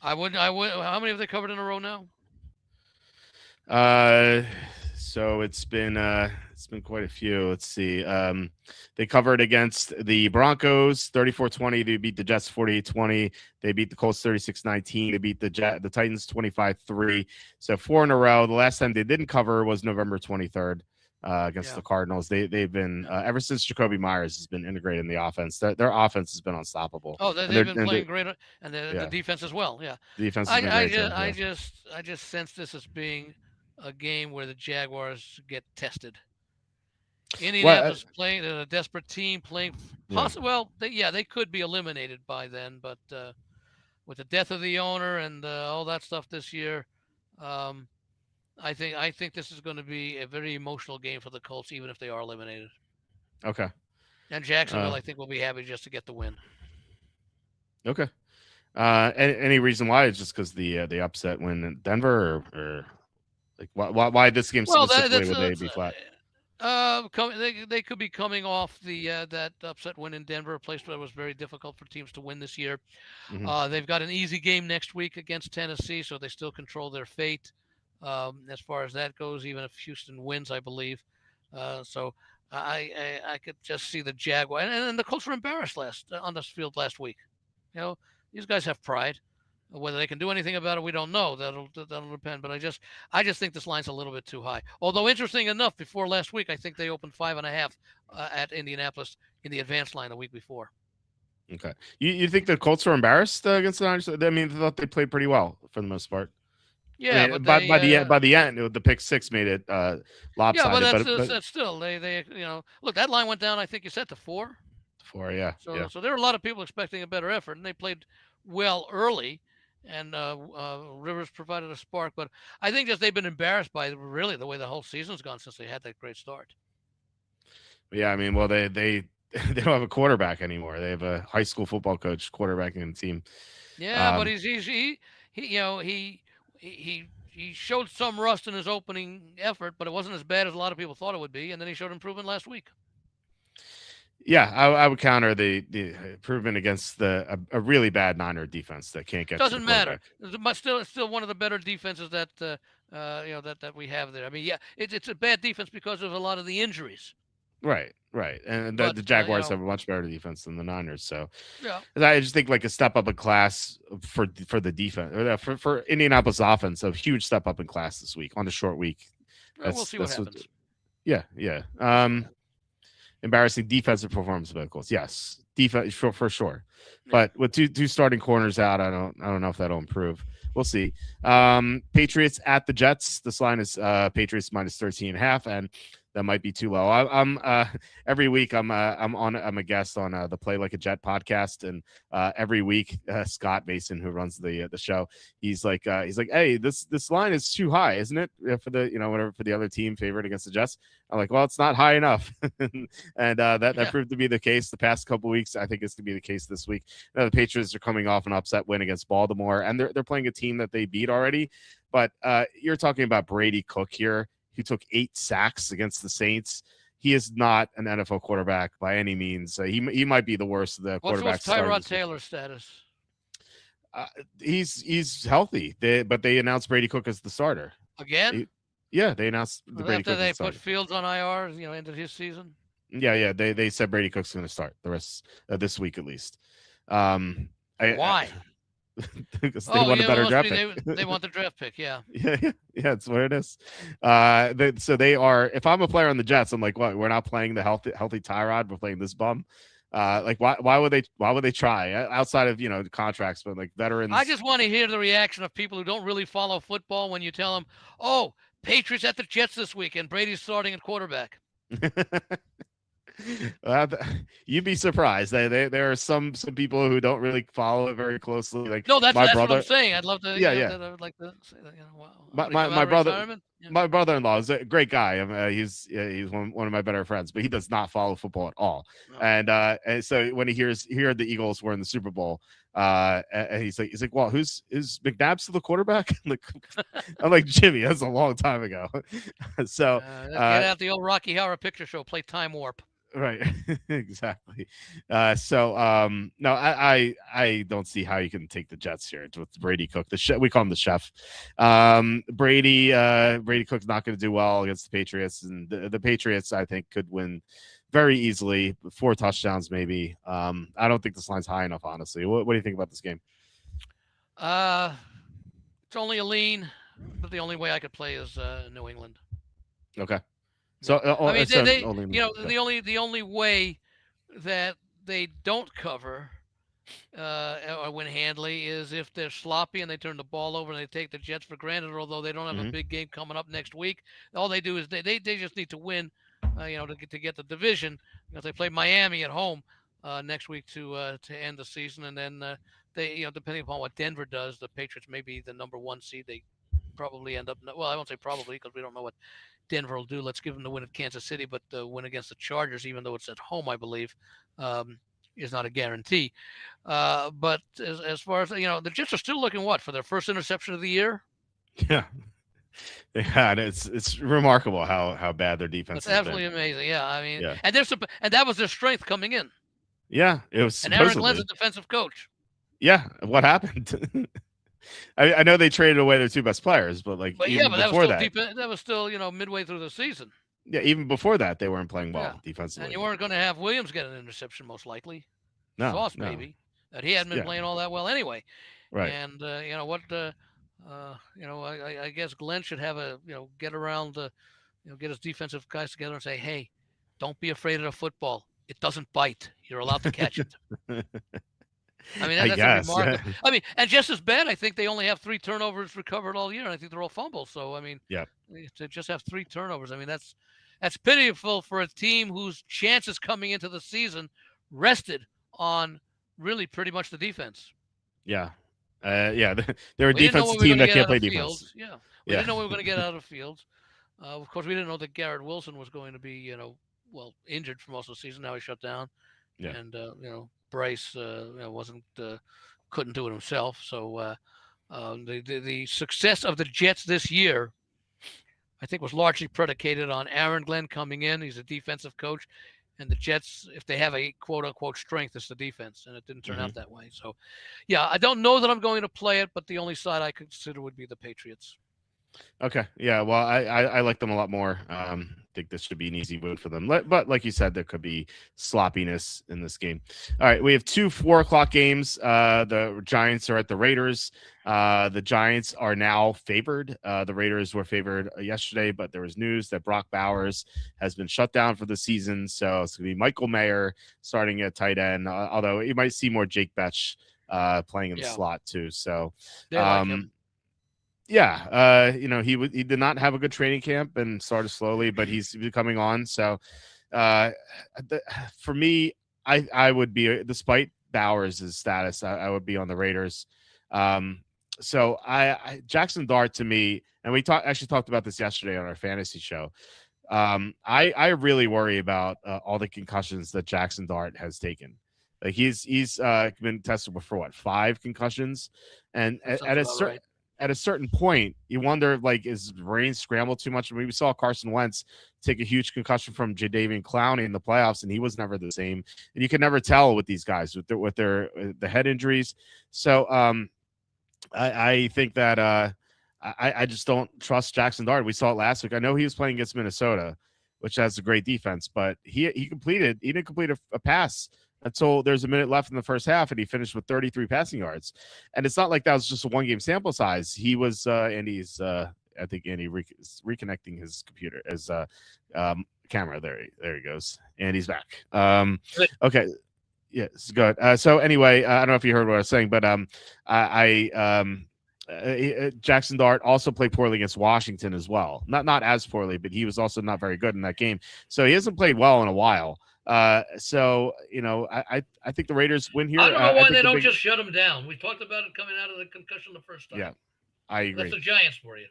I would. How many have they covered in a row now? So it's been quite a few. Let's see. They covered against the Broncos 34-20. They beat the Jets 48-20. They beat the Colts 36-19. They beat the Titans 25-3. So 4 in a row. The last time they didn't cover was November 23rd. Against the Cardinals. They've been ever since Jacoby Myers has been integrated in the offense. Their offense has been unstoppable. Oh, they've been playing great, and the defense as well. Yeah, the defense. I just sense this as being a game where the Jaguars get tested. Indianapolis playing a desperate team, playing possible. Well, they could be eliminated by then, but with the death of the owner and all that stuff this year. I think this is going to be a very emotional game for the Colts, even if they are eliminated. Okay. And Jacksonville, I think, will be happy just to get the win. Okay. Any reason why? It's just because the upset win in Denver, or like why this game specifically would they be flat? They could be coming off that upset win in Denver, a place where it was very difficult for teams to win this year. Mm-hmm. They've got an easy game next week against Tennessee, so they still control their fate. As far as that goes, even if Houston wins, I believe. So I could just see the Jaguar, and the Colts were embarrassed on this field last week. These guys have pride. Whether they can do anything about it, we don't know. That'll depend. But I just think this line's a little bit too high. Although interesting enough, before last week, I think they opened 5.5 at Indianapolis in the advanced line the week before. Okay, you think the Colts were embarrassed against the Niners? I mean, they thought they played pretty well for the most part. I Yeah, mean, but they by the end, the pick six made it yeah, but lopsided. But that's still they look, that line went down. I think you said to 4. four, yeah, yeah. So there were a lot of people expecting a better effort, and they played well early. And Rivers provided a spark, but I think that they've been embarrassed by really the way the whole season's gone since they had that great start. Yeah, I mean, well, they they don't have a quarterback anymore. They have a high school football coach quarterbacking the team. Yeah, but Um, he he showed some rust in his opening effort, but it wasn't as bad as a lot of people thought it would be. And then he showed improvement last week. yeah, I would counter the improvement against a really bad Niner defense that can't get to the Doesn't matter, quarterback. but still, it's still one of the better defenses that that we have there. I mean, yeah, it's a bad defense because of a lot of the injuries, Right, right, and but the Jaguars have a much better defense than the Niners. So yeah, I just think like a step up in class for the defense or for Indianapolis offense, a huge step up in class this week on a short week. we'll see what That's what. happens. Yeah, yeah. We'll see what happens. Embarrassing defensive performance vehicles. Yes, defense for sure. Yeah. But with two starting corners out, I don't know if that'll improve. We'll see. Patriots at the Jets. This line is Patriots minus 13.5, and that might be too low. I'm every week I'm a guest on the Play Like a Jet podcast, and every week Scott Mason, who runs the show, he's like, hey, this line is too high, isn't it? For the whatever for the other team favored against the Jets. I'm like, well, it's not high enough, and that Yeah. proved to be the case the past couple weeks. I think it's going to be the case this week. The Patriots are coming off an upset win against Baltimore, and they're playing a team that they beat already. But you're talking about Brady Cook here. He took 8 sacks against the Saints. He is not an NFL quarterback by any means. He might be the worst of the What's quarterbacks. Tyrod Taylor's status? He's healthy. But they announced Brady Cook as the starter. Again? Yeah, they announced the Brady After Cook they as the put starter. Fields on IR, into his season. Yeah. They said Brady Cook's going to start the rest this week at least. Why? Because they want a better draft pick. They want the draft pick. Yeah. Yeah, that's what it is. So they are. If I'm a player on the Jets, I'm like, what? We're not playing the healthy Tyrod. We're playing this bum. Like why would they try outside of the contracts, but like veterans? I just want to hear the reaction of people who don't really follow football when you tell them, "Oh, Patriots at the Jets this week, and Brady's starting at quarterback." You'd be surprised. There are some people who don't really follow it very closely. Like No, that's my what brother. I'm saying. I'd love to. Yeah, You know, yeah. that I would like to say that. Wow. My brother. Yeah. My brother-in-law is a great guy. He's one of my better friends, but he does not follow football at all. No. And so when he heard the Eagles were in the Super Bowl, and he's like, well, is McNabb still the quarterback? I'm like, Jimmy, that's a long time ago. So get out the old Rocky Horror Picture Show, play Time Warp. Right, exactly. No, I don't see how you can take the Jets here with Brady Cook. We call him the chef. Brady Cook's not going to do well against the Patriots, and the Patriots I think could win very easily, 4 touchdowns maybe. I don't think this line's high enough, honestly. What do you think about this game? It's only a lean, but the only way I could play is New England. Okay. So I mean, only the only way that they don't cover or win handily is if they're sloppy and they turn the ball over and they take the Jets for granted. Although they don't have a big game coming up next week, all they do is they just need to win, to get the division. They play Miami at home next week to end the season, and then they depending upon what Denver does, the Patriots may be the number 1 seed. They probably end up. Well, I won't say probably because we don't know what Denver will do. Let's give them the win at Kansas City, but the win against the Chargers, even though it's at home, I believe, is not a guarantee. But as far as the Jets are still looking for their first interception of the year. Yeah, it's remarkable how bad their defense. It's absolutely amazing. Yeah, I mean, yeah. And that was their strength coming in. Yeah, it was. And Aaron Glenn's a defensive coach. Yeah, what happened? I know they traded away their 2 best players, but that was still midway through the season. Yeah, even before that, they weren't playing well defensively. And you weren't going to have Williams get an interception, most likely. No, Sauce, maybe. That he hadn't been playing all that well anyway. Right. And I guess Glenn should have get around get his defensive guys together and say, hey, don't be afraid of the football. It doesn't bite. You're allowed to catch it. I mean, I that's a guess. remarkable. I mean, and just as bad, I think they only have 3 turnovers recovered all year. And I think they're all fumbles. So I mean, Yeah. to just have 3 turnovers, I mean, that's pitiful for a team whose chances coming into the season rested on really pretty much the defense. Yeah. Yeah. They're a We didn't know defensive what we were team going to that get can't out play of defense. Fields. Yeah, we Yeah. didn't know what we were going to get out of Fields. Of course, we didn't know that Garrett Wilson was going to be, injured for most of the season. Now he's shut down, Yeah. and Bryce, wasn't couldn't do it himself. So the success of the Jets this year, I think, was largely predicated on Aaron Glenn coming in. He's a defensive coach, and the Jets, if they have a quote unquote strength, it's the defense, and it didn't turn Hmm. out that way. So, yeah, I don't know that I'm going to play it, but the only side I consider would be the Patriots. Okay. Yeah. Well, I like them a lot more. Think this should be an easy win for them. But like you said, there could be sloppiness in this game. All right. We have 2 4 o'clock games. The Giants are at the Raiders. The Giants are now favored. The Raiders were favored yesterday, but there was news that Brock Bowers has been shut down for the season. So it's going to be Michael Mayer starting at tight end, although you might see more Jake Betch playing in the Yeah, slot too. So, they like him. yeah, he did not have a good training camp and started slowly, but he's coming on. So, uh, for me, I would be, despite Bowers' status, I would be on the Raiders. Um, so Jackson Dart to me, and we actually talked about this yesterday on our fantasy show. I really worry about all the concussions that Jackson Dart has taken. Like he's been tested for what, 5 concussions, and That sounds about right. at a certain point, you wonder, like, is the brain scrambled too much? I mean, we saw Carson Wentz take a huge concussion from Jadeveon Clowney in the playoffs, and he was never the same. And you can never tell with these guys with their the head injuries. So I think that I just don't trust Jackson Dart. We saw it last week. I know he was playing against Minnesota, which has a great defense, but he didn't complete a pass until there's a minute left in the first half, and he finished with 33 passing yards. And it's not like that was just a 1-game sample size. He was Andy's. I think Andy is reconnecting his computer as camera. There he goes. Andy's back. Okay. Yes, good. So anyway, I don't know if you heard what I was saying, but Jackson Dart also played poorly against Washington as well. Not as poorly, but he was also not very good in that game. So he hasn't played well in a while. So I think the Raiders win here. I don't know why they don't just shut him down. We talked about it coming out of the concussion the first time. Yeah, I agree. That's the Giants for you.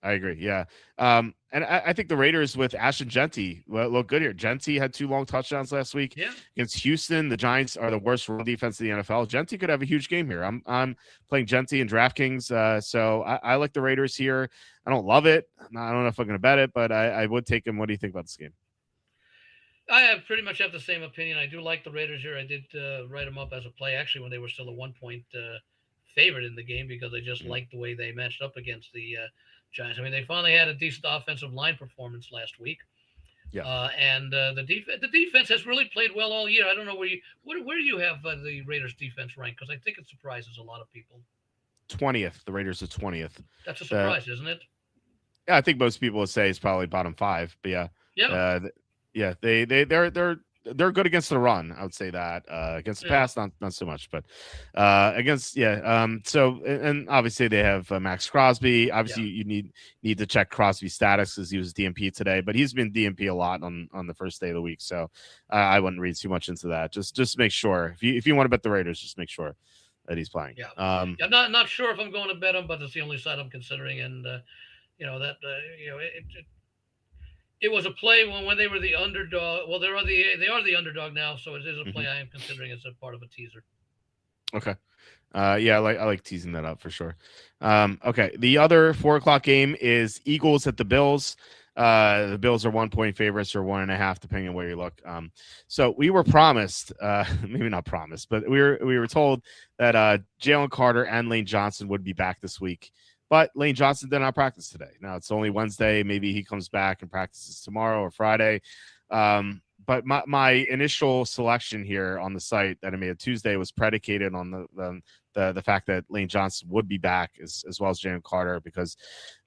I agree. Yeah. And I think the Raiders with Ashton Genty look good here. Genty had 2 long touchdowns last week against Houston. The Giants are the worst run defense in the NFL. Genty could have a huge game here. I'm playing Genty in DraftKings. So I like the Raiders here. I don't love it. I don't know if I'm going to bet it, but I would take him. What do you think about this game? I pretty much have the same opinion. I do like the Raiders here. I did write them up as a play, actually, when they were still a 1-point favorite in the game, because I just liked the way they matched up against the Giants. I mean, they finally had a decent offensive line performance last week. Yeah. And the defense has really played well all year. I don't know where do you have the Raiders defense ranked? Because I think it surprises a lot of people. 20th. The Raiders are 20th. That's a surprise, isn't it? Yeah, I think most people would say it's probably bottom 5. But yeah. Yeah. Yeah, they're good against the run. I would say that against the pass, not so much, but against So and obviously they have Max Crosby. Obviously, you need to check Crosby's status because he was DMP today, but he's been DMP a lot on the first day of the week. So I wouldn't read too much into that. Just make sure if you want to bet the Raiders, just make sure that he's playing. Yeah. I'm not sure if I'm going to bet him, but it's the only side I'm considering, and it was a play when they were the underdog. Well, they are the underdog now, so it is a play I am considering as a part of a teaser. Okay. I like teasing that up for sure. Okay. The other 4 o'clock game is Eagles at the Bills. The Bills are 1-point favorites or 1.5, depending on where you look. So we were promised, maybe not promised, but we were told that Jalen Carter and Lane Johnson would be back this week. But Lane Johnson did not practice today. Now it's only Wednesday. Maybe he comes back and practices tomorrow or Friday. But but my initial selection here on the site that I made Tuesday was predicated on the fact that Lane Johnson would be back as well as Jalen Carter, because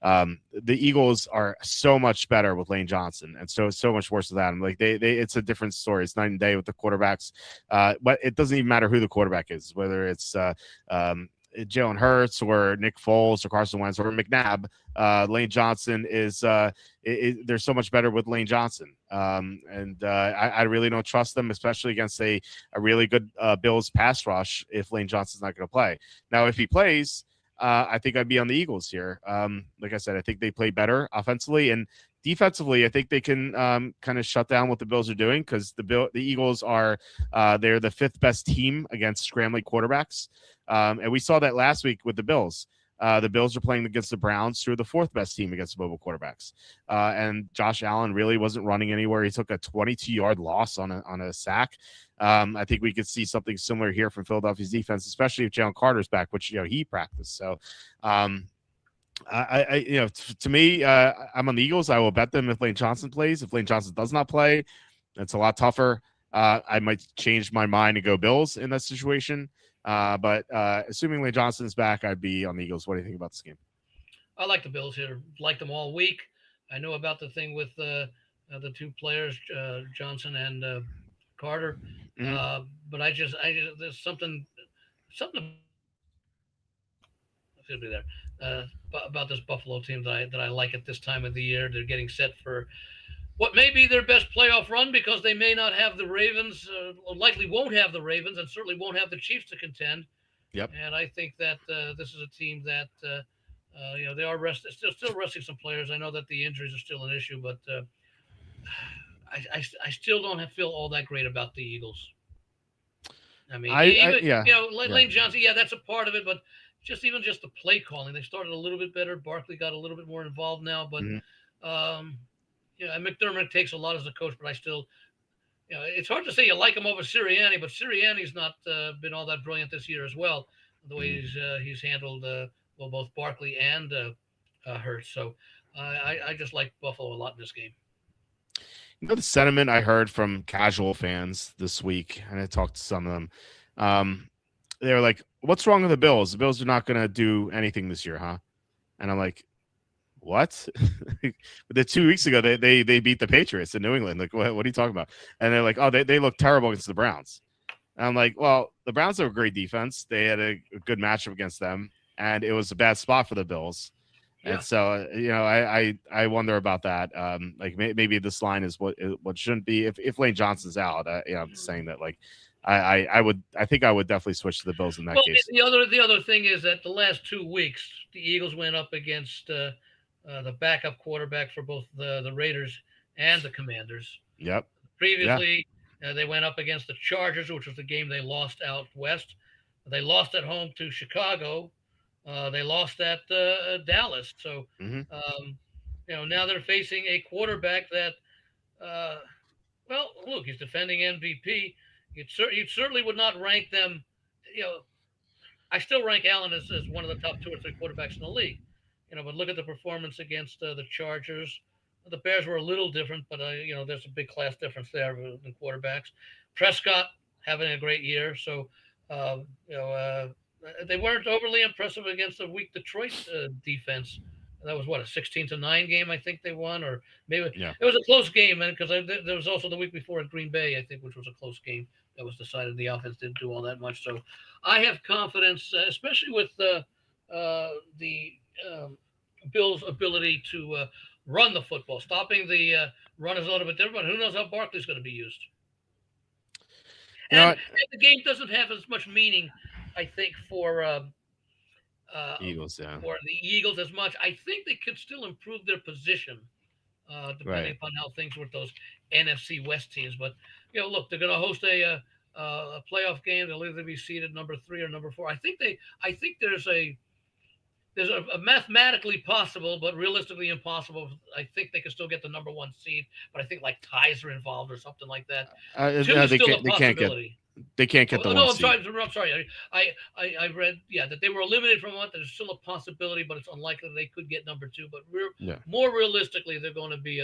the Eagles are so much better with Lane Johnson and so much worse without him. Like they it's a different story. It's night and day with the quarterbacks. But it doesn't even matter who the quarterback is, whether it's Jalen Hurts or Nick Foles or Carson Wentz or McNabb. Lane Johnson is they're so much better with Lane Johnson. I really don't trust them, especially against a really good Bills pass rush if Lane Johnson's not going to play. Now, if he plays, I think I'd be on the Eagles here. Like I said, I think they play better offensively, and defensively, I think they can kind of shut down what the Bills are doing, because the Eagles are they're the 5th best team against scrambling quarterbacks, and we saw that last week with the Bills. The Bills are playing against the Browns, who are the 4th best team against mobile quarterbacks. And Josh Allen really wasn't running anywhere. He took a 22-yard loss on a sack. I think we could see something similar here from Philadelphia's defense, especially if Jalen Carter's back, which he practiced. So, to me, I'm on the Eagles. I will bet them if Lane Johnson plays. If Lane Johnson does not play, it's a lot tougher. I might change my mind and go Bills in that situation. But assuming Lane Johnson is back, I'd be on the Eagles. What do you think about this game? I like the Bills here. Liked them all week. I know about the thing with the 2 players, Johnson and Carter. But I just there's something should be there about this Buffalo team that I like at this time of the year. They're getting set for what may be their best playoff run, because they may not have the Ravens, likely won't have the Ravens, and certainly won't have the Chiefs to contend. Yep. And I think that this is a team that they are still resting some players. I know that the injuries are still an issue, but I still don't feel all that great about the Eagles. I mean, Lane Johnson, that's a part of it, but just the play calling, they started a little bit better. Barkley got a little bit more involved now, but McDermott takes a lot as a coach, but I still, it's hard to say you like him over Sirianni, but Sirianni's not been all that brilliant this year as well, the way he's handled both Barkley and Hurts. So I just like Buffalo a lot in this game. The sentiment I heard from casual fans this week, and I talked to some of them, they were like, "What's wrong with the Bills? The Bills are not going to do anything this year, huh?" And I'm like, "What?" But 2 weeks ago, they beat the Patriots in New England. Like, what are you talking about? And they're like, "Oh, they look terrible against the Browns." And I'm like, "Well, the Browns have a great defense. They had a good matchup against them, and it was a bad spot for the Bills." Yeah. And so, I wonder about that. Like maybe this line is what shouldn't be. If Lane Johnson's out, I'm saying that like I think I would definitely switch to the Bills in that case. The other thing is that the last 2 weeks, the Eagles went up against the backup quarterback for both the Raiders and the Commanders. Yep. Previously, they went up against the Chargers, which was the game they lost out west. They lost at home to Chicago. They lost at Dallas. So, now they're facing a quarterback that, look, he's defending MVP. You certainly would not rank them. I still rank Allen as one of the top 2 or 3 quarterbacks in the league. But look at the performance against the Chargers. The Bears were a little different, but there's a big class difference there in quarterbacks. Prescott having a great year, so they weren't overly impressive against a weak Detroit defense. That was a 16-9 game, I think they won, or maybe it was a close game, and because there was also the week before at Green Bay, I think, which was a close game that was decided. The offense didn't do all that much, so I have confidence, especially with the Bills' ability to run the football. Stopping the run is a little bit different, but who knows how Barkley's going to be used. And the game doesn't have as much meaning, I think, for Eagles, for the Eagles as much. I think they could still improve their position, depending upon how things with those NFC West teams. But look, they're going to host a playoff game. They'll either be seeded number 3 or number 4. I think there's a mathematically possible, but realistically impossible. I think they can still get the number 1 seed, but I think like ties are involved or something like that. They can't get the 1 seed. I'm sorry. I read that they were eliminated from 1. There's still a possibility, but it's unlikely they could get number 2. But more realistically, they're going to be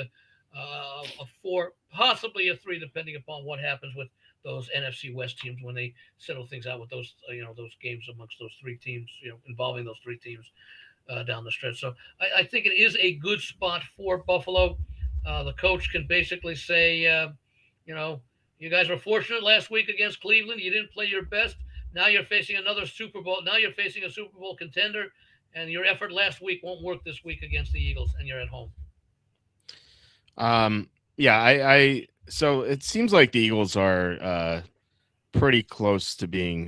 a 4, possibly a 3, depending upon what happens with those NFC West teams when they settle things out with those those games amongst those 3 teams, involving those 3 teams down the stretch. So I think it is a good spot for Buffalo. The coach can basically say, you know, you guys were fortunate last week against Cleveland. You didn't play your best. Now you're facing another Super Bowl. Now you're facing a Super Bowl contender, and your effort last week won't work this week against the Eagles, and you're at home. Yeah, so it seems like the Eagles are pretty close to being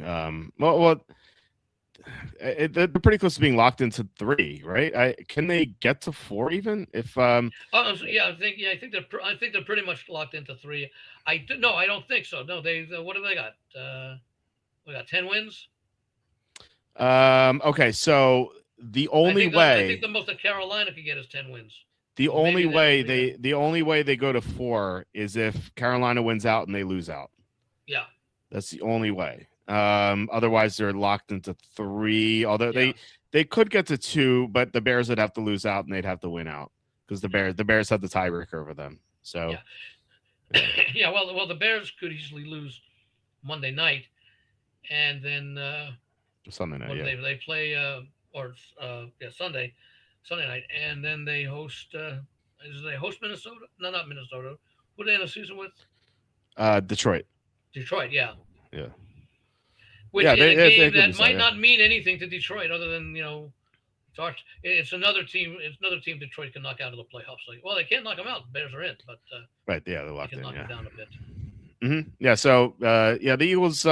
they're pretty close to being locked into 3, right? Can they get to 4 even if yeah, I think they're pretty much locked into 3. No, I don't think so. No, they what have they got? We got 10 wins. Okay, so the only way I think the most that Carolina could get is 10 wins. The only way they go to 4 is if Carolina wins out and they lose out. Yeah. That's the only way. Otherwise they're locked into 3, although they could get to 2, but the Bears would have to lose out and they'd have to win out because the Bears have the tiebreaker over them. So yeah, well the Bears could easily lose Monday night and then Sunday night. They play Sunday night, and then they host. They host Minnesota? No, not Minnesota. Who do they end the season with? Detroit. Detroit, yeah. Yeah. Which is a game that might not mean anything to Detroit, other than it's another team. It's another team Detroit can knock out of the playoffs. Well, they can't knock them out. The Bears are in, but right, yeah, they're locked in. Knock them down a bit. Mm-hmm. Yeah. So the Eagles.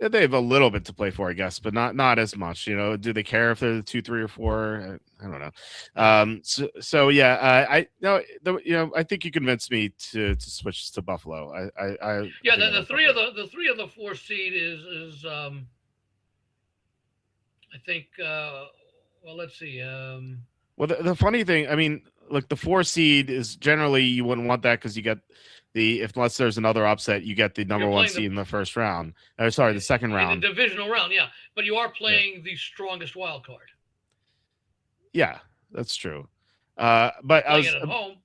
They have a little bit to play for, I guess, but not as much. Do they care if they're the 2, 3, or 4? I don't know. So yeah, I think you convinced me to switch to Buffalo. The 3 of the 4 seed is I think. Well, let's see. Well, the funny thing, I mean, look, the 4 seed is generally you wouldn't want that because you get. Unless there's another upset, you get the number 1 seed in the first round. The second round. In the divisional round, yeah. But you are playing the strongest wild card. Yeah, that's true. But I was at home.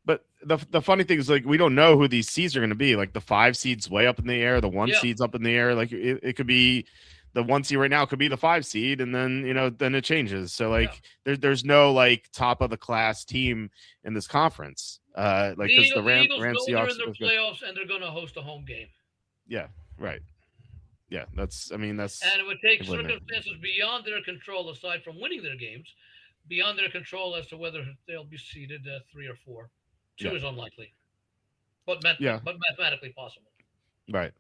But the funny thing is, we don't know who these seeds are going to be. The 5 seed's way up in the air, the 1 seed's up in the air. It could be the 1 seed right now could be the 5 seed, and then then it changes. So there's no top of the class team in this conference. Because the Rams know they're in the playoffs and they're going to host a home game. Yeah, right. Yeah, that's. And it would take circumstances beyond their control, aside from winning their games, beyond their control as to whether they'll be seeded 3 or 4. 2 is unlikely, but mathematically possible. Right.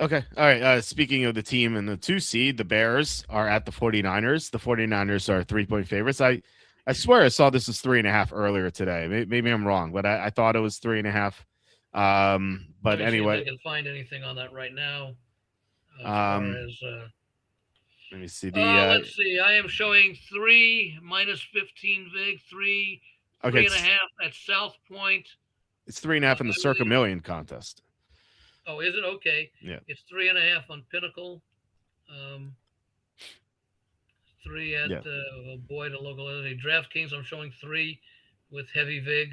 Okay. All right. Speaking of the team in the 2 seed, the Bears are at the 49ers. The 49ers are 3-point favorites. I swear I saw this as 3.5 earlier today. Maybe I'm wrong, but I thought it was 3.5. But anyway, I can find anything on that right now. Let me see let's see. I am showing 3 minus 15 vig 3, 3.5 at South Point. It's 3.5 in the Circa Million contest. Oh, is it? Okay. Yeah. It's 3.5 on Pinnacle. 3 at the local entity. DraftKings, I'm showing 3 with heavy vig.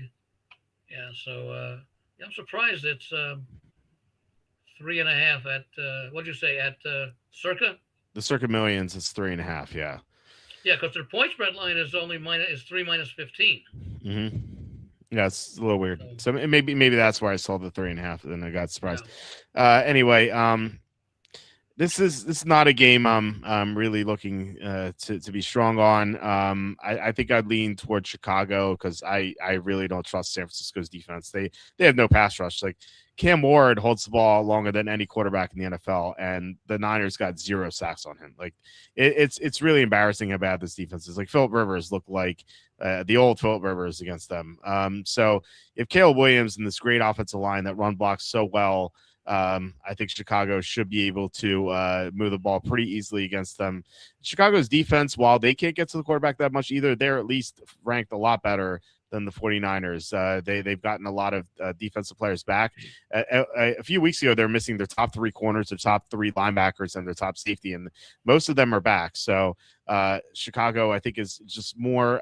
Yeah, so I'm surprised it's 3.5 at what'd you say at Circa? The Circa Millions is 3.5. Yeah. Yeah, because their point spread line is 3 minus 15. Mm-hmm. Yeah, it's a little weird. So maybe that's why I saw the 3.5, and I got surprised. Yeah. Anyway, this is not a game I'm really looking to be strong on. I think I'd lean towards Chicago because I really don't trust San Francisco's defense. They have no pass rush. Cam Ward holds the ball longer than any quarterback in the NFL, and the Niners got 0 sacks on him. It's really embarrassing how bad this defense is. Phillip Rivers looked like the old Phillip Rivers against them. So if Caleb Williams and this great offensive line that run blocks so well, I think Chicago should be able to move the ball pretty easily against them. Chicago's defense, while they can't get to the quarterback that much either, they're at least ranked a lot better than the 49ers. They've gotten a lot of defensive players back. A few weeks ago, they're missing their top 3 corners, their top 3 linebackers, and their top safety, and most of them are back. So Chicago, I think, is just more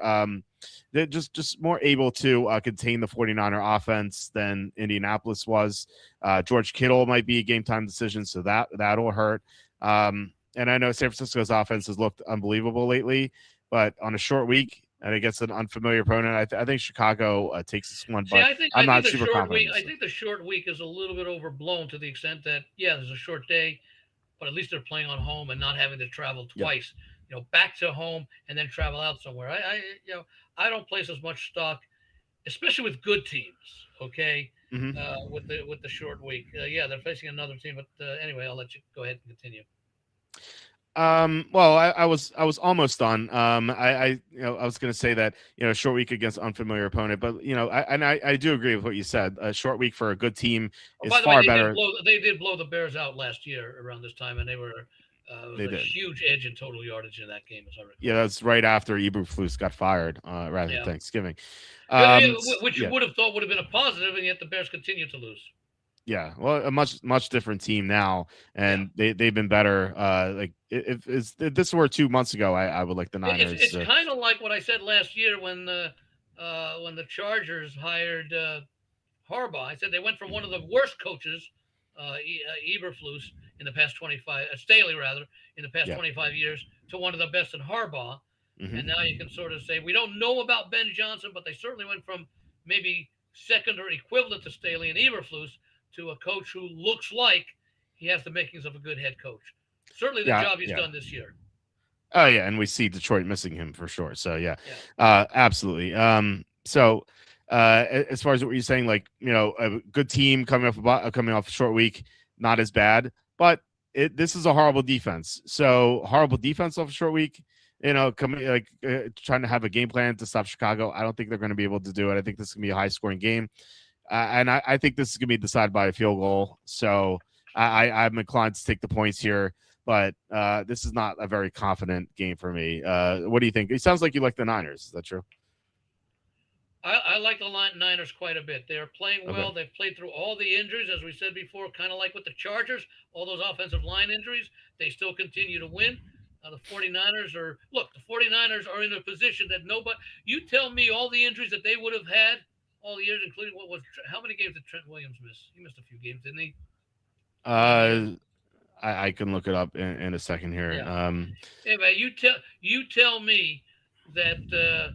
just more able to contain the 49er offense than Indianapolis was. George Kittle might be a game time decision, so that'll hurt. And I know San Francisco's offense has looked unbelievable lately, but on a short week and against an unfamiliar opponent, I think Chicago takes this one. See, But I'm not the super short confident. week. I think the short week is a little bit overblown to the extent that there's a short day, but at least they're playing on home and not having to travel twice. Back to home and then travel out somewhere. I don't place as much stock, especially with good teams. Okay, with the short week. They're facing another team, but anyway, I'll let you go ahead and continue. Well, I was almost done. I was going to say that short week against unfamiliar opponent, but I do agree with what you said. A short week for a good team is by the far way, better. They did blow the Bears out last year around this time, and they were it was a huge edge in total yardage in that game, as I recall. Yeah, that's right after Eberflus got fired, right after Thanksgiving. Which you would have thought would have been a positive, and yet the Bears continued to lose. Yeah, well, a much different team now, and they've been better. Like if this were 2 months ago, I would like the Niners. It's kind of like what I said last year when the Chargers hired Harbaugh. I said they went from one of the worst coaches, Eberflus, in the past 25, Staley rather, in the past 25 years, to one of the best in Harbaugh. And now you can sort of say we don't know about Ben Johnson, but they certainly went from maybe second or equivalent to Staley and Eberflus to a coach who looks like he has the makings of a good head coach. Certainly the job he's done this year. Oh, yeah, and we see Detroit missing him for sure. So, absolutely. So as far as what you're saying, like, a good team coming off a short week, not as bad, but this is a horrible defense. So horrible defense off a short week, coming trying to have a game plan to stop Chicago. I don't think they're going to be able to do it. I think this is going to be a high scoring game. And I think this is going to be decided by a field goal. So I'm inclined to take the points here, but this is not a very confident game for me. What do you think? It sounds like you like the Niners. Is that true? I like the Niners quite a bit. They are playing well. Okay. They've played through all the injuries, as we said before, kind of like with the Chargers, all those offensive line injuries. They still continue to win. The 49ers are in a position that nobody – you tell me all the injuries that they would have had all the years, including how many games did Trent Williams miss? He missed a few games, didn't he? I can look it up in a second here. Yeah. Anyway, you tell me that the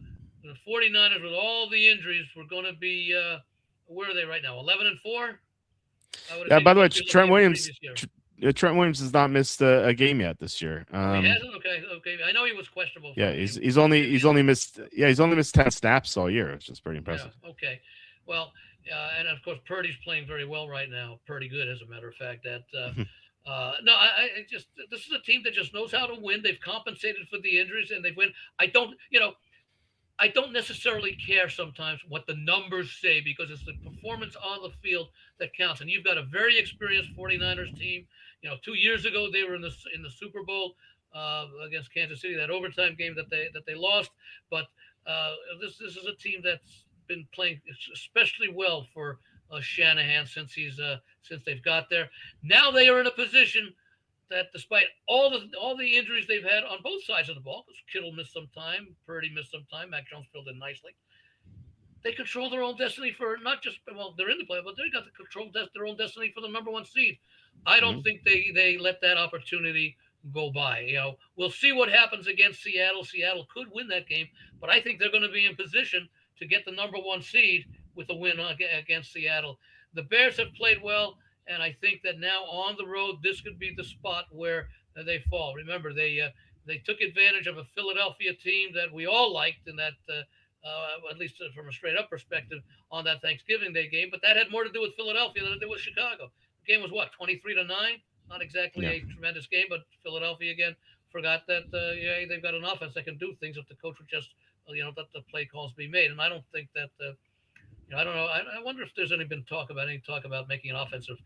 49ers, with all the injuries, were going to be where are they right now? 11-4. Yeah. By the way, Trent Williams has not missed a game yet this year. He hasn't. Okay. I know he was questionable. Yeah, he's only missed 10 snaps all year, which is pretty impressive. Yeah, okay. Well, and of course Purdy's playing very well right now. Pretty good, as a matter of fact. That this is a team that just knows how to win. They've compensated for the injuries and they've win. I don't necessarily care sometimes what the numbers say, because it's the performance on the field that counts. And you've got a very experienced 49ers team. 2 years ago they were in the Super Bowl against Kansas City, that overtime game that they lost. But this is a team that's been playing especially well for Shanahan since they've got there. Now they are in a position that, despite all the injuries they've had on both sides of the ball, because Kittle missed some time, Purdy missed some time, Mac Jones filled in nicely, they control their own destiny for not just, they're in the play, but they got to control their own destiny for the number one seed. I don't think they let that opportunity go by. We'll see what happens against Seattle. Seattle could win that game, but I think they're going to be in position to get the number one seed with a win against Seattle. The Bears have played well, and I think that now on the road, this could be the spot where they fall. Remember, they took advantage of a Philadelphia team that we all liked in that, at least from a straight-up perspective, on that Thanksgiving Day game. But that had more to do with Philadelphia than it did with Chicago. The game was, 23-9? Not exactly a tremendous game, but Philadelphia, again, forgot that, they've got an offense that can do things if the coach would just, let the play calls be made. And I don't think that, I don't know. I wonder if there's any talk about making an offensive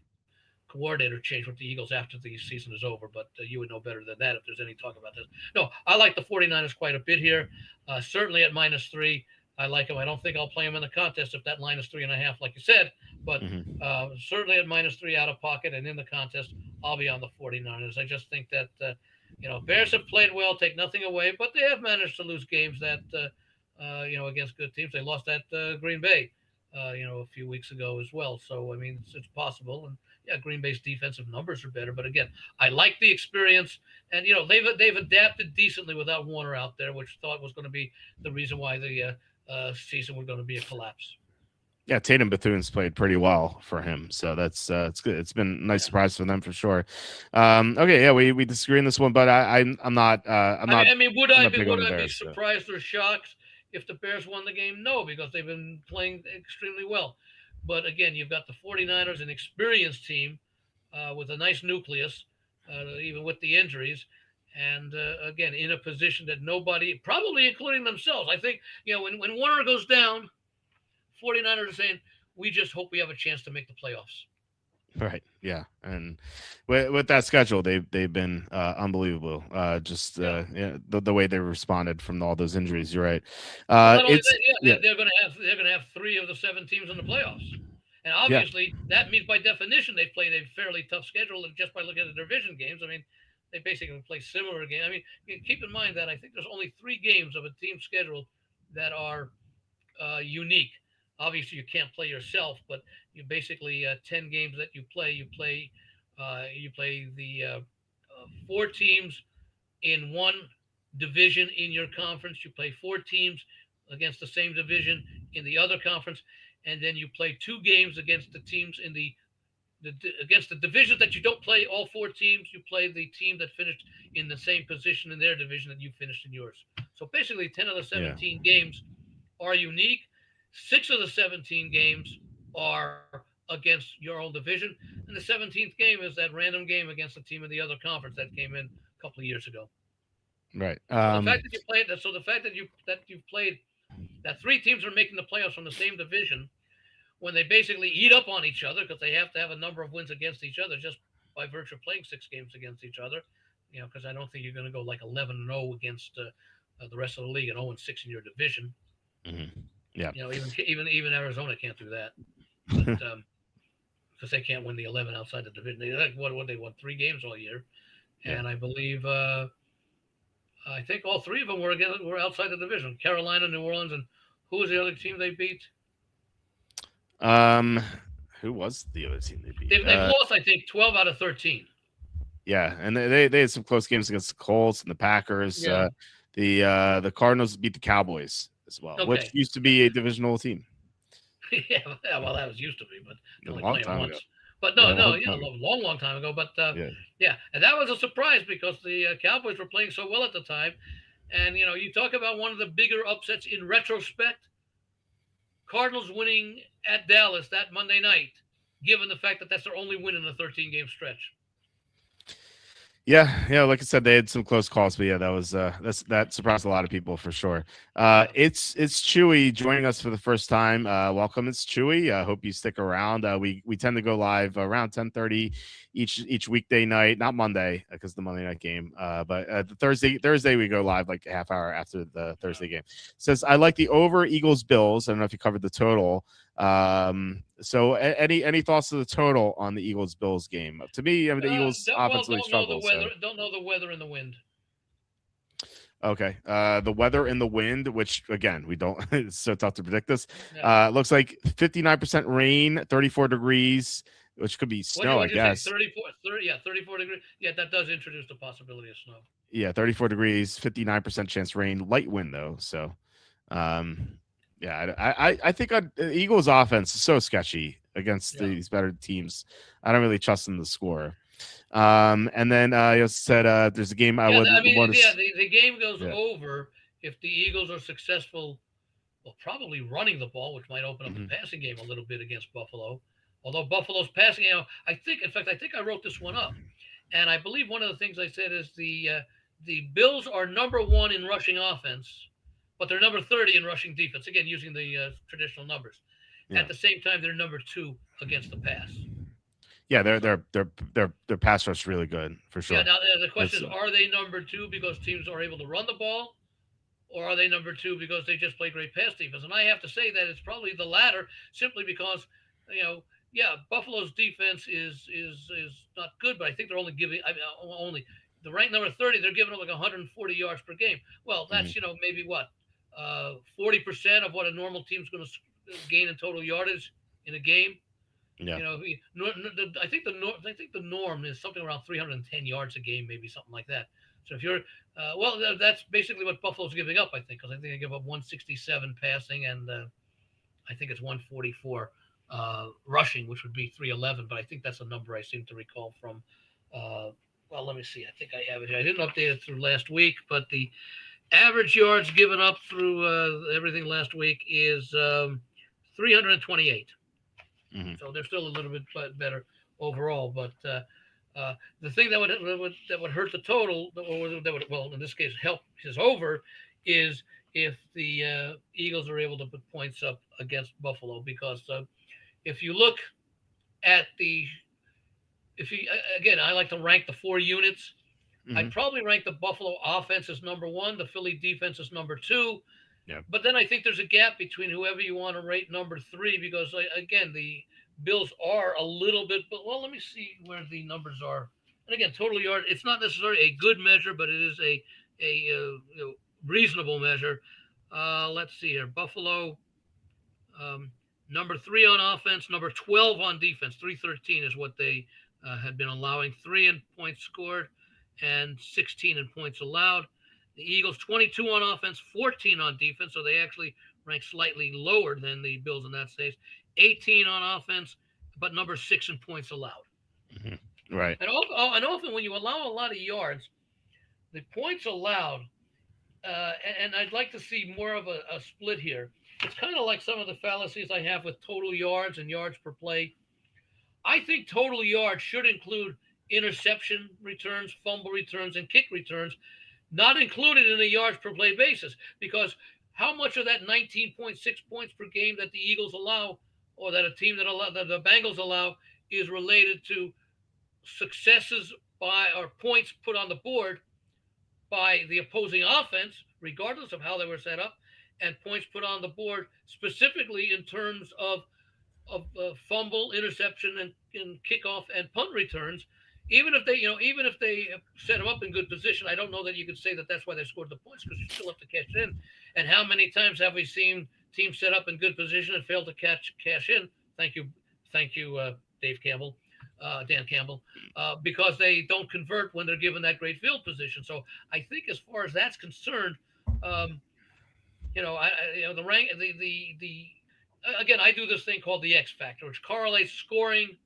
coordinator change with the Eagles after the season is over, but you would know better than that if there's any talk about this. No, I like the 49ers quite a bit here, certainly at -3. I like him. I don't think I'll play him in the contest if that line is 3.5, like you said. But Hmm. certainly at -3 out of pocket and in the contest, I'll be on the 49ers. I just think that Bears have played well, take nothing away, but they have managed to lose games that against good teams. They lost at Green Bay, a few weeks ago as well. So I mean, it's possible. And yeah, Green Bay's defensive numbers are better, but again, I like the experience, and they've adapted decently without Warner out there, which thought was going to be the reason why the season was going to be a collapse. Yeah, Tatum Bethune's played pretty well for him, so that's it's good. It's been a nice Yeah. surprise for them for sure. Okay, yeah, we disagree on this one, but I'm not Would I'm I not be big on would the I be Bears. So. surprised or shocked if the Bears won the game? No, because they've been playing extremely well. But again, you've got the 49ers, an experienced team with a nice nucleus, even with the injuries. And again, in a position that nobody, probably including themselves, I think, when Warner goes down, 49ers are saying, we just hope we have a chance to make the playoffs. Right. Yeah. And with that schedule, they've been unbelievable. Yeah. Yeah, the way they responded from all those injuries. You're right. Well, not only It's that, yeah, yeah, they're going to have 3 of the 7 teams in the playoffs, and yeah, obviously that means by definition they've played a fairly tough schedule. And just by looking at the division games, I mean, they basically play similar games. I mean, keep in mind that I think there's only 3 games of a team schedule that are unique. Obviously, you can't play yourself, but you basically 10 games that you play. You play the 4 teams in one division in your conference. You play 4 teams against the same division in the other conference, and then you play 2 games against the teams in the against the divisions that you don't play all 4 teams. You play the team that finished in the same position in their division that you finished in yours. So basically, 10 of the yeah. 17 games are unique. 6 of the 17 games are against your own division, and the 17th game is that random game against a team in the other conference that came in a couple of years ago. Right. So the fact that you played that, so the fact that you've played that 3 teams are making the playoffs from the same division when they basically eat up on each other because they have to have a number of wins against each other just by virtue of playing 6 games against each other. Because I don't think you're going to go like 11-0 against the rest of the league and 0-6 in your division. Hmm. Yeah. Even Arizona can't do that, but because they can't win the 11 outside the division. They won 3 games all year, and I believe I think all 3 of them were outside the division. Carolina, New Orleans, and who was the other team they beat? Um, who was the other team they beat? They've lost, I think, 12 out of 13. Yeah, and they had some close games against the Colts and the Packers. Yeah. The Cardinals beat the Cowboys as well, which Okay. used to be a divisional team Yeah, well, that was used to be, but a only long play them time once. ago. But Yeah, no, a no, long time ago. long time ago. But Yeah. yeah, and that was a surprise because the Cowboys were playing so well at the time. And you talk about one of the bigger upsets in retrospect. Cardinals winning at Dallas that Monday night, given the fact that that's their only win in a 13-game stretch. Yeah, like I said, they had some close calls, but yeah, that surprised a lot of people for sure. Yeah. It's Chewy joining us for the first time. Welcome, it's Chewy. I hope you stick around. We tend to go live around 10:30 each weekday night, not Monday because the Monday night game, but the Thursday we go live like a half hour after the Thursday game. Says I like the over Eagles Bills. I don't know if you covered the total. So any thoughts to the total on the Eagles Bills game? To me, I mean the Eagles offensively struggle. Don't know the weather and the wind. Okay. The weather and the wind, which again we don't. It's so tough to predict this. Yeah. Looks like 59% rain, 34 degrees, which could be snow, I guess. 34 degrees. Yeah, that does introduce the possibility of snow. Yeah, 34 degrees, 59% chance rain, light wind though. So, yeah, I think Eagles offense is so sketchy against these better teams. I don't really trust them to score. And then you said there's a game I would. The game goes over if the Eagles are successful. Well, probably running the ball, which might open up the passing game a little bit against Buffalo. Although Buffalo's passing, I think I wrote this one up, and I believe one of the things I said is the Bills are number 1 in rushing offense, but they're number 30 in rushing defense. Again, using the traditional numbers. Yeah. At the same time, they're number 2 against the pass. Yeah, their pass rush is really good for sure. Yeah. Now the question is, are they number 2 because teams are able to run the ball, or are they number two because they just play great pass defense? And I have to say that it's probably the latter, simply because, yeah, Buffalo's defense is not good, but I think they're only giving, only the ranked number 30, they're giving up like 140 yards per game. Well, Mhm. that's maybe what 40% of what a normal team's going to gain in total yardage in a game. Yeah. I think the norm is something around 310 yards a game, maybe something like that. So if you're, that's basically what Buffalo's giving up, I think, because I think they give up 167 passing, and I think it's 144 rushing, which would be 311. But I think that's a number I seem to recall from. Well, let me see. I think I have it here. I didn't update it through last week, but the average yards given up through everything last week is 328. Hmm. So they're still a little bit better overall. But the thing that would hurt the total, or that would, well, in this case, help his over, is if the Eagles are able to put points up against Buffalo. Because if you look at if you again, I like to rank the four units. Hmm. I'd probably rank the Buffalo offense as number one, the Philly defense as number two. Yeah. But then I think there's a gap between whoever you want to rate number three, because again, the Bills are a little bit. But well, let me see where the numbers are. And again, total yard. It's not necessarily a good measure, but it is a reasonable measure. Let's see here. Buffalo, um, number three on offense, number 12 on defense. 313 is what they had been allowing. 3 in points scored and 16 in points allowed. The Eagles 22 on offense, 14 on defense, so they actually rank slightly lower than the Bills in that stage. 18 on offense, but number 6 in points allowed. Hmm. Right. And often when you allow a lot of yards, the points allowed, and I'd like to see more of a split here. It's kind of like some of the fallacies I have with total yards and yards per play. I think total yards should include interception returns, fumble returns, and kick returns, not included in a yards per play basis, because how much of that 19.6 points per game that the Eagles allow, or that that the Bengals allow, is related to successes or points put on the board by the opposing offense, regardless of how they were set up, and points put on the board specifically in terms of fumble, interception, and kickoff and punt returns. Even if they set them up in good position, I don't know that you could say that that's why they scored the points, because you still have to cash in. And how many times have we seen teams set up in good position and fail to cash in? Thank you, Dave Campbell, Dan Campbell, because they don't convert when they're given that great field position. So I think as far as that's concerned, um, the rank, the again, I do this thing called the X factor, which correlates scoring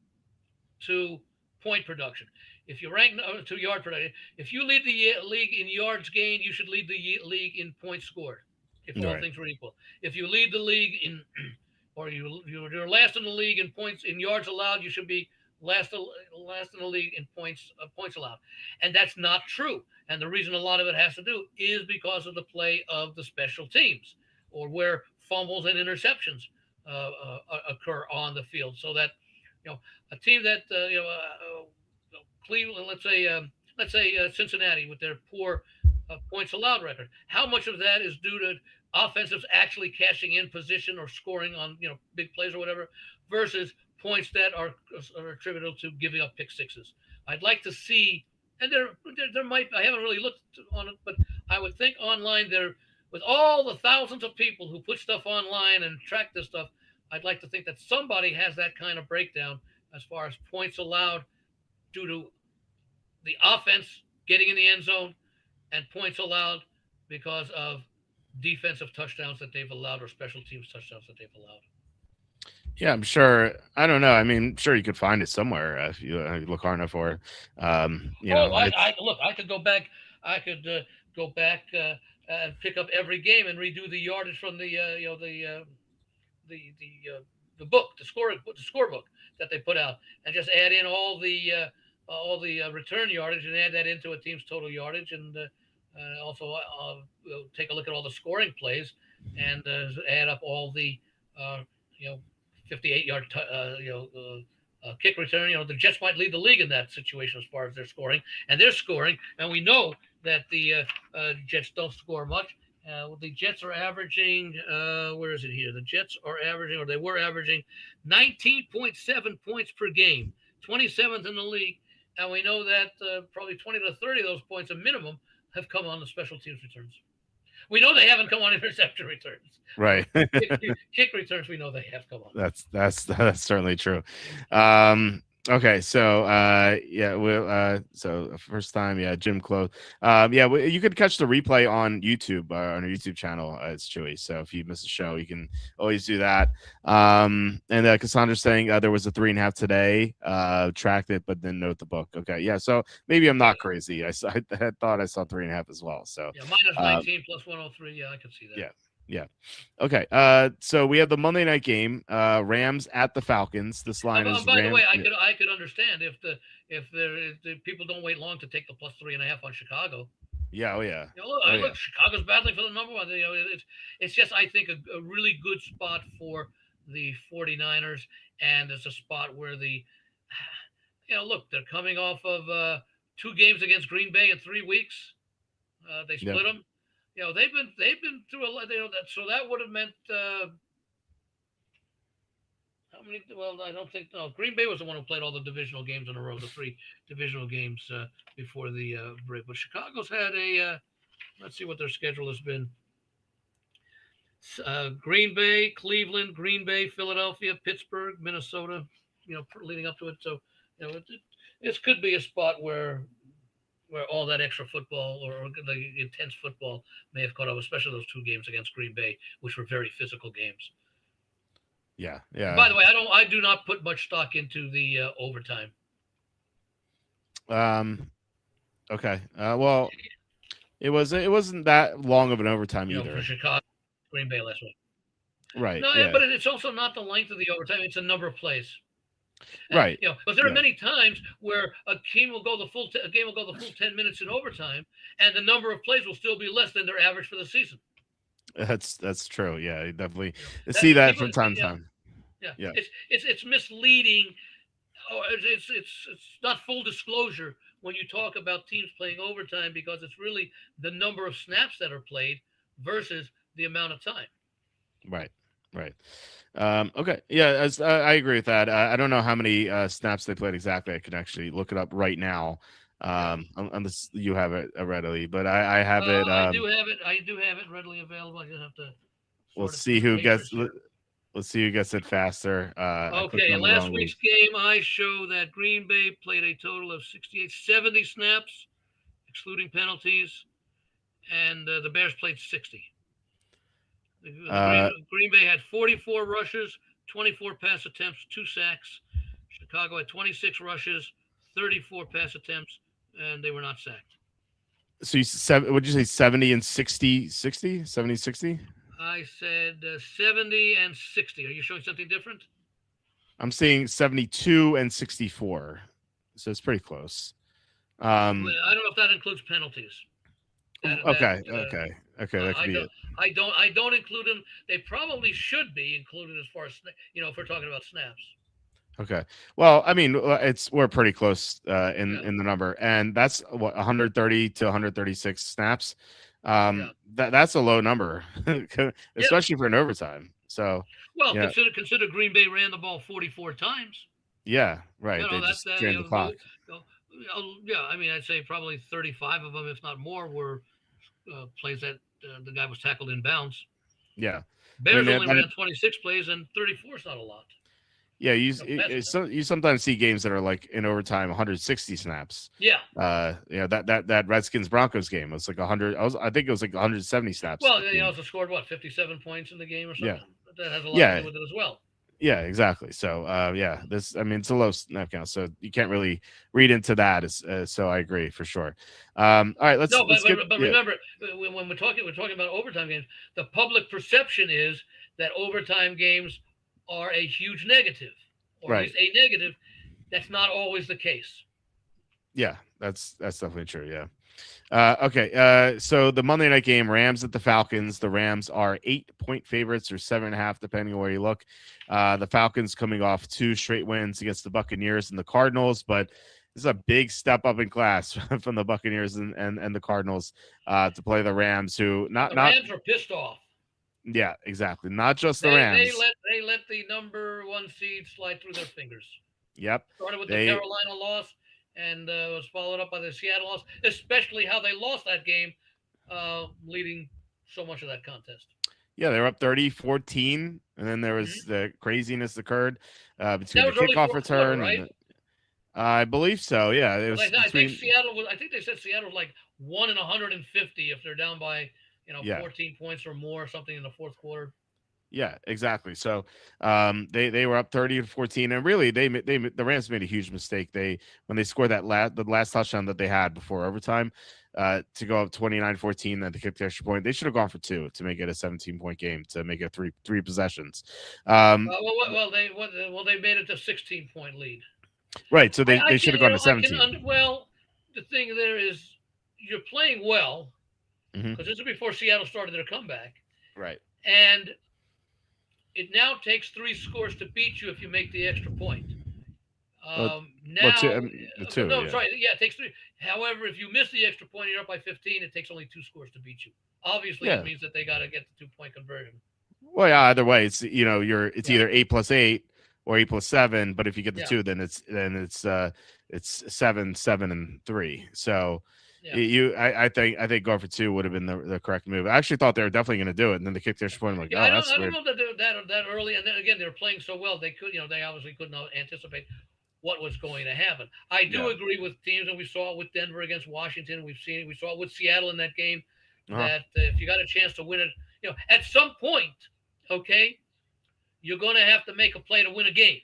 to point production. If you rank to yard production, if you lead the league in yards gained, you should lead the league in points scored. If all Right. things were equal, if you lead the league in, or you're last in the league in points in yards allowed, you should be last in the league in points allowed, and that's not true. And the reason a lot of it has to do is because of the play of the special teams, or where fumbles and interceptions occur on the field, so that a team that Cleveland, let's say Cincinnati, with their poor points allowed record, how much of that is due to offensives actually cashing in position or scoring on big plays or whatever, versus points that are attributable to giving up pick sixes? I'd like to see, and there might, I haven't really looked on it, but I would think online there, with all the thousands of people who put stuff online and track this stuff, I'd like to think that somebody has that kind of breakdown as far as points allowed due to the offense getting in the end zone, and points allowed because of defensive touchdowns that they've allowed, or special teams touchdowns that they've allowed. Yeah, I'm sure. I don't know. I mean, sure, you could find it somewhere if you look hard enough for it. Look, I could go back. I could go back and pick up every game and redo the yardage from the book, the scorebook that they put out, and just add in all the return yardage, and add that into a team's total yardage, and also take a look at all the scoring plays, and add up all the uh, you know 58-yard kick return. The Jets might lead the league in that situation as far as their scoring, and we know that the Jets don't score much. The Jets are averaging, where is it here? The Jets are averaging, or they were averaging 19.7 points per game, 27th in the league. And we know that probably 20 to 30 of those points, a minimum, have come on the special teams returns. We know they haven't come on interception returns. Right. Kick returns, we know they have come on. That's certainly true. Okay, so so first time, Jim Close. You could catch the replay on YouTube, on our YouTube channel. It's Chewy. So if you miss a show, you can always do that. And Cassandra's saying there was a 3.5 today. Tracked it, but didn't note the book. Okay, yeah. So maybe I'm not crazy. I thought I saw 3.5 as well. So minus 19 plus 103. Yeah, I can see that. Yeah. Okay. So we have the Monday night game, Rams at the Falcons. This line is. By the way, I could understand if the people don't wait long to take the plus 3.5 on Chicago. Yeah. Oh yeah. Look, Chicago's battling for the number one. It's just, I think, a really good spot for the 49ers, and it's a spot where look, they're coming off of 2 games against Green Bay in 3 weeks. They split them. They've been through a lot. So that would have meant how many? Well, I don't think. No, Green Bay was the one who played all the divisional games in a row, the 3 divisional games before the break. But Chicago's had a. Let's see what their schedule has been. Green Bay, Cleveland, Green Bay, Philadelphia, Pittsburgh, Minnesota. Leading up to it. So it could be a spot where all that extra football or the intense football may have caught up, especially those 2 games against Green Bay, which were very physical games. Yeah. By the way, I do not put much stock into the overtime. Okay. Well, it wasn't that long of an overtime either. For Chicago, Green Bay last week. Right. No, yeah. But it's also not the length of the overtime; it's the number of plays. Right. But there are many times where a game will go the full 10 minutes in overtime, and the number of plays will still be less than their average for the season. That's true. Yeah, you definitely see that from time to time. Yeah. It's misleading. Or it's not full disclosure when you talk about teams playing overtime, because it's really the number of snaps that are played versus the amount of time. Right. Okay. Yeah, I agree with that. I don't know how many snaps they played exactly. I can actually look it up right now. Unless you have it readily, but I have it. I do have it readily available. I just have to. Let's see who gets it faster. Okay, last week's game, I show that Green Bay played a total of 70 snaps, excluding penalties, and the Bears played 60. Green Bay had 44 rushes, 24 pass attempts, 2 sacks. Chicago had 26 rushes, 34 pass attempts, and they were not sacked. So would you say 70 and 60, 70, 60? I said 70 and 60. Are you showing something different? I'm seeing 72 and 64. So it's pretty close. I don't know if that includes penalties. Okay. That could be it. I don't include them. They probably should be included as far as if we're talking about snaps. Okay. Well, I mean, we're pretty close in the number, and that's what 130 to 136 snaps. That's a low number, especially for an overtime. So consider Green Bay ran the ball 44 times. Yeah, right. They just drained the clock. I mean, I'd say probably 35 of them, if not more, were plays that the guy was tackled in bounds. Yeah. Bears only ran 26 plays, and 34 is not a lot. Yeah, you sometimes see games that are like in overtime 160 snaps. Yeah. That Redskins Broncos game was like 100. I think it was like 170 snaps. Well, they also scored 57 points in the game or something. Yeah. That has a lot to do with it as well. Yeah, exactly. So, it's a low snap count, so you can't really read into that. So I agree for sure. All right, let's. But remember, when we're talking about overtime games, the public perception is that overtime games are a huge negative, or at least a negative. That's not always the case. Yeah, that's definitely true. Yeah. Okay. So the Monday night game, Rams at the Falcons. The Rams are 8-point favorites, or 7.5, depending on where you look. The Falcons coming off 2 straight wins against the Buccaneers and the Cardinals, but is a big step up in class from the Buccaneers and the Cardinals to play the Rams, who And not the not Rams are pissed off. yeah, exactly, not just the They Rams. they let the number one seed slide through their fingers. Yep, Started with the they Carolina loss and was followed up by the Seattle loss, especially how they lost that game, leading so much of that contest. yeah, they were up 30-14, and then there was Mm-hmm. the craziness occurred between That the was early kickoff fourth quarter, return and right? I believe so. Yeah, it was I think between Seattle was. I think they said Seattle was like 1 in 150 if they're down by yeah. 14 points or more, or something in the fourth quarter. Yeah, exactly. So they were up 30-14, and really the Rams made a huge mistake. They when they scored the last touchdown that they had before overtime to go up 29-14, then they kicked the extra point. They should have gone for two to make it a 17-point game, to make it three possessions. Um, They made it a 16-point lead. right. So I they should can have gone to 17. The thing there is you're playing well Hmm. because this is before Seattle started their comeback, Right. and it now takes 3 scores to beat you if you make the extra point. Well, two, Now, the two. no, Yeah. sorry, yeah, it takes 3. However, if you miss the extra point, you're up by 15. It takes only 2 scores to beat you. Obviously, Yeah. it means that they got to get the 2-point conversion. Well, yeah. Either way, it's it's Yeah. either 8+8 or 8+7. But if you get the Yeah. two, then it's 7, 7, and 3. So Yeah. I think going for two would have been the correct move. I actually thought they were definitely going to do it, and then they kicked their point. I'm like, Yeah, oh, that's I weird. don't know that that early, and then again, they were playing so well they could, they obviously couldn't anticipate what was going to happen. I do Yeah. agree with teams, and we saw it with Denver against Washington. We saw it with Seattle in that game. Uh-huh. That if you got a chance to win it, at some point, okay, you're going to have to make a play to win a game.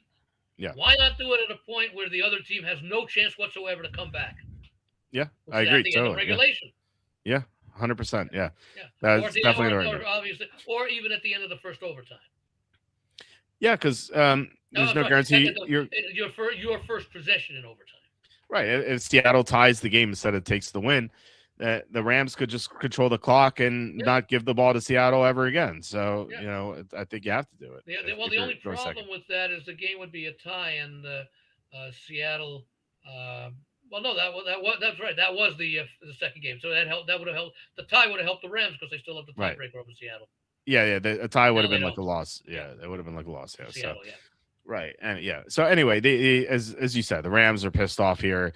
Yeah. Why not do it at a point where the other team has no chance whatsoever to come back? Yeah, Which I is agree. at the end of Totally. regulation. Yeah, 100%. Yeah, Yeah. that's definitely the right move. Obviously, or even at the end of the first overtime. Yeah, because there's no guarantee your first possession in overtime. right. If Seattle ties the game instead of takes the win, the Rams could just control the clock and not give the ball to Seattle ever again. So I think you have to do it. The only problem with that is the game would be a tie, and Seattle. That's right. That was the second game, so that helped. That would have helped. The tie would have helped the Rams because they still have the tiebreaker over Seattle. Yeah. A tie would have been they like a don't. loss. Yeah, it would have been like a loss. Yeah. Seattle, So right. And so anyway, as you said, the Rams are pissed off here,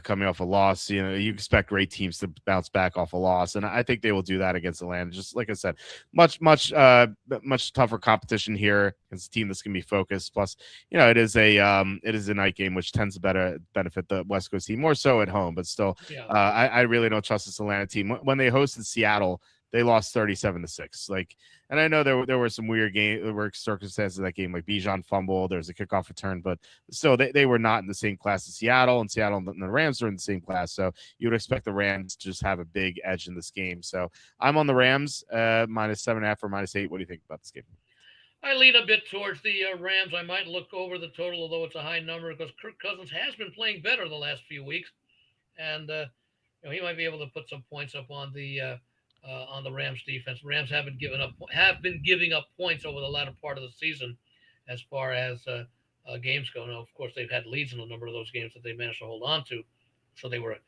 coming off a loss. You expect great teams to bounce back off a loss, and I think they will do that against Atlanta. Just like I said, much tougher competition here. It's a team that's going to be focused. Plus, it is a night game, which tends to benefit the West Coast team more so at home. But still, I really don't trust this Atlanta team. When they hosted Seattle, they lost 37-6. And I know there were some weird circumstances in that game, like Bijan fumble. There's a kickoff return, but still, they were not in the same class as Seattle, and Seattle and the Rams are in the same class. So you would expect the Rams to just have a big edge in this game. So I'm on the Rams -7.5 or -8. What do you think about this game? I lean a bit towards the Rams. I might look over the total, although it's a high number, because Kirk Cousins has been playing better the last few weeks, and he might be able to put some points up on the Rams defense. Rams have been giving up points over the latter part of the season, as far as games go. Now, of course, they've had leads in a number of those games that they managed to hold on to, so they were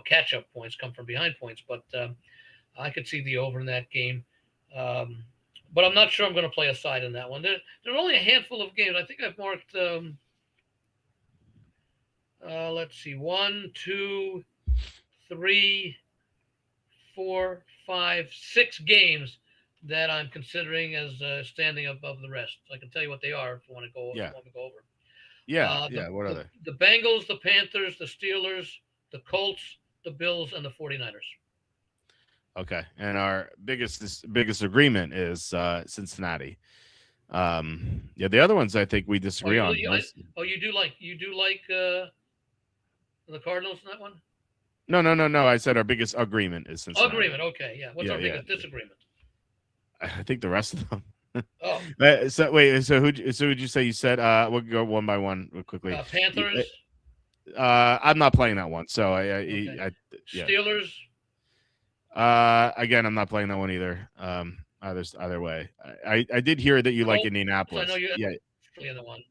catch-up points, come from behind points. But I could see the over in that game. But I'm not sure I'm going to play a side in that one. There are only a handful of games. I think I've marked. Let's see, 1, 2, 3, 4, 5, 6 games that I'm considering as standing above the rest. I can tell you what they are if you want to go. Yeah. Want to go over. What are they? The Bengals, the Panthers, the Steelers, the Colts, the Bills, and the 49ers. Okay, and our biggest agreement is Cincinnati. The other ones I think we disagree on. You do like the Cardinals in that one? No. I said our biggest agreement is Cincinnati. Agreement. Okay, yeah. What's our biggest disagreement? I think the rest of them. Oh. So wait. So who'd you say you said? We'll go one by one real quickly. Panthers. I'm not playing that one. So Steelers. Again, I'm not playing that one either. Either way. I did hear that you like Indianapolis. I know you. Yeah. The one.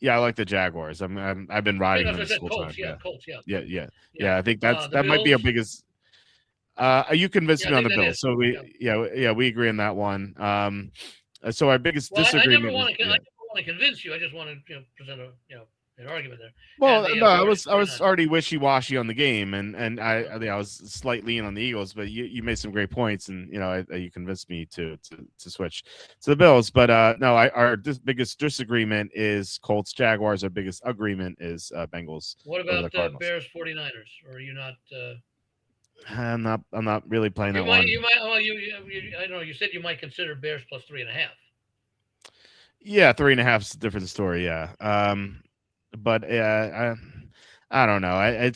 Yeah, I like the Jaguars. I've been Yeah, riding that's them what I this said. whole time. Colts. Yeah, Yeah, Colts. Yeah, yeah, yeah, yeah. yeah. I think The that might be our Bills. biggest. You convinced Yeah, I me on think the that Bills, is. so Yeah. we agree on that one. So our biggest Well, I never disagreement want is, to. I never want to convince you. I just want to present a an argument there. And well, the no, I was 49ers. already wishy washy on the game, and I was slightly in on the Eagles, but you made some great points, and you convinced me to switch to the Bills. But no, our biggest disagreement is Colts Jaguars. Our biggest agreement is Bengals What over the about Cardinals. Bears 49ers? Or are you not? I'm not really playing that You one. might. Oh, I don't know. You said you might consider Bears plus 3.5. Yeah, 3.5 is a different story. Yeah. But I don't know.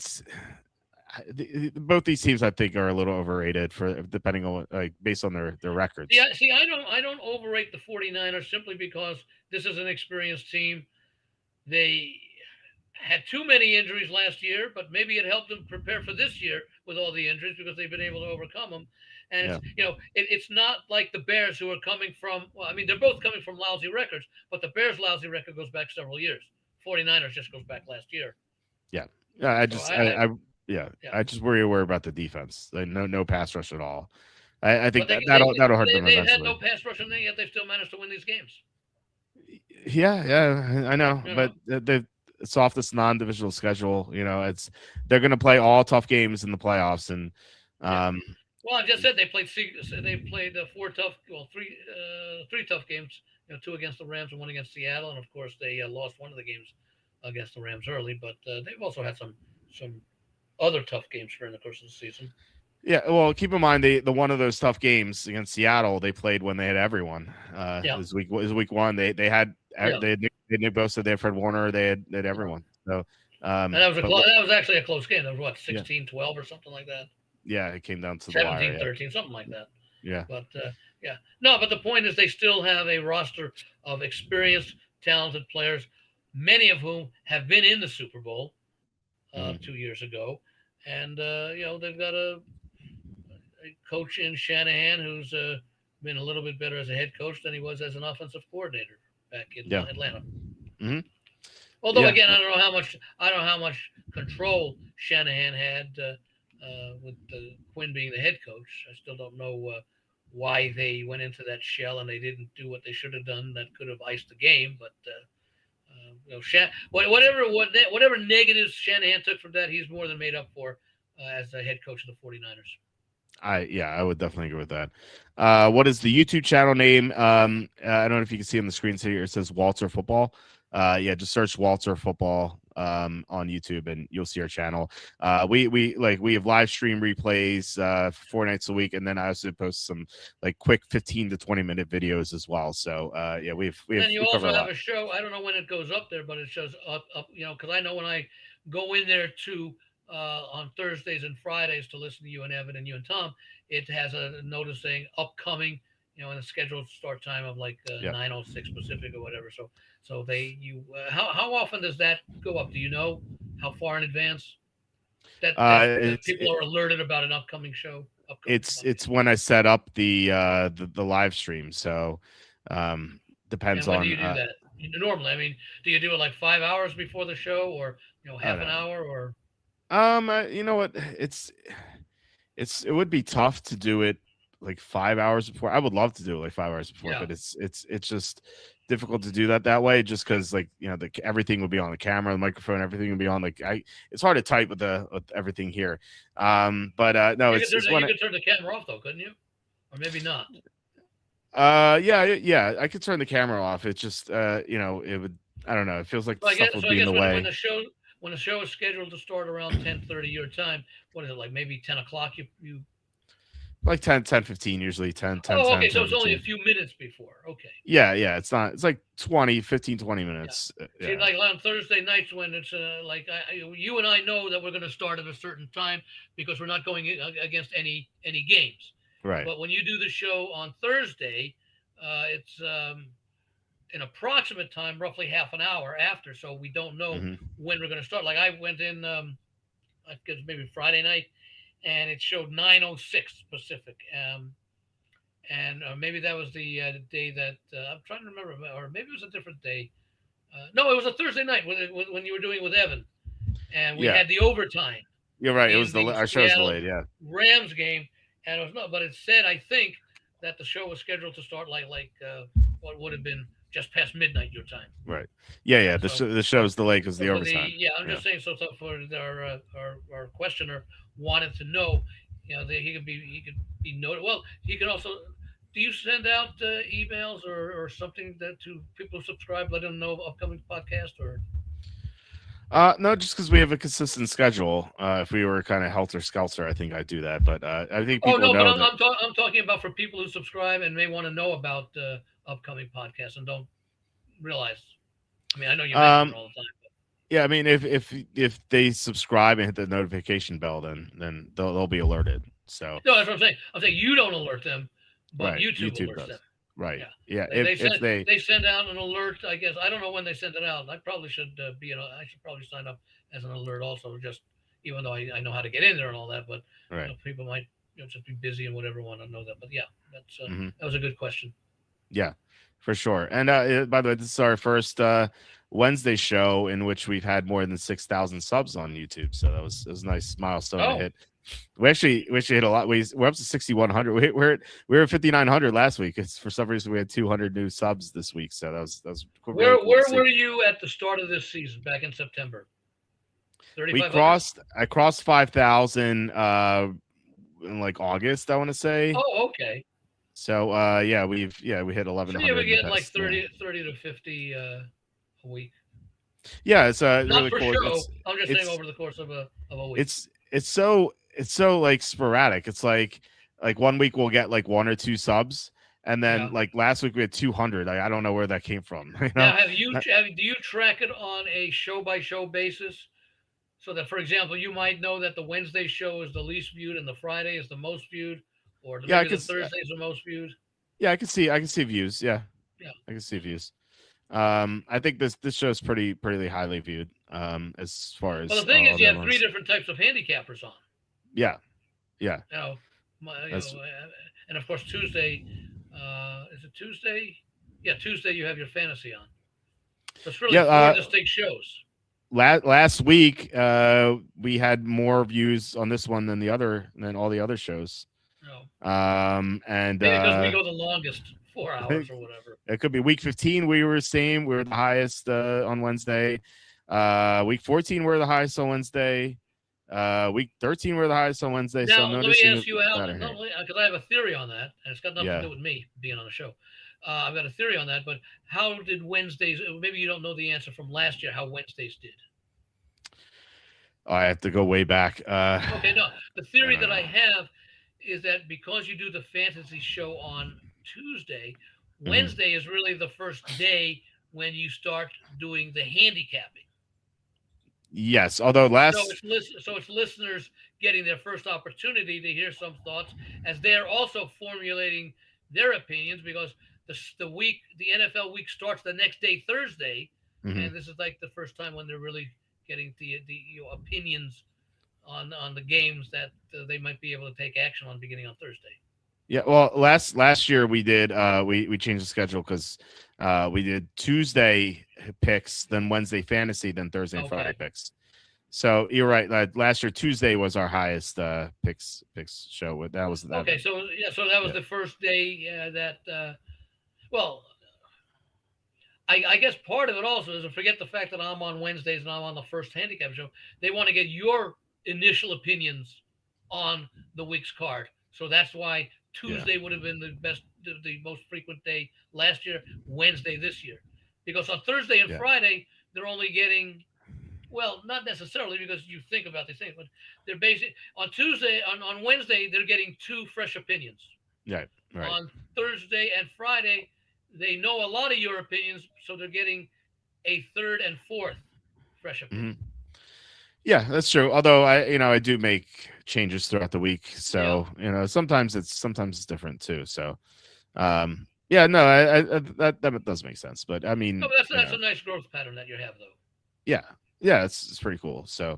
Both these teams I think are a little overrated for depending on based on their records. See, I don't overrate the 49ers simply because this is an experienced team. They had too many injuries last year, but maybe it helped them prepare for this year with all the injuries because they've been able to overcome them. And Yeah. it's it's not like the Bears who are coming from. Well, I mean they're both coming from lousy records, but the Bears' lousy record goes back several years. 49ers just goes back last year. Yeah. Yeah. I So just I yeah. yeah. I just worry about the defense. Like no pass rush at all. I But think that'll hurt them they've had eventually. no pass rush, and yet they've still managed to win these games. Yeah, I know, You but know. the softest non-divisional schedule. They're going to play all tough games in the playoffs, and Yeah. um, Well, I just said they played three tough games. Two against the Rams and one against Seattle, and of course they lost one of the games against the Rams early. But they've also had some other tough games during the course of the season. yeah. Well, keep in mind the one of those tough games against Seattle they played when they had everyone. Yeah, Is week one. They had yeah, Nick Bosa, they had Fred Warner, they had everyone. So and that was but that was actually a close game. That was what yeah, 16-12 or something like that. yeah, it came down to the wire. 17-13, something like that. Yeah, But yeah, no. But the point is, they still have a roster of experienced, talented players, many of whom have been in the Super Bowl 2 years ago, and they've got a coach in Shanahan who's been a little bit better as a head coach than he was as an offensive coordinator back in yeah. Atlanta. Mm-hmm. Although Yeah. again, I don't know how much control Shanahan had with Quinn being the head coach. I still don't know why they went into that shell and they didn't do what they should have done. That could have iced the game, but. Whatever negatives Shanahan took from that, he's more than made up for as the head coach of the 49ers. I would definitely agree with that. What is the YouTube channel name? I don't know if you can see on the screen here. It says Walter Football. Yeah, just search Walter Football on YouTube and you'll see our channel. We have live stream replays 4 nights a week, and then I also post some like quick 15 to 20-minute videos as well. So yeah, we And you cover also a have lot. a show. I don't know when it goes up there, but it shows up. Because I know when I go in there to on Thursdays and Fridays to listen to you and Evan and you and Tom, it has a notice saying upcoming. And a scheduled start time of like Yeah. 9:06 Pacific or whatever. So how often does that go up? Do you know how far in advance that people are alerted about an upcoming show? It's when I set up the live stream. So depends And when do on you do that? Normally, I mean, do you do it like 5 hours before the show, or half an hour, or? You know what? It would be tough to do it like 5 hours before. I would love to do it like 5 hours before, Yeah. but it's just difficult to do that way, just because like everything would be on the camera, the microphone, everything would be on. It's hard to type with everything here. But no, you it's could, when you could turn the camera off though, couldn't you? Or maybe not. yeah, I could turn the camera off. It's just it would. I don't know. It feels like stuff would be in the way. When the show is scheduled to start around 10:30 your time, what is it, like maybe 10 o'clock? You like 10:15 usually 10. Oh, 10, okay. 10, So it's 10, only a 15. few minutes before. Okay. Yeah, it's not. It's like 20 minutes. See, Yeah. like on Thursday nights when it's you and I know that we're going to start at a certain time because we're not going against any games. Right. But when you do the show on Thursday, it's an approximate time, roughly half an hour after, so we don't know when we're going to start. Like I went in, I guess maybe Friday night, and it showed 9:06 Pacific, and maybe that was the day that I'm trying to remember, or maybe it was a different day. No, it was a Thursday night when you were doing it with Evan, and we Yeah, had the overtime you're right. It was in the our show's Seattle delayed. Yeah, Rams game, and it was not. But it said, I think, that the show was scheduled to start like what would have been just past midnight your time. right. Yeah. The So, the show's delayed because of the so for overtime. I'm Yeah. just saying. So for our questioner wanted to know, that he could be noted. Well, he can also. Do you send out emails or something that to people who subscribe, let them know of upcoming podcast or? No, just because we have a consistent schedule. If we were kind of helter skelter, I think I'd do that. But I think Oh people no, but know that. I'm talking about for people who subscribe and may want to know about upcoming podcasts and don't realize. I mean, I know you mention it Um, all the time. yeah, I mean, if they subscribe and hit the notification bell, then they'll be alerted. So No, that's what I'm saying. I'm saying you don't alert them, but right, YouTube YouTube alerts them. does. Right. Yeah, Yeah. If send they they send out an alert. I guess I don't know when they send it out. I probably should I should probably sign up as an alert also. Just even though I know how to get in there and all that, but right. people might just be busy and whatever want to know that. But yeah, that's Hmm. that was a good question. Yeah, for sure. And by the way, this is our first Wednesday show in which we've had more than 6,000 subs on YouTube. So that was a nice milestone to Oh, hit. We actually hit a lot. We're up to 6,100. We were at 5,900 last week. It's for some reason we had 200 new subs this week. So that was really where cool to see. were you at the start of this season back in September? I crossed 5,000 in like August, I want to say. Oh, okay. So yeah, we hit 1,100. So you were getting like past, 30 to 50 a week. Yeah, it's Not really for cool. show. I'm just saying It's over the course of a week. it's so like sporadic. It's like 1 week we'll get like 1 or 2 subs, and then Yeah. like last week we had 200. I don't know where that came from. You know? Now, do you track it on a show by show basis? So that, for example, you might know that the Wednesday show is the least viewed and the Friday is the most viewed, or Yeah, maybe the Thursday is the most viewed. Yeah, I can see views. Yeah, Yeah. I can see views. I think this show is pretty highly viewed. As far as Well, the thing is, all you the have other 3 ones. different types of handicappers on. Yeah. You know, That's- and of course Tuesday. Is it Tuesday? Yeah, Tuesday you have your fantasy on. So it's really Yeah, 4 distinct shows. last week we had more views on this one than all the other shows. No. And Maybe because we go the longest, 4 hours or whatever. it could be week 15. We were the highest on Wednesday. Week 14 we're the highest on Wednesday. Week 13 we're the highest on Wednesday. Now, So let me noticing ask you, Al, better here. because I have a theory on that, and it's got nothing Yeah. to do with me being on the show. I've got a theory on that, but how did Wednesdays? Maybe you don't know the answer from last year. How Wednesdays did? I have to go way back. Okay, no. The theory that I know. have is that because you do the fantasy show on Tuesday, Mhm. Wednesday is really the first day when you start doing the handicapping. Yes, although So it's listeners getting their first opportunity to hear some thoughts as they're also formulating their opinions because the NFL week starts the next day, Thursday, Mhm. and this is like the first time when they're really getting the opinions on the games that they might be able to take action on beginning on Thursday. Yeah, well, last year we did we changed the schedule because we did Tuesday picks, then Wednesday fantasy, then Thursday and Friday Okay. picks. So you're right. Last year Tuesday was our highest picks show. That was that. Okay, so that was Yeah. the first day that. Well, I guess part of it also is to forget the fact that I'm on Wednesdays and I'm on the first handicap show. They want to get your initial opinions on the week's card. So that's why Tuesday would have been the most frequent day last year, Wednesday this year. Because on Thursday and Yeah. Friday, they're only getting, well, not necessarily because you think about these things, but they're basically on Tuesday, on Wednesday, they're getting 2 fresh opinions. Yeah, right. On Thursday and Friday, they know a lot of your opinions, so they're getting a 3rd and 4th fresh opinion. Yeah, that's true. Although I do make changes throughout the week, so sometimes it's different too. So, yeah, no, I that does make sense. But I mean, No, but that's a nice growth pattern that you have, though. yeah, it's pretty cool. So,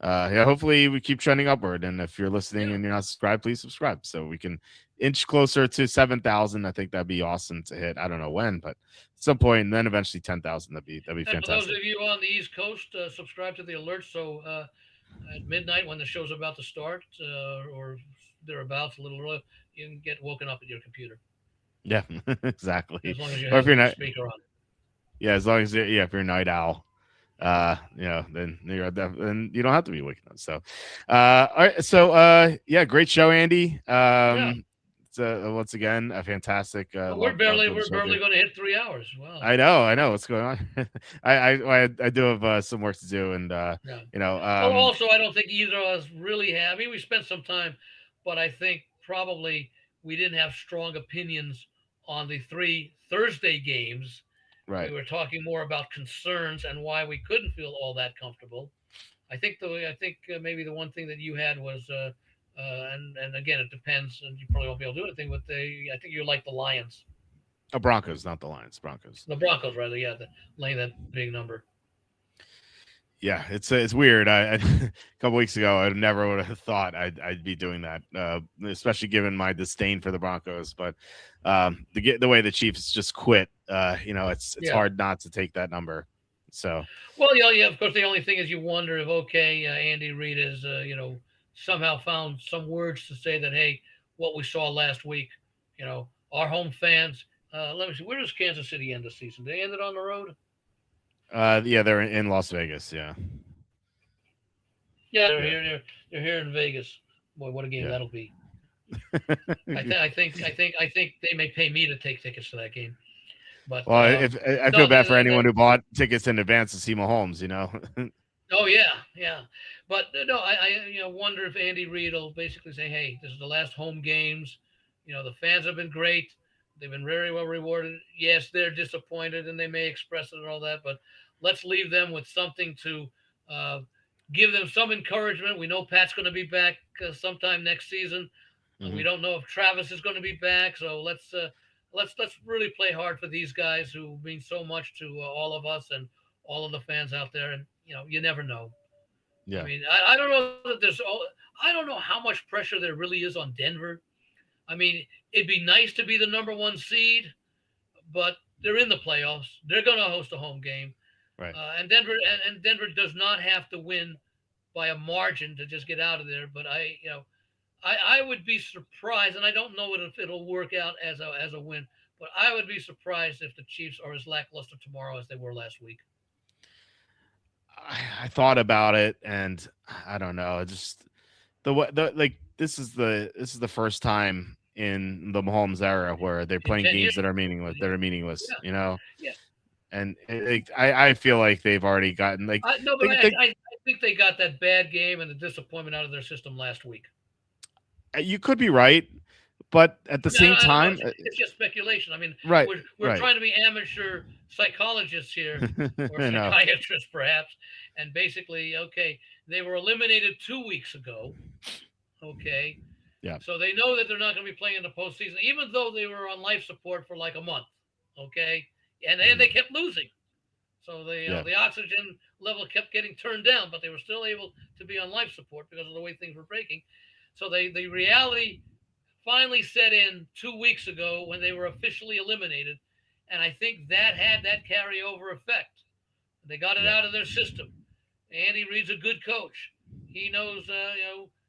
Yeah, hopefully we keep trending upward. And if you're listening Yeah. and you're not subscribed, please subscribe so we can inch closer to 7,000. I think that'd be awesome to hit. I don't know when, but at some point, and then eventually 10,000. That'd be And for those fantastic. of you on the East Coast, subscribe to the alerts. So at midnight when the show's about to start, or thereabouts, a little early, you can get woken up at your computer Yeah, exactly. as long as you Or if have you're the not, speaker on. yeah, as long as yeah, if you're a night owl, then then you don't have to be waking up. So, all right, so yeah, great show, Andy. Yeah. It's once again a fantastic. Well, Love doing the we're show with you. barely going to hit 3 hours. Wow. I know what's going on. I do have some work to do, and Yeah. you know, Well, also, I don't think either of us really have. I mean, we spent some time, but I think probably we didn't have strong opinions on the three Thursday games. We right, were talking more about concerns and why we couldn't feel all that comfortable. I think maybe the one thing that you had was, and again, it depends, and you probably won't be able to do anything. But I think you like the Lions, Broncos, not the Lions, Broncos. the Broncos, rather. Yeah, laying that big number. Yeah, it's weird. A couple weeks ago, I never would have thought I'd be doing that, especially given my disdain for the Broncos. But the way the Chiefs just quit, it's Yeah. hard not to take that number. So Well, yeah, yeah. Of course, the only thing is you wonder if okay, Andy Reid has somehow found some words to say that hey, what we saw last week, our home fans. Let me see. Where does Kansas City end the season? They ended on the road. yeah, they're in Las Vegas. Yeah, Yeah, yeah, they're here in Vegas. Boy, what a game yeah. that'll be. I think they may pay me to take tickets to that game. But Well, if I feel no, bad for anyone who bought tickets in advance to see Mahomes, oh yeah, yeah. But no, I wonder if Andy Reid will basically say, "Hey, this is the last home games. The fans have been great. They've been very well rewarded. Yes, they're disappointed and they may express it and all that, but let's leave them with something to uh, give them some encouragement. We know Pat's going to be back sometime next season. We Mhm. don't know if Travis is going to be back, so let's really play hard for these guys who mean so much to all of us and all of the fans out there. And you never know. I Yeah, mean, I don't know that I don't know how much pressure there really is on Denver. I mean, it'd be nice to be the number one seed, but they're in the playoffs. They're going to host a home game, right. and Denver does not have to win by a margin to just get out of there. But I would be surprised, and I don't know if it'll work out as a win, but I would be surprised if the Chiefs are as lackluster tomorrow as they were last week. I thought about it, and I don't know. Just the like this is the first time in the Mahomes era where they're In playing 10 years. games that are meaningless. That are meaningless, Yeah, yeah. And I feel like they've already gotten No, but they, I think they got that bad game and the disappointment out of their system last week. you could be right, but at the same I don't know. time, It's just speculation. I mean, right, we're right. trying to be amateur psychologists here, or I know. psychiatrists perhaps, and basically, okay, they were eliminated 2 weeks ago. Okay, Yeah. so they know that they're not going to be playing in the postseason, even though they were on life support for like a month. Okay, and Mhm. they kept losing. So Yeah. the oxygen level kept getting turned down, but they were still able to be on life support because of the way things were breaking. So the reality finally set in 2 weeks ago when they were officially eliminated, and I think that had that carryover effect. They got it Yeah. out of their system. Andy Reid's a good coach. He knows,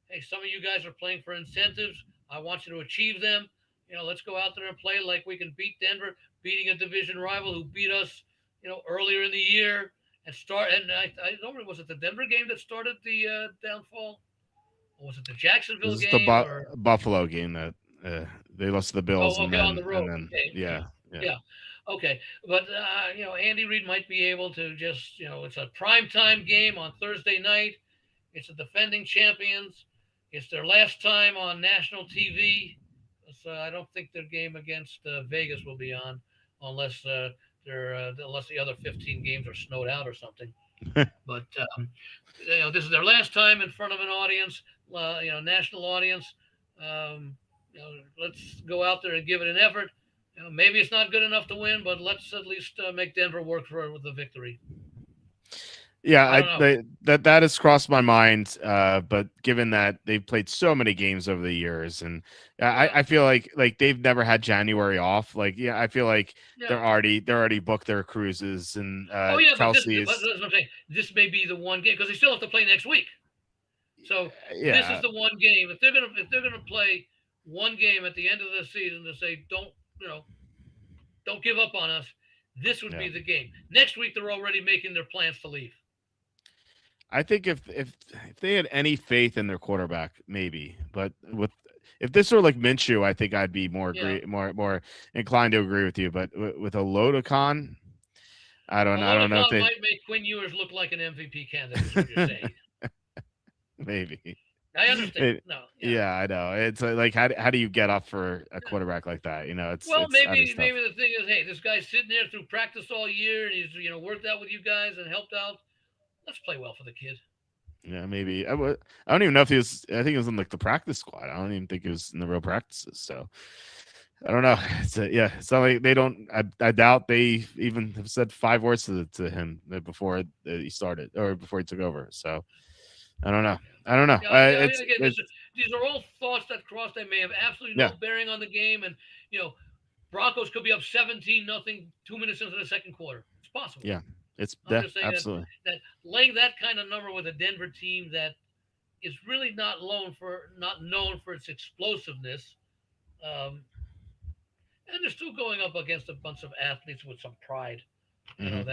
hey, some of you guys are playing for incentives. I want you to achieve them. Let's go out there and play like we can beat Denver, beating a division rival who beat us, earlier in the year and start. And I don't remember, was it the Denver game that started the downfall? Or was it the This Jacksonville is the game? Or Buffalo game that they lost to the Bills, oh, and okay, on then the road. Okay, yeah, yeah, yeah, okay. But Andy Reid might be able to just it's a prime time game on Thursday night. It's the defending champions. It's their last time on national TV. So I don't think their game against Vegas will be on unless unless the other 15 games are snowed out or something. But this is their last time in front of an audience, national audience. Um, let's go out there and give it an effort. Maybe it's not good enough to win, but let's at least make Denver work for the victory. Yeah, I don't know. that has crossed my mind. But given that they've played so many games over the years, and Yeah, I feel like they've never had January off. Like, yeah, I feel like yeah. they're already booked their cruises, and Oh yeah, but this, Kelsey but is, that's what I'm saying. This may be the one game because they still have to play next week. So this is yeah, the one game. If they're gonna play one game at the end of the season to say don't give up on us, this would yeah. be the game. Next week they're already making their plans to leave. I think if they had any faith in their quarterback, maybe. But with if this were like Minshew, I think I'd be Yeah, more inclined to agree with you. But with a Lotacon, I don't know if Olodokon they might make Quinn Ewers look like an MVP candidate. Is what you're saying. maybe. I understand. No, yeah. Yeah, I know. It's like how do you get up for a quarterback like that? You know, Well, it's that is maybe tough. the thing is, hey, this guy's sitting there through practice all year, and he's worked out with you guys and helped out. Let's play well for the kid. Yeah, maybe. I don't even know if he was. I think he was in like the practice squad. I don't even think he was in the real practices. So I don't know. Yeah. It's not like they don't. I doubt they even have said 5 words to him before he started or before he took over. So I don't know. I don't know. Yeah, yeah. Again, It's these are all thoughts that cross. They may have absolutely yeah, no bearing on the game, and you know, Broncos could be up 17-0 2 minutes into the second quarter. It's possible. yeah. It's I'm yeah, just saying that absolutely. that laying that kind of number with a Denver team that is really not known for its explosiveness, um, and they're still going up against a bunch of athletes with some pride. You know Hmm.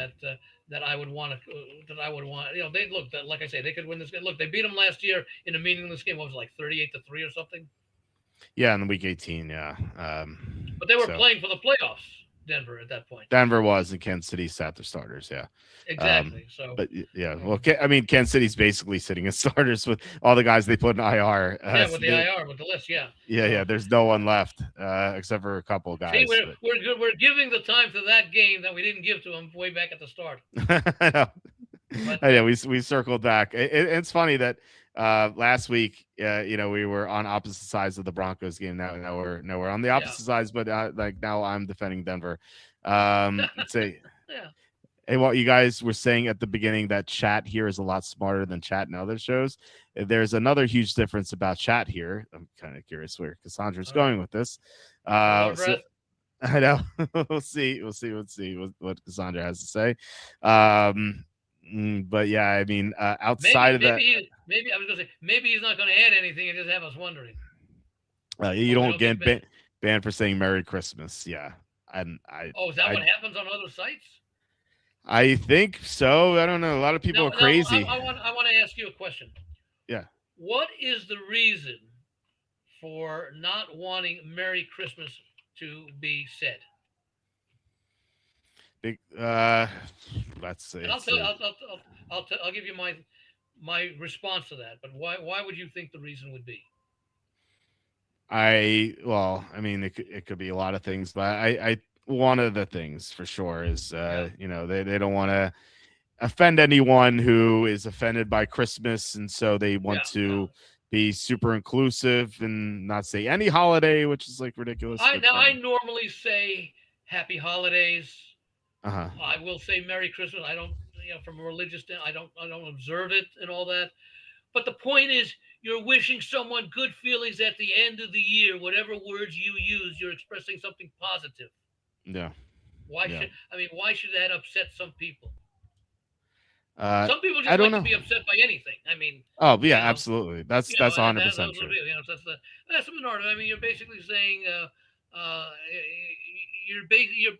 that I would want to that I would want. They look that like I say they could win this game. Look, they beat them last year in a meaningless game. What was it, like 38-3 or something? Yeah, in the week 18. Yeah. But they were So playing for the playoffs. Denver at that point. Denver was and Kansas City sat their starters. Yeah. Um, Exactly. So but yeah, you know, well, I mean, Kansas City's basically sitting as starters with all the guys they put in IR. yeah, with the IR with the list, yeah. Yeah, So there's no one left except for a couple of see, guys. we're good. We're giving the time to that game that we didn't give to them way back at the start. But I know, But I know. We circled back. It's funny that last week, we were on opposite sides of the Broncos game. Now we're on the yeah, opposite sides, but like now I'm defending Denver. Say, yeah. hey, what you guys were saying at the beginning that chat here is a lot smarter than chat in other shows. There's another huge difference about chat here. I'm kind of curious where Cassandra's All right. going with this. Hold our So breath. I know we'll see. What Cassandra has to say. Um, but yeah, I mean, outside Maybe of that, maybe I was gonna say maybe he's not gonna add anything and just have us wondering. you Hope we don't don't get get banned. banned for saying Merry Christmas. Yeah, and Oh, is that I what happens on other sites? I think so. I don't know. A lot of people Now, are crazy. I want to ask you a question. Yeah. What is the reason for not wanting Merry Christmas to be said? Big, let's see. And I'll tell you, I'll give you my response to that. But why would you think the reason would be? I mean, it could be a lot of things, but one of the things for sure is, Yeah, they don't want to offend anyone who is offended by Christmas, and so they want yeah, yeah. to be super inclusive and not say any holiday, which is like ridiculous. But I normally say Happy Holidays. uh-huh. I will say Merry Christmas. I don't, from a religious I don't observe it and all that. But the point is, you're wishing someone good feelings at the end of the year. Whatever words you use, you're expressing something positive. Yeah, Why yeah. should why should that upset some people? Uh, Some people I just don't like to know. be upset by anything. I mean, Oh yeah, you know, absolutely. That's and 100% those are true. that's the minority. I mean, you're basically saying, uh, you're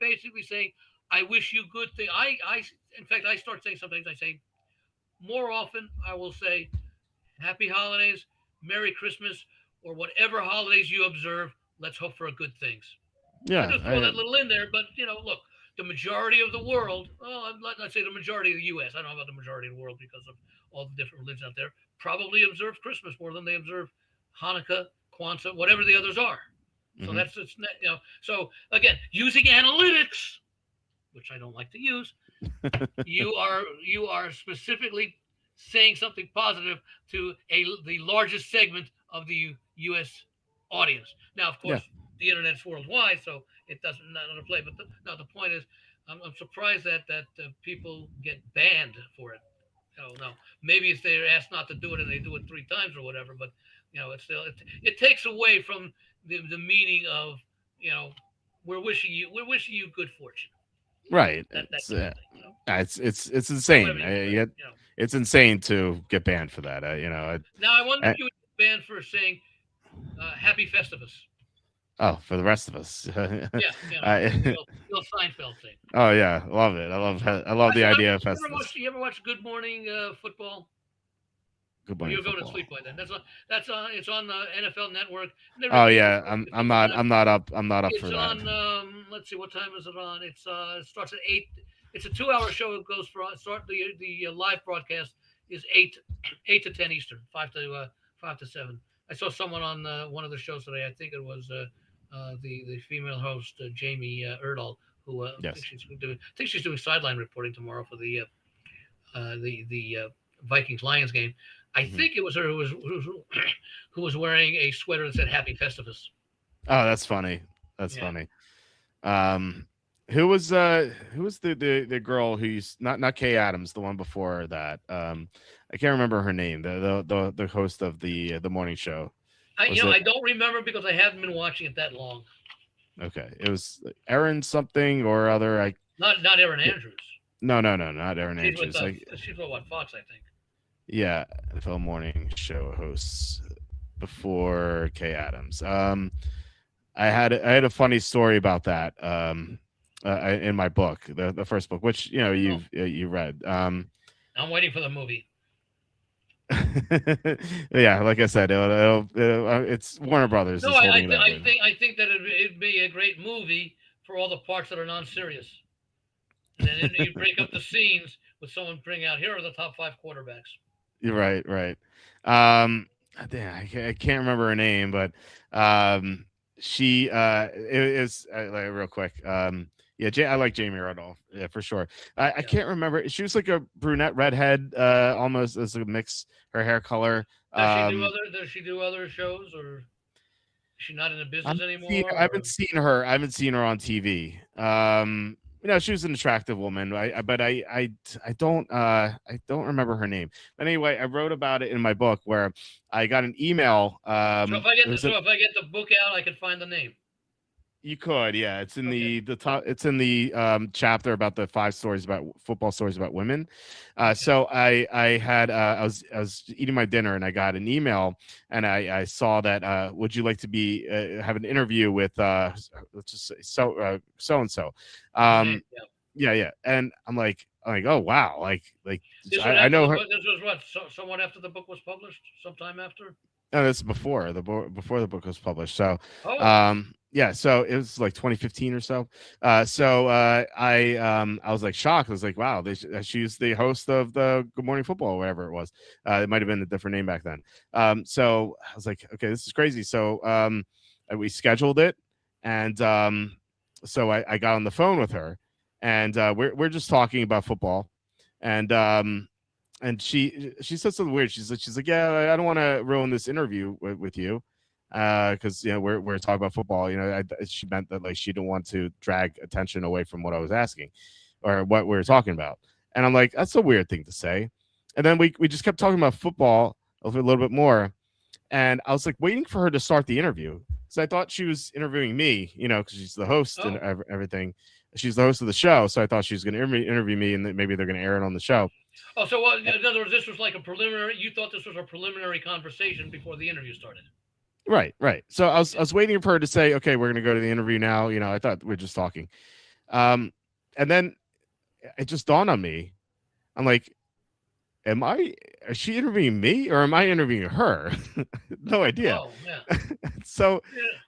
basically saying, I wish you good thing. In fact, I start saying sometimes I say more often. I will say Happy Holidays, Merry Christmas, or whatever holidays you observe. Let's hope for a good things. I Yeah, just throw that little in there, but look, the majority of the world, well, let's say the majority of the U.S. I don't know about the majority of the world because of all the different religions out there, probably observe Christmas more than they observe Hanukkah, Kwanzaa, whatever the others are. So hmm So again, using analytics, which I don't like to use, you are specifically saying something positive to the largest segment of the U.S. audience. Now, of yeah. course, the internet's worldwide, so it doesn't not on play. But the point is, I'm surprised that people get banned for it. No. Maybe if they're asked not to do it and they do it 3 times or whatever, but it's still it takes away from the meaning of you know we're wishing you good fortune. Right. That It's kind of thing. it's Or whatever insane. you say. It's insane to get banned for that. Now I wonder I, if you would get banned for saying "Happy Festivus." oh, for the rest of us. Yeah, I, the old Seinfeld thing. oh yeah, love it. I love the idea of Festivus. You ever watch Good Morning Football? Good Well, morning you'll go to football. sleep by then. That's on. It's on the NFL Network. Oh yeah, I'm not up for It's that. on. Let's see, what time is it on? It starts at 8. It's a 2-hour show. It goes for start the live broadcast is 8 to 10 Eastern, 5 to 7. I saw someone on one of the shows today. I think it was the female host Jamie Erdahl, who Yes. I think she's doing sideline reporting tomorrow for the Vikings Lions game. I think it was her who was wearing a sweater that said "Happy Festivus." Oh, that's funny. That's Yeah. funny. Who was the girl who's not Kay Adams, the one before that. I can't remember her name. The host of the morning show. I don't remember because I haven't been watching it that long. Okay, it was Erin something or other. Not Erin Andrews. No, not Erin She's Andrews. she's with what, Fox, I think. Yeah, NFL morning show hosts before Kay Adams. I had a funny story about that. In my book, the first book, which you read. I'm waiting for the movie. Yeah, like I said, it's Warner Brothers. No, is I holding it up. think that it'd be a great movie for all the parts that are non-serious. And then you break up the scenes with someone bringing out, here are the top 5 quarterbacks. You're right. Damn, I can't remember her name, but she it is like, real quick. Yeah, I like Jamie Rudolph. Yeah, for sure. I can't remember. She was like a brunette redhead, almost as a mix. Her hair color. Does she do other shows, or is she not in the business anymore? I haven't seen her. I haven't seen her on TV. She was an attractive woman. But I don't remember her name. But anyway, I wrote about it in my book where I got an email. So if I get the book out, I can find the name. You could, yeah. It's in the top. It's in the chapter about the 5 stories about football stories about women. So I had I was eating my dinner and I got an email and I saw that would you like to be have an interview with let's just say so and so. Yeah, and I'm like oh wow, like I know her. This was what somewhat after the book was published, sometime after. No, this is before the book was published. So, Oh. yeah, so it was like 2015 or so. I was like shocked. I was like, wow, she's the host of the Good Morning Football, or whatever it was. It might have been a different name back then. So I was like, okay, this is crazy. So we scheduled it, and so I got on the phone with her, and we're just talking about football, and she said something weird. She's like, yeah, I don't want to ruin this interview with you, because we're talking about football. She meant that like she didn't want to drag attention away from what I was asking, or what we were talking about. And I'm like, that's a weird thing to say. And then we just kept talking about football a little bit more, and I was like waiting for her to start the interview because I thought she was interviewing me, because she's the host and everything. She's the host of the show, so I thought she was going to interview me, and that maybe they're going to air it on the show. Oh, so in other words, this was like a preliminary. You thought this was a preliminary conversation before the interview started. Right. So I was waiting for her to say, okay, we're going to go to the interview now. I thought we were just talking. And then it just dawned on me. I'm like, is she interviewing me or am I interviewing her? No idea. Oh, yeah. So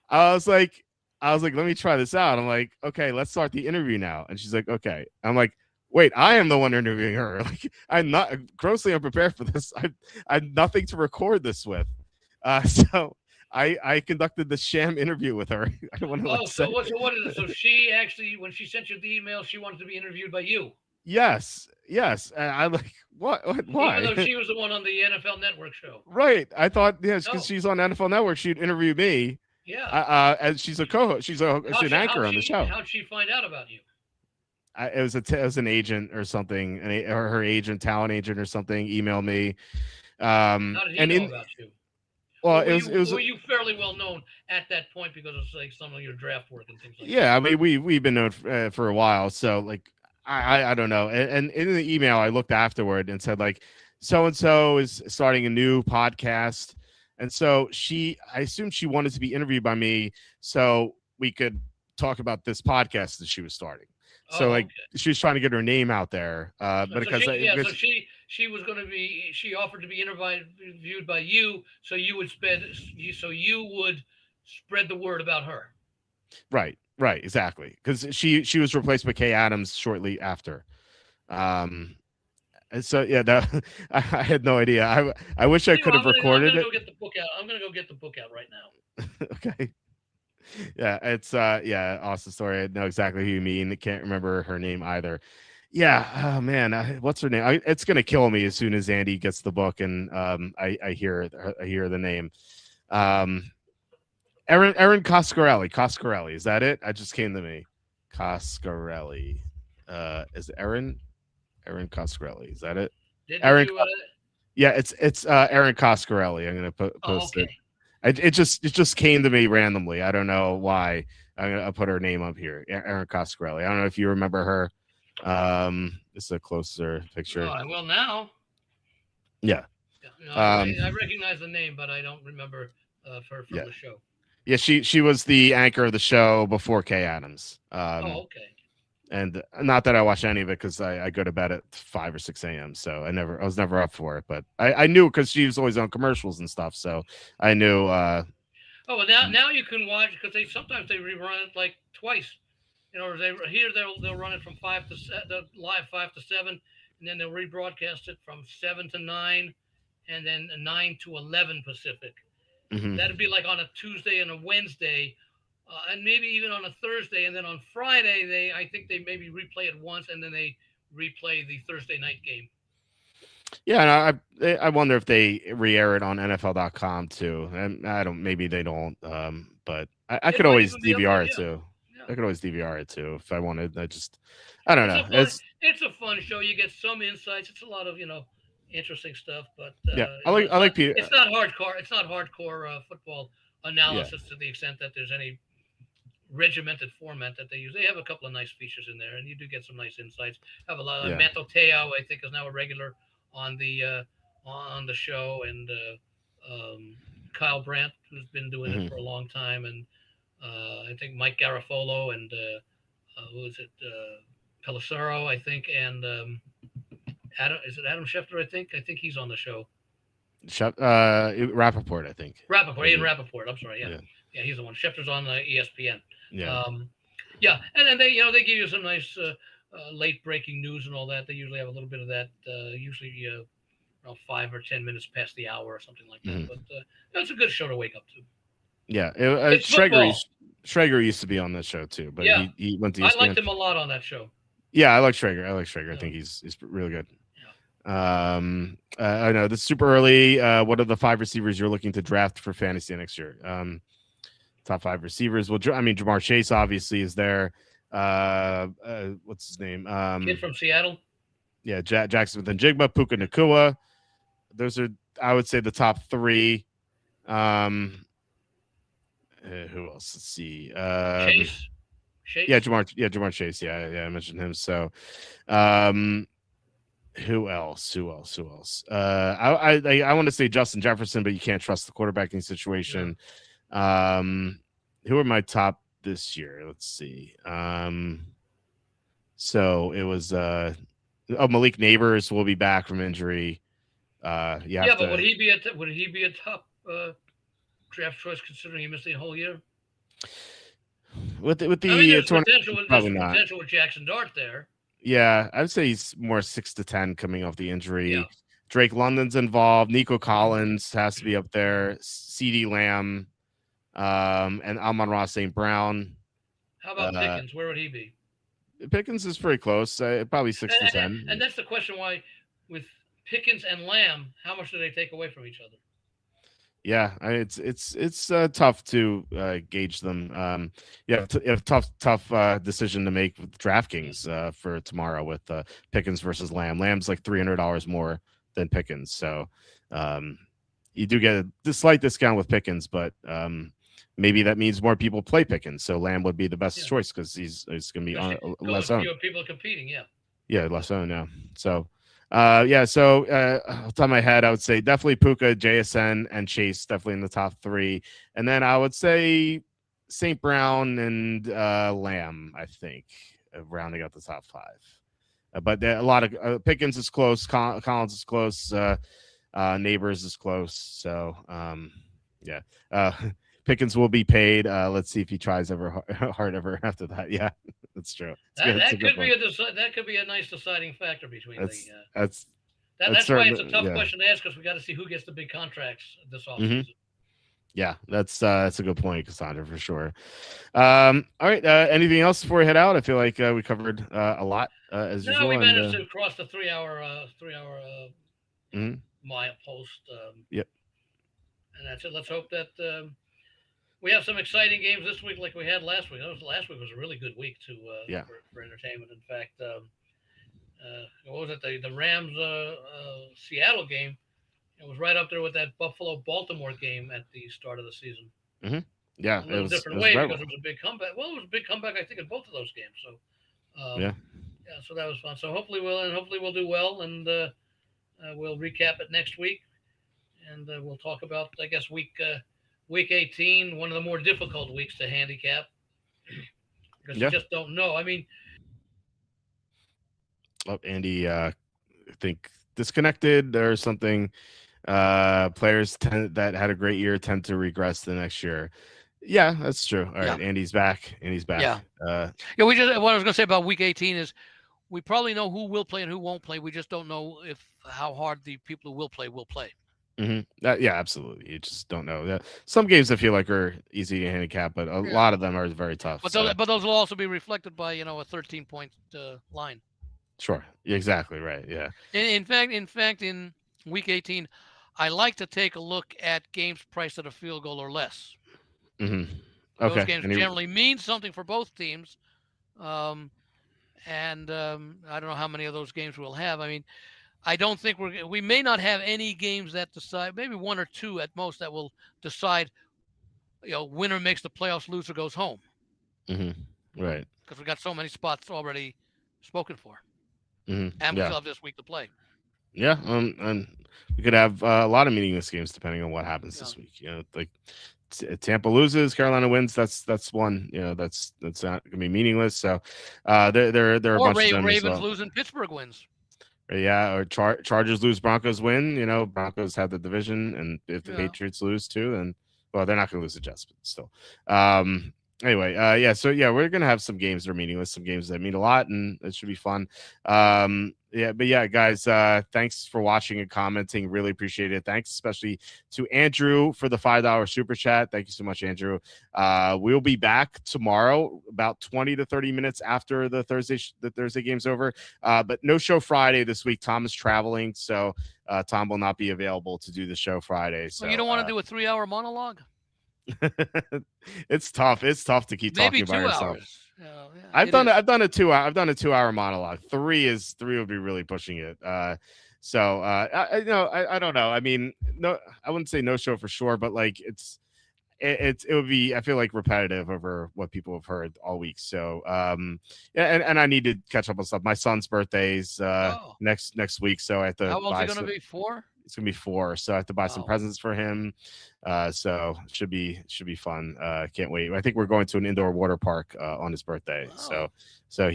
I was like, let me try this out. I'm like, okay, let's start the interview now. And she's like, okay. I'm like, wait, I am the one interviewing her. Like, I'm not grossly unprepared for this. I had nothing to record this with. So I conducted the sham interview with her. I don't want to. So what is it? So she actually, when she sent you the email, she wanted to be interviewed by you. Yes. And I'm like, what? Why? Even though she was the one on the NFL Network show. Right. I thought, because she's on NFL Network, she'd interview me. Yeah. And she's a co-host. She's an anchor on the show. How'd she find out about you? it was an agent or something, or her agent, talent agent or something, emailed me. How did he And know in about you? well, Or it was were you fairly well known at that point because of like some of your draft work and things like that? yeah. I mean, we've been known for a while, so like I don't know. And in the email, I looked afterward and said like so and so is starting a new podcast, and so I assumed she wanted to be interviewed by me so we could talk about this podcast that she was starting. So Oh, like okay. she was trying to get her name out there, but So she, yeah, so because she was going to be. She offered to be interviewed by you, so you would spread the word about her. right, exactly, because she was replaced by Kay Adams shortly after. Um, and so yeah, that I had no idea. I wish I Tell you could what, have I'm recorded gonna it. go get the book out. I'm gonna go get the book out right now. Okay. Yeah, it's yeah, awesome story. I know exactly who you mean. I can't remember her name either. Yeah, oh man, what's her name? It's gonna kill me as soon as Andy gets the book and I hear the name. Um, Erin Coscarelli. Is that it? I just came to me. Coscarelli. Is it Erin Coscarelli? Is that it? Did Erin. you? Yeah, it's Erin Coscarelli. I'm gonna Oh, post it. okay. It just came to me randomly. I don't know why. I'll put her name up here. Erin Coscarelli. I don't know if you remember her. This is a closer picture. Oh, well now. Yeah. Yeah, no, Um, I recognize the name, but I don't remember her from yeah. the show. Yeah. She was the anchor of the show before Kay Adams. Oh, okay. And not that I watch any of it because I go to bed at 5 or 6 a.m. So I was never up for it, but I knew because she was always on commercials and stuff. So I knew. Oh, well now you can watch because sometimes they rerun it like twice. You know, they'll run it from the live 5 to 7, and then they'll rebroadcast it from 7 to 9, and then 9 to 11 Pacific. Mhm. That'd be like on a Tuesday and a Wednesday, and maybe even on a Thursday, and then on Friday I think they maybe replay it once, and then they replay the Thursday night game. Yeah, and I wonder if they re-air it on NFL.com too. And I don't. Maybe they don't. But I It could might always even be up there. DVR it Yeah, too. yeah. I could always DVR it too if I wanted. I don't It's know. a fun. It's a fun show. You get some insights. It's a lot of interesting stuff, but Yeah, it's I like not. Peter. It's not hardcore. It's not hardcore football Yeah, analysis to the extent that there's any regimented format that they use. They have a couple of nice features in there, and you do get some nice insights. Have a lot of yeah. Matoteo, I think, is now a regular on the show, and Kyle Brandt, who's been doing it Hmm. for a long time, and I think Mike Garafolo and who is it? Pelissero, I think, and Adam Schefter? I think he's on the show. Rappaport, I think. Ian Rappaport. I'm sorry. Yeah, Yeah, yeah, he's the one. Schefter's on ESPN. yeah. Yeah, and then they give you some nice late breaking news and all that. They usually have a little bit of that. Usually around 5 or 10 minutes past the hour or something like that. Hmm. But it's a good show to wake up to. Yeah. It's football. Schrager used to be on this show too, but Yeah, he went to I ESPN. liked him a lot on that show. Yeah, I like Schrager. I Yeah. think he's really good. Yeah. I know this is super early. What are the 5 receivers you're looking to draft for fantasy next year? Top 5 receivers. Well, I mean, Jamar Chase obviously is there. What's his name? Kid from Seattle. Yeah, Jackson with Njigba, Puka Nakua. Those are, I would say, the top 3. Who else? Let's see. Chase. Yeah, Jamar Chase. Yeah, I mentioned him. So, who else? I want to say Justin Jefferson, but you can't trust the quarterbacking situation. Yeah. Who are my top this year? Let's see. So it was Malik Neighbors will be back from injury. But would he be a top draft choice considering he missed the whole year? With the there's potential with Jackson Dart there. Yeah, I would say he's more 6 to 10 coming off the injury. Yeah. Drake London's involved. Nico Collins has to be up there. CeeDee Lamb, and Amon-Ra St. Brown. How about Pickens? Where would he be? Pickens is pretty close. Probably 6 to 10. And that's the question: why with Pickens and Lamb, how much do they take away from each other? Yeah, it's tough to gauge them. You have tough decision to make with DraftKings for tomorrow with Pickens versus Lamb. Lamb's like $300 more than Pickens, so um, you do get a slight discount with Pickens, but maybe that means more people play Pickens, so Lamb would be the best Yeah, choice because he's going to be because on with less owned. fewer people competing. Yeah. Yeah, less owned now. So, yeah. So, off the top of my head, I would say definitely Puka, JSN, and Chase definitely in the top three, and then I would say St. Brown and Lamb. I think rounding out the top five. But a lot of Pickens is close, Collins is close, Neighbors is close. So, yeah. Pickens will be paid. Let's see if he tries ever hard ever after that. Yeah, that's true. It's good. It's a That good could point. be that could be a nice deciding factor between the. That's that's that's That's why it's a certain. tough Yeah. question to ask because we got to see who gets the big contracts this Hmm. offseason. Yeah, that's a good point, Cassandra, for sure. All right. Anything else before we head out? I feel like we covered a lot as No, we usual. And managed to cross the 3 hour mhm. mile post, Yep. and that's it. Let's hope that we have some exciting games this week like we had last week. Last week was a really good week to Yeah. for entertainment. In fact, what was it? The Rams Seattle game. It was right up there with that Buffalo Baltimore game at the start of the season. Hmm. Yeah. A It little was. It different was way right. because it was a big comeback. Well, it was a big comeback, I think, in both of those games. So, Yeah. yeah, so that was fun. So hopefully we'll do well, and we'll recap it next week, and we'll talk about I guess week 18, one of the more difficult weeks to handicap because you Yeah. just don't know. I mean, Oh, Andy, I think disconnected or something. Players that had a great year tend to regress the next year. Yeah, that's true. All Yeah, right, Andy's back. Andy's back. yeah, yeah. We just what I was going to say about Week 18 is we probably know who will play and who won't play. We just don't know if how hard the people who will play will play. Yeah, absolutely. You just don't know. Yeah, some games I feel like are easy to handicap, but a Yeah, lot of them are very tough. but So those will also be reflected by a 13-point line. sure, exactly right. Yeah. In fact, in Week 18, I like to take a look at games priced at a field goal or less. Hmm. Those Okay. games generally mean something for both teams. Um, and I don't know how many of those games we'll have. I mean, I don't think we may not have any games that decide, maybe one or two at most that will decide, winner makes the playoffs, loser goes home. Hmm. Right. Because we got so many spots already spoken for, and we Yeah. still have this week to play. Yeah. And we could have a lot of meaningless games depending on what happens Yeah. this week. Like Tampa loses, Carolina wins. That's one. That's not gonna be meaningless. So there are a Or bunch of them as Ravens well. losing, Pittsburgh wins. Yeah, or Chargers lose, Broncos win. Broncos have the division, and if the Yeah. Patriots lose too, then well, they're not going to lose the Jets, but still. Anyway, yeah. So yeah, we're gonna have some games that are meaningless, some games that mean a lot, and it should be fun. Yeah, but yeah, guys, thanks for watching and commenting. Really appreciate it. Thanks especially to Andrew for the $5 super chat. Thank you so much, Andrew. We'll be back tomorrow about 20 to 30 minutes after the Thursday game's over. But no show Friday this week. Tom is traveling, so Tom will not be available to do the show Friday. So Well, you don't want to do a 3-hour monologue? it's tough. It's tough to keep Maybe talking about 2 yourself. hours. Yeah, I've done a 2 hour monologue. Three would be really pushing it. So I don't know. I mean, no, I wouldn't say no show for sure, but like it would be, I feel like, repetitive over what people have heard all week. So yeah, and I need to catch up on stuff. My son's birthday's next week, so I have to How old is buy he going to be? 4? It's gonna be 4, so I have to buy some Wow. presents for him. So should be fun. Can't wait. I think we're going to an indoor water park on his birthday. Wow. So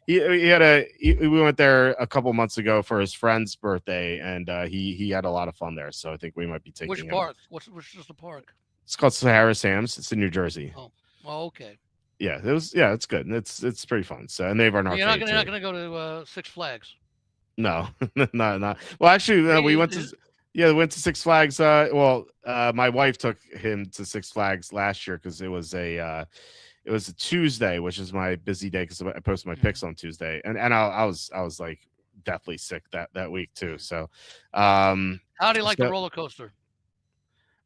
we went there a couple months ago for his friend's birthday, and he had a lot of fun there. So I think we might be taking Which him. park? Which is the park? It's called Sahara Sam's. It's in New Jersey. Oh, okay. Yeah, it's good. And it's pretty fun. So, and they have an arcade. You're not gonna go to Six Flags. No, not. Well, actually, we went to Six Flags. My wife took him to Six Flags last year because it was a Tuesday, which is my busy day because I posted my picks on Tuesday, and I was like deathly sick that week too. So, how do you like the roller coaster?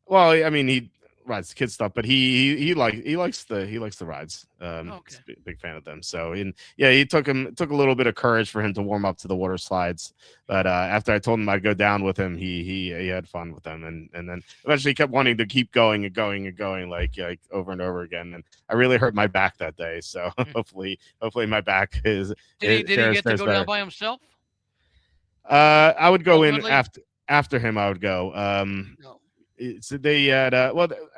Well, I mean, he rides kid stuff, but he likes the rides. He's Okay. a big fan of them. So, and yeah, it took a little bit of courage for him to warm up to the water slides. But after I told him I'd go down with him, he had fun with them, and then eventually he kept wanting to keep going and going and going like over and over again. And I really hurt my back that day. So Mm. hopefully my back is Did he get to fares go down better. by himself I would go in ultimately? after him. I would go. No. They had I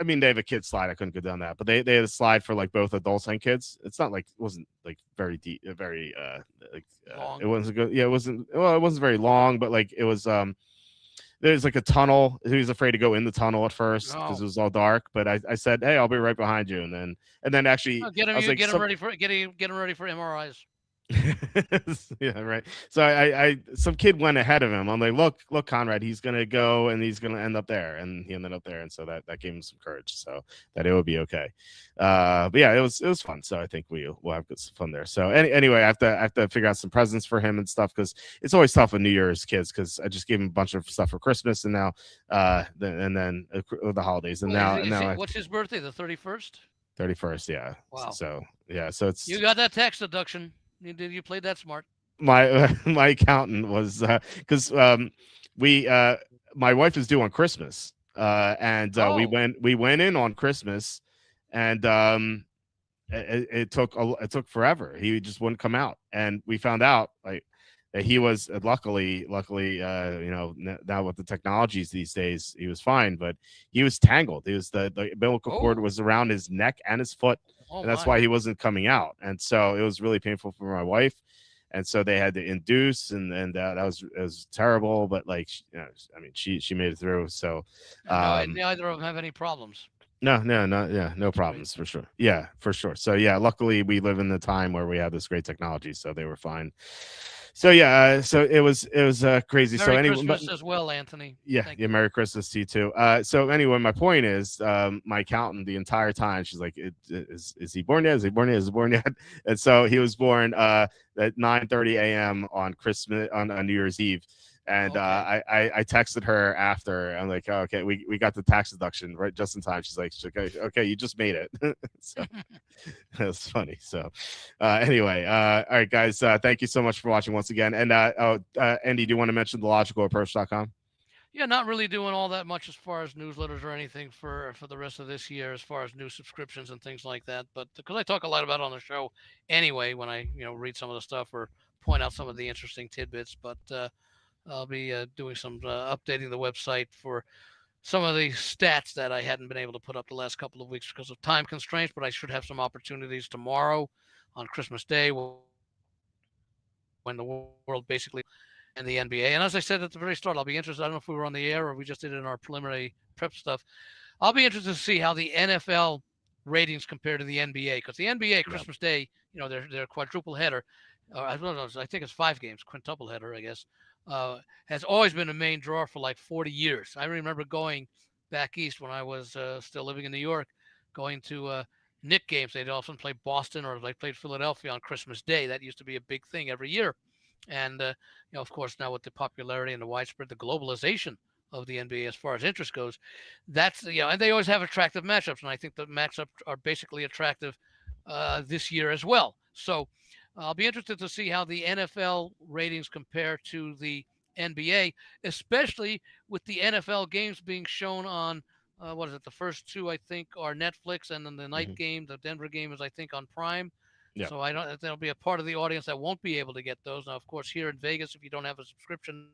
mean they have a kid slide. I couldn't go down that, but they had a slide for like both adults and kids. It's not like it wasn't like very deep, very like it Long. wasn't good. Yeah, it wasn't very long, but like it was there's like a tunnel. He was afraid to go in the tunnel at first because it No. was all dark. But I said, hey, I'll be right behind you, and then actually Oh, get him. I was You like, get him some ready for get him ready for MRIs. yeah, right. So I some kid went ahead of him. I'm like, look, Conrad, he's gonna go and he's gonna end up there, and he ended up there, and so that gave him some courage, so that it would be okay. But yeah, it was fun. So I think we'll have good fun there. So anyway, I have to figure out some presents for him and stuff because it's always tough with New Year's kids because I just gave him a bunch of stuff for Christmas and now and then the holidays and Well, is, now he, I what's his birthday? The 31st. 31st, yeah. Wow. So yeah, so it's You got that tax deduction. You played that smart. my my accountant was because we my wife is due on Christmas and Oh. we went in on Christmas and it took forever. He just wouldn't come out, and we found out like that he was luckily you know now with the technologies these days he was fine, but he was tangled. He was the umbilical cord Oh. was around his neck and his foot, Oh and that's my. why he wasn't coming out. And so it was really painful for my wife. And so they had to induce, and that was it was terrible. But like, you know, I mean, she made it through. So, And no, um, neither of them have any problems. no, yeah, no That's great. problems for sure. Yeah, for sure. So yeah, luckily we live in the time where we have this great technology, so they were fine. So yeah, so it was crazy. So Merry anyway, but Christmas as well, Anthony. yeah, Thank yeah, you. Merry Christmas to you too. So anyway, my point is, my accountant the entire time she's like, is he born yet? Is he born yet? Is he born yet? And so he was born at 9:30 a.m. on Christmas on New Year's Eve. And Okay. I texted her after. I'm like, oh, okay, we got the tax deduction right just in time. She's like, okay, you just made it. So that's funny. So anyway, all right, guys, thank you so much for watching once again. And Andy, do you want to mention the logicalapproach.com? Yeah, not really doing all that much as far as newsletters or anything for the rest of this year, as far as new subscriptions and things like that. But because I talk a lot about it on the show anyway, when I read some of the stuff or point out some of the interesting tidbits. But I'll be doing some updating the website for some of the stats that I hadn't been able to put up the last couple of weeks because of time constraints. But I should have some opportunities tomorrow on Christmas Day when the world basically and the NBA. And as I said at the very start, I'll be interested. I don't know if we were on the air or we just did it in our preliminary prep stuff. I'll be interested to see how the NFL ratings compare to the NBA because the NBA Yep. Christmas Day, their quadruple header, I don't know, I think it's 5 games, quintuple header, I guess, has always been a main draw for like 40 years. I remember going back east when I was still living in New York, going to Knick games. They'd often play Boston or they played Philadelphia on Christmas Day. That used to be a big thing every year. And of course, now with the popularity and the widespread, the globalization of the NBA as far as interest goes, that's and they always have attractive matchups, and I think the matchups are basically attractive this year as well. So I'll be interested to see how the NFL ratings compare to the NBA, especially with the NFL games being shown on what is it? The first two I think are Netflix, and then the night Hmm. game, the Denver game, is I think on Prime. Yep. So I don't. There'll be a part of the audience that won't be able to get those. Now, of course, here in Vegas, if you don't have a subscription,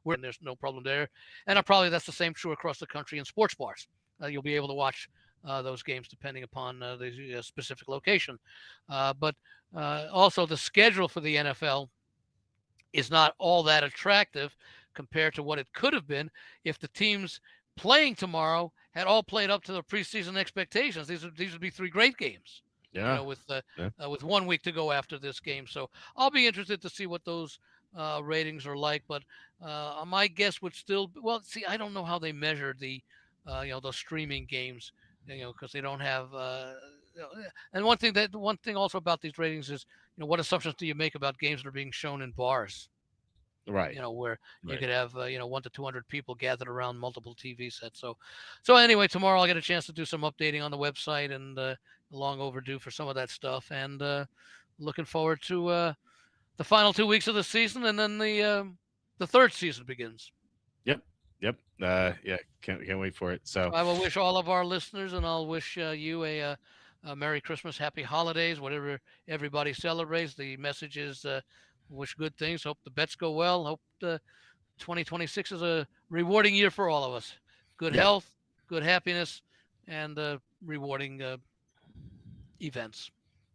there's no problem there. And probably that's the same true across the country in sports bars. You'll be able to watch those games depending upon the specific location. But also, the schedule for the NFL is not all that attractive compared to what it could have been if the teams playing tomorrow had all played up to the preseason expectations. These would be 3 great games, Yeah. Yeah. with 1 week to go after this game. So I'll be interested to see what those ratings are like. But my guess would still well, see, I don't know how they measure the those streaming games, because they don't have. And one thing also about these ratings is, what assumptions do you make about games that are being shown in bars? Right. Where you Right. could have 1 to 200 people gathered around multiple TV sets. So anyway, tomorrow I'll get a chance to do some updating on the website, and long overdue for some of that stuff, and looking forward to the final 2 weeks of the season, and then the third season begins. Yep. Yep. Yeah. Can't wait for it. So So I will wish all of our listeners, and I'll wish you a Merry Christmas, Happy Holidays, whatever everybody celebrates. The message is wish good things. Hope the bets go well. Hope 2026 is a rewarding year for all of us. Good yeah. health, good happiness, and rewarding events.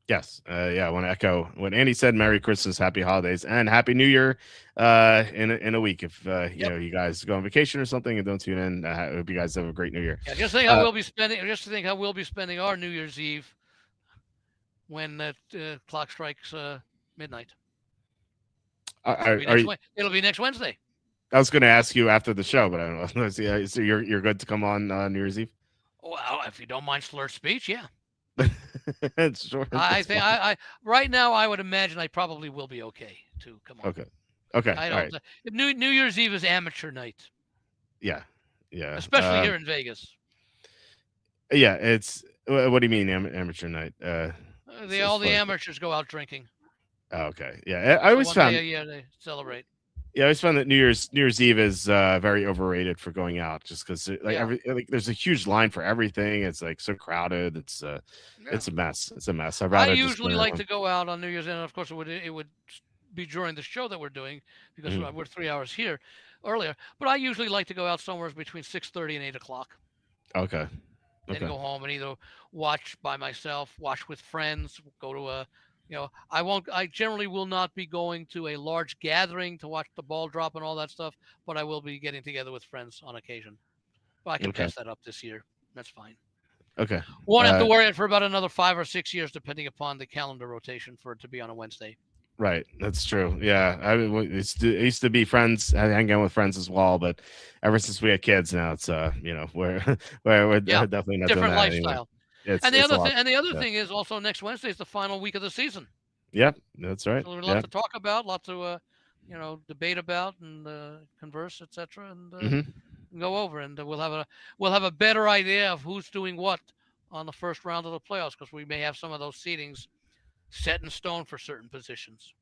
Yes. Yeah. I want to echo what Andy said. Merry Christmas, Happy Holidays, and Happy New Year. In a week, if you guys go on vacation or something and don't tune in, I hope you guys have a great New Year. Yeah, just think how we'll be spending. Just think how we'll be spending our New Year's Eve when the clock strikes midnight. It'll be next Wednesday. I was going to ask you after the show, but I don't know. So you're good to come on New Year's Eve? Well, if you don't mind slurred speech, yeah. Sure. I think I right now I would imagine I probably will be okay to come on. Okay. I All don't. right. New Year's Eve is amateur night. Yeah. Especially here in Vegas. Yeah. It's what do you mean amateur night? All the amateurs go out drinking. Oh, okay. Yeah. I always found. They celebrate. Yeah, I always found that New Year's Eve is very overrated for going out, just because there's a huge line for everything. It's like so crowded. It's a mess. It's a mess. I usually like to go out on New Year's, and of course it would be during the show that we're doing because we're 3 hours here earlier. But I usually like to go out somewhere between 6:30 and 8 o'clock. Okay. Then go home and either watch by myself, watch with friends, go to a. I generally will not be going to a large gathering to watch the ball drop and all that stuff, but I will be getting together with friends on occasion. Well, I can pass that up this year. That's fine. Okay. Won't have to worry it for about another 5 or 6 years, depending upon the calendar rotation for it to be on a Wednesday. Right. That's true. Yeah. I used to be friends, hang out with friends as well, but ever since we had kids now, it's we're definitely not different doing that lifestyle. anymore. The other thing is also next Wednesday is the final week of the season. Yep, that's right. So there's lots to talk about, lots to debate about and converse, etc., and go over, and we'll have a better idea of who's doing what on the first round of the playoffs, because we may have some of those seedings set in stone for certain positions.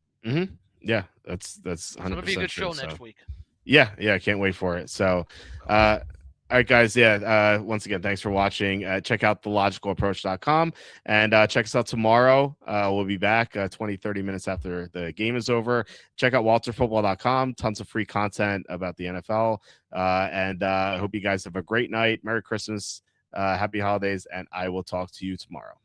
Yeah, that's 100%. So it'll be a good show next week. Yeah, I can't wait for it. So, all right, guys. Yeah. Once again, thanks for watching. Check out thelogicalapproach.com and check us out tomorrow. We'll be back 20-30 minutes after the game is over. Check out walterfootball.com. Tons of free content about the NFL. And I hope you guys have a great night. Merry Christmas. Happy holidays. And I will talk to you tomorrow.